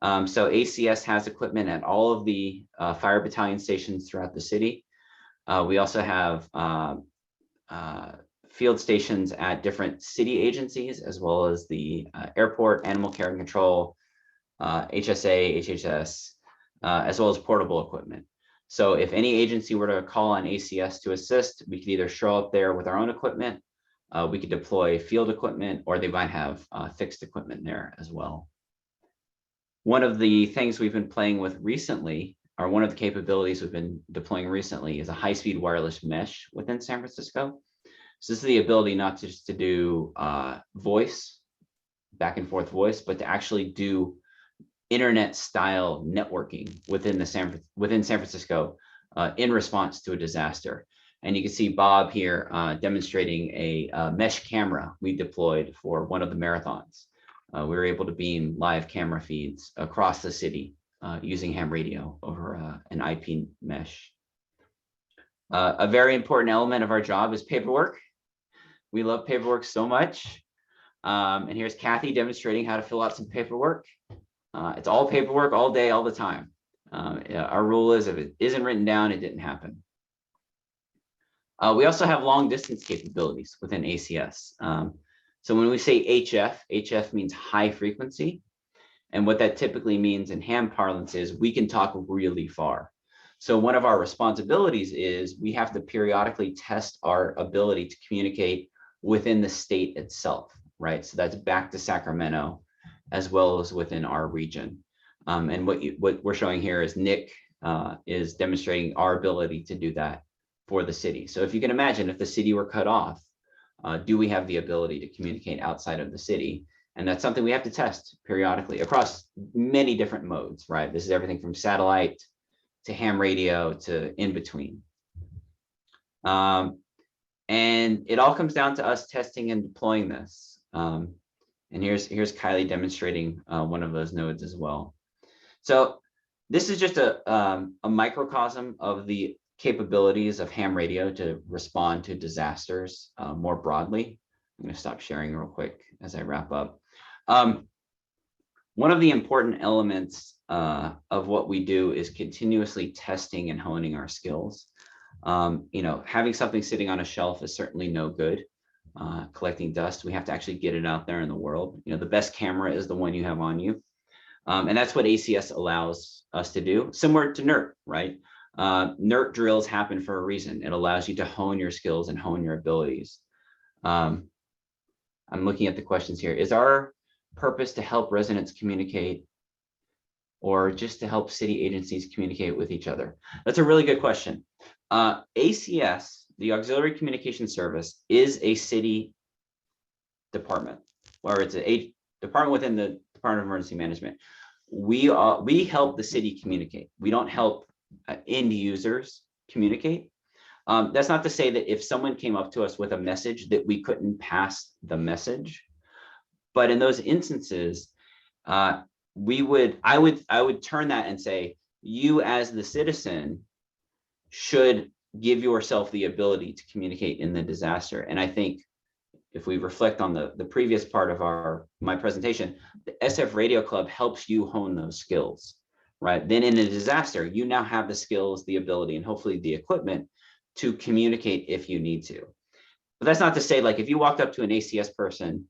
So ACS has equipment at all of the fire battalion stations throughout the city. We also have field stations at different city agencies, as well as the airport, animal care and control, HSA, HHS, as well as portable equipment. So if any agency were to call on ACS to assist, we could either show up there with our own equipment, we could deploy field equipment, or they might have fixed equipment there as well. One of the things we've been playing with recently, or one of the capabilities we've been deploying recently, is a high-speed wireless mesh within San Francisco. So this is the ability not just to do voice, back and forth voice, but to actually do internet-style networking within San Francisco in response to a disaster. And you can see Bob here demonstrating a mesh camera we deployed for one of the marathons. We were able to beam live camera feeds across the city using ham radio over an IP mesh. A very important element of our job is paperwork. We love paperwork so much. And here's Kathy demonstrating how to fill out some paperwork. It's all paperwork all day, all the time. Our rule is if it isn't written down, it didn't happen. We also have long distance capabilities within ACS. So when we say HF means high frequency. And what that typically means in ham parlance is we can talk really far. So one of our responsibilities is we have to periodically test our ability to communicate within the state itself, right? So that's back to Sacramento, as well as within our region. And what we're showing here is Nick is demonstrating our ability to do that for the city. So if you can imagine, if the city were cut off, do we have the ability to communicate outside of the city? And that's something we have to test periodically across many different modes, right? This is everything from satellite to ham radio to in between. And it all comes down to us testing and deploying this. And here's Kylie demonstrating one of those nodes as well. So this is just a microcosm of the capabilities of ham radio to respond to disasters more broadly. I'm going to stop sharing real quick as I wrap up. One of the important elements of what we do is continuously testing and honing our skills. Having something sitting on a shelf is certainly no good. Collecting dust, we have to actually get it out there in the world. The best camera is the one you have on you. And that's what ACS allows us to do, similar to NERT, right? NERT drills happen for a reason. It allows you to hone your skills and hone your abilities. I'm looking at the questions here. Is our purpose to help residents communicate, or just to help city agencies communicate with each other? That's a really good question. ACS, the Auxiliary Communication Service, is a city department, or it's a department within the Department of Emergency Management. We help the city communicate. We don't help end users communicate. That's not to say that if someone came up to us with a message that we couldn't pass the message, but in those instances, I would turn that and say, you as the citizen should give yourself the ability to communicate in the disaster. And I think if we reflect on the previous part of my presentation, the SF Radio Club helps you hone those skills, right? Then in a disaster, you now have the skills, the ability, and hopefully the equipment to communicate if you need to. But that's not to say, like, if you walked up to an ACS person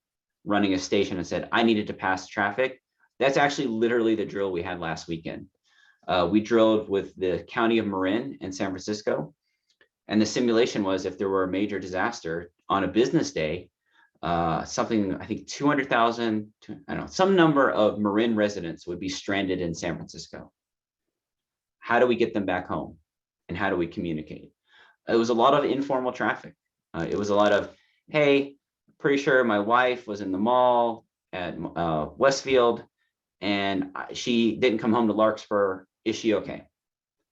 running a station and said, I needed to pass traffic, That's actually literally the drill we had last weekend. We drilled with the county of Marin and San Francisco. And the simulation was if there were a major disaster on a business day, something, I think 200,000, I don't know, some number of Marin residents would be stranded in San Francisco. How do we get them back home? And how do we communicate? It was a lot of informal traffic. It was a lot of, hey, pretty sure my wife was in the mall at Westfield and she didn't come home to Larkspur. Is she okay?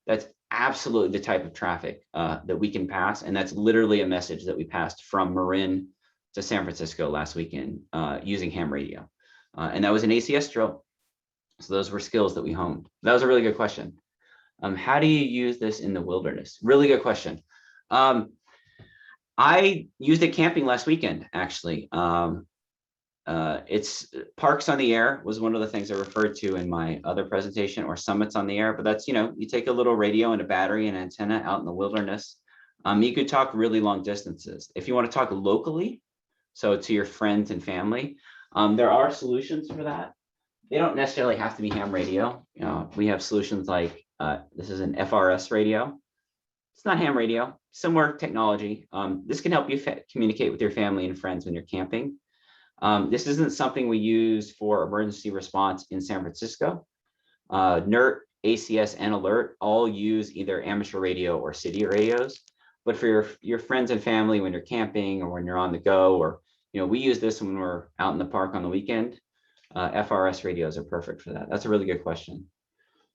That's absolutely the type of traffic that we can pass. And that's literally a message that we passed from Marin to San Francisco last weekend using ham radio. And that was an ACS drill. So those were skills that we honed. That was a really good question. How do you use this in the wilderness? Really good question. I used it camping last weekend, actually. It's Parks on the Air was one of the things I referred to in my other presentation, or Summits on the Air, but that's, you take a little radio and a battery and antenna out in the wilderness. You could talk really long distances. If you want to talk locally, so to your friends and family, there are solutions for that. They don't necessarily have to be ham radio. We have solutions like, this is an FRS radio. It's not ham radio, similar technology. This can help you communicate with your family and friends when you're camping. This isn't something we use for emergency response in San Francisco. NERT, ACS, and Alert all use either amateur radio or city radios. But for your friends and family when you're camping or when you're on the go, or we use this when we're out in the park on the weekend. FRS radios are perfect for that. That's a really good question.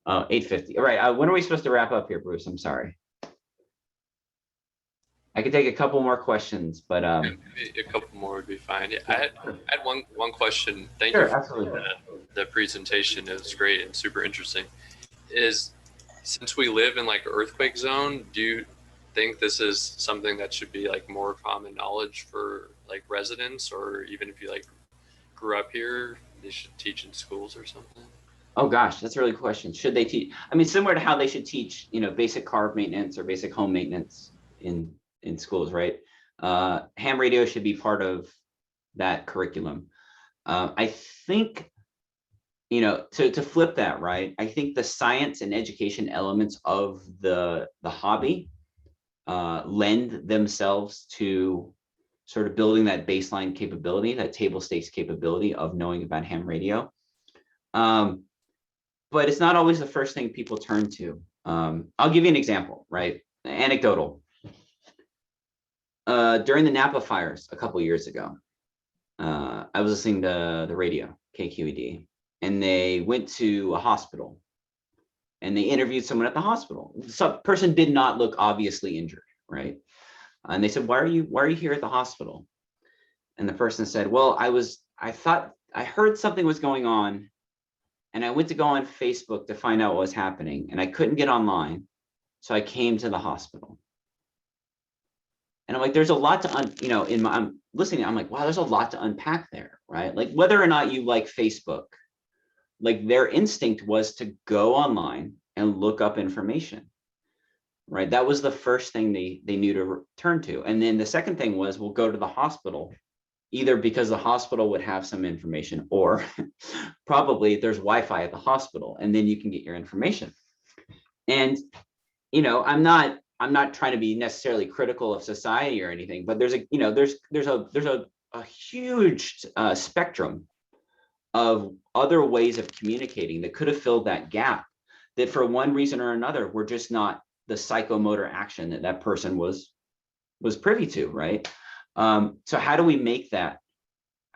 8:50. All right. When are we supposed to wrap up here, Bruce? I'm sorry. I could take a couple more questions, but maybe a couple more would be fine. Yeah, I had one question. Thank Sure, you for absolutely. the presentation. It was great and super interesting. Since we live in like earthquake zone, do you think this is something that should be like more common knowledge for like residents, or even if you like grew up here, they should teach in schools or something? Oh gosh, that's a really good question. Should they teach? I mean, similar to how they should teach, basic car maintenance or basic home maintenance in schools, right? Ham radio should be part of that curriculum. I think, to flip that, right? I think the science and education elements of the hobby lend themselves to sort of building that baseline capability, that table stakes capability of knowing about ham radio. But it's not always the first thing people turn to. I'll give you an example, right? Anecdotal. During the Napa fires a couple years ago, I was listening to the radio, KQED, and they went to a hospital and they interviewed someone at the hospital. Some person did not look obviously injured, right? And they said, why are you here at the hospital? And the person said, well, I thought I heard something was going on and I went to go on Facebook to find out what was happening and I couldn't get online. So I came to the hospital. And I'm like, there's a lot to, I'm listening, I'm like, wow, there's a lot to unpack there, right? Like whether or not you like Facebook, like their instinct was to go online and look up information, right? That was the first thing they knew to turn to. And then the second thing was, we'll go to the hospital, either because the hospital would have some information or probably there's Wi-Fi at the hospital and then you can get your information. And, I'm not trying to be necessarily critical of society or anything, but there's a huge spectrum of other ways of communicating that could have filled that gap that for one reason or another were just not the psychomotor action that person was privy to, right? So how do we make that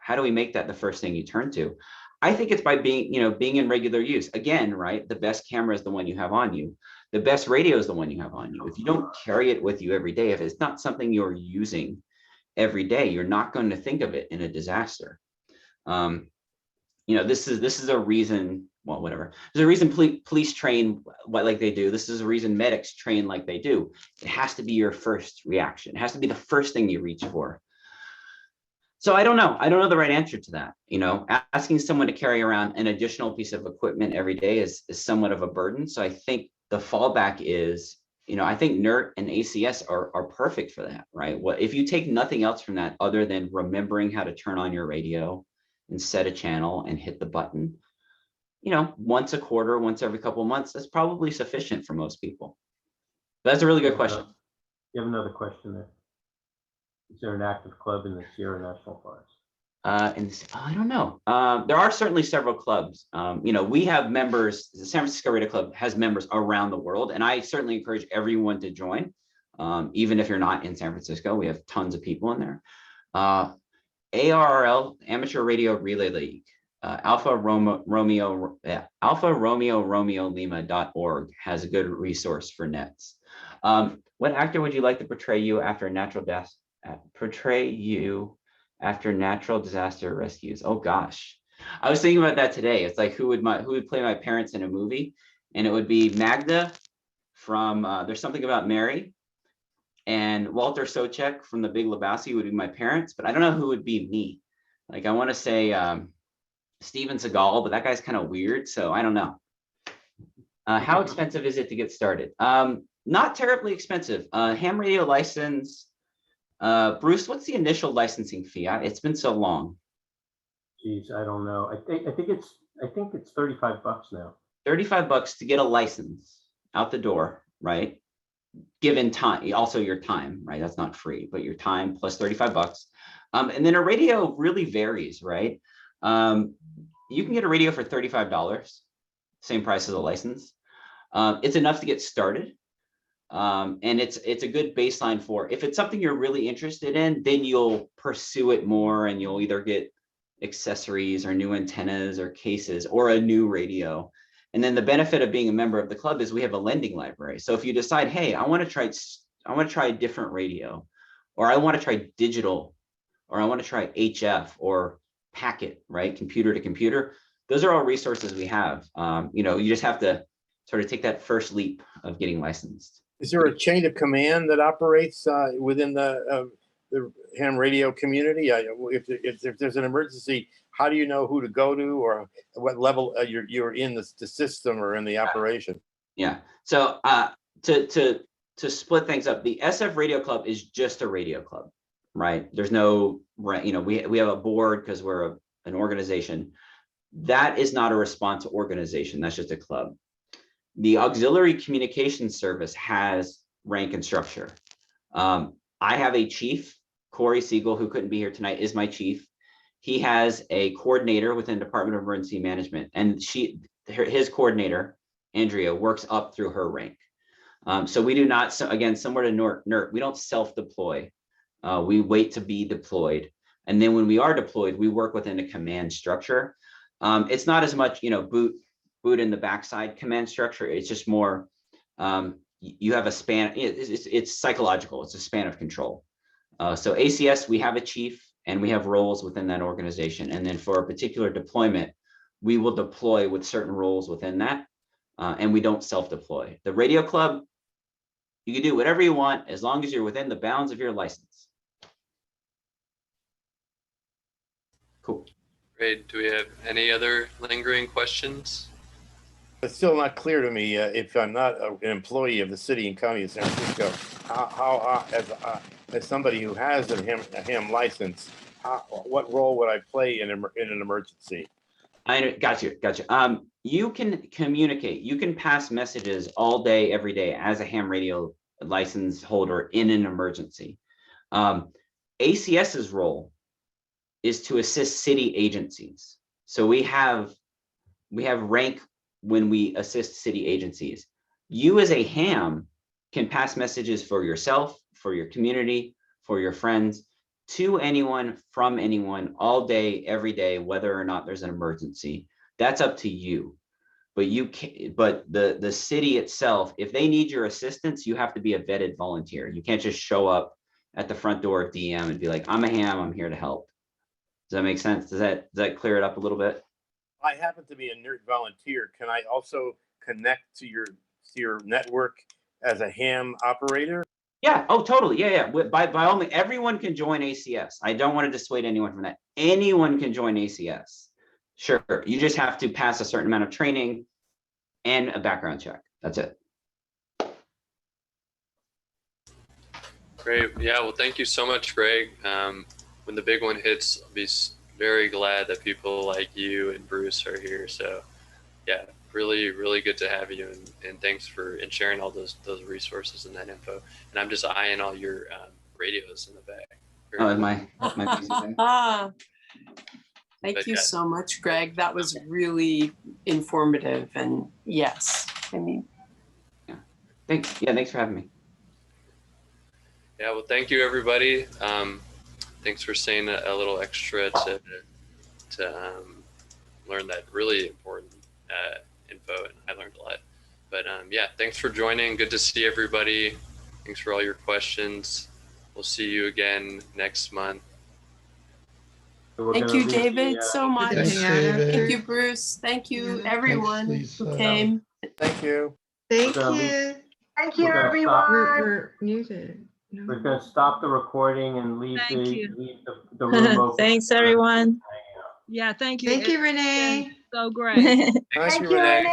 the first thing you turn to? I think it's by being in regular use. Again, right? The best camera is the one you have on you. The best radio is the one you have on you. If you don't carry it with you every day, if it's not something you're using every day, you're not going to think of it in a disaster. This is a reason, well, whatever. There's a reason police train like they do. This is a reason medics train like they do. It has to be your first reaction. It has to be the first thing you reach for. So I don't know. I don't know the right answer to that. Asking someone to carry around an additional piece of equipment every day is somewhat of a burden. So I think the fallback is, I think NERT and ACS are perfect for that, right? What if you take nothing else from that other than remembering how to turn on your radio and set a channel and hit the button? once a quarter, once every couple of months, that's probably sufficient for most people. That's a really good question. You have another question there. Is there an active club in the Sierra National Forest? I don't know. There are certainly several clubs. We have members. The San Francisco Radio Club has members around the world, and I certainly encourage everyone to join, even if you're not in San Francisco. We have tons of people in there. ARRL, Amateur Radio Relay League, Alpha Romeo Lima.org has a good resource for nets. What actor would you like to portray you after a natural death? Portray you after natural disaster rescues. Oh gosh, I was thinking about that today. It's like who would play my parents in a movie, and it would be Magda from There's Something About Mary, and Walter Sobchak from The Big Lebowski would be my parents, but I don't know who would be me. Like I want to say Steven Seagal, but that guy's kind of weird, so I don't know. How expensive is it to get started? Not terribly expensive. Ham radio license. Bruce, what's the initial licensing fee? It's been so long. Geez, I don't know. I think it's $35 now. $35 to get a license out the door, right? Given time, also your time, right? That's not free, but your time plus $35. And then a radio really varies, right? You can get a radio for $35, same price as a license. It's enough to get started. And it's a good baseline for, if it's something you're really interested in, then you'll pursue it more, and you'll either get accessories or new antennas or cases or a new radio. And then the benefit of being a member of the club is we have a lending library. So if you decide, hey, I want to try a different radio, or I want to try digital, or I want to try HF or packet, right? Computer to computer. Those are all resources we have. You just have to sort of take that first leap of getting licensed. Is there a chain of command that operates within the ham radio community? If there's an emergency, how do you know who to go to, or what level you're in the system or in the operation? Yeah. So to split things up, the SF Radio Club is just a radio club, right? There's no, we have a board because we're an organization. That is not a response organization. That's just a club. The auxiliary communication service has rank and structure. I have a chief, Corey Siegel, who couldn't be here tonight, is my chief. He has a coordinator within Department of Emergency Management, and his coordinator, Andrea, works up through her rank. So we do not, again, similar to NERT, we don't self-deploy. We wait to be deployed. And then when we are deployed, we work within a command structure. It's not as much, boot in the backside command structure. It's just more, you have a span, it's psychological. It's a span of control. So ACS, we have a chief and we have roles within that organization. And then for a particular deployment, we will deploy with certain roles within that. And we don't self-deploy. The radio club, you can do whatever you want as long as you're within the bounds of your license. Cool. Great. Do we have any other lingering questions? It's still not clear to me if I'm not an employee of the city and county of San Francisco, how as somebody who has a ham license, what role would I play in an emergency? I got you. You can communicate. You can pass messages all day, every day as a ham radio license holder in an emergency. ACS's role is to assist city agencies. So we have rank when we assist city agencies. You as a ham can pass messages for yourself, for your community, for your friends, to anyone, from anyone, all day, every day, whether or not there's an emergency. That's up to you. But the city itself, if they need your assistance, you have to be a vetted volunteer. You can't just show up at the front door of DM and be like, I'm a ham, I'm here to help. Does that make sense? Does that clear it up a little bit? I happen to be a NERT volunteer. Can I also connect to your network as a ham operator? Yeah. Oh, totally. Yeah. By all means, everyone can join ACS. I don't want to dissuade anyone from that. Anyone can join ACS. Sure. You just have to pass a certain amount of training and a background check. That's it. Great. Yeah. Well, thank you so much, Greg. When the big one hits, I'll be very glad that people like you and Bruce are here. So yeah, really, really good to have you, and thanks for sharing all those resources and that info. And I'm just eyeing all your radios in the back. Very Oh, cool. my piece of thing. Thank But you yeah. so much, Greg. That was really informative, and yes, I mean, Thanks for having me. Yeah, well, thank you, everybody. Thanks for saying a little extra to learn that really important info, and I learned a lot. But yeah, thanks for joining. Good to see everybody. Thanks for all your questions. We'll see you again next month. So we're thank gonna you, leave David, the, so much. Thanks, Hang out David. Thank you, Bruce. Thank you, Yeah. everyone Thanks, who Lisa. came. Thank you. Thank gonna leave- you. Thank you, We're gonna stop. everyone. We're muted. No. We're gonna stop the recording and leave Thank the you. leave the room open. Thanks, everyone. Yeah, thank you. Thank you, It's been Renee. so great. Thank Thank you, you, Renee. Renee.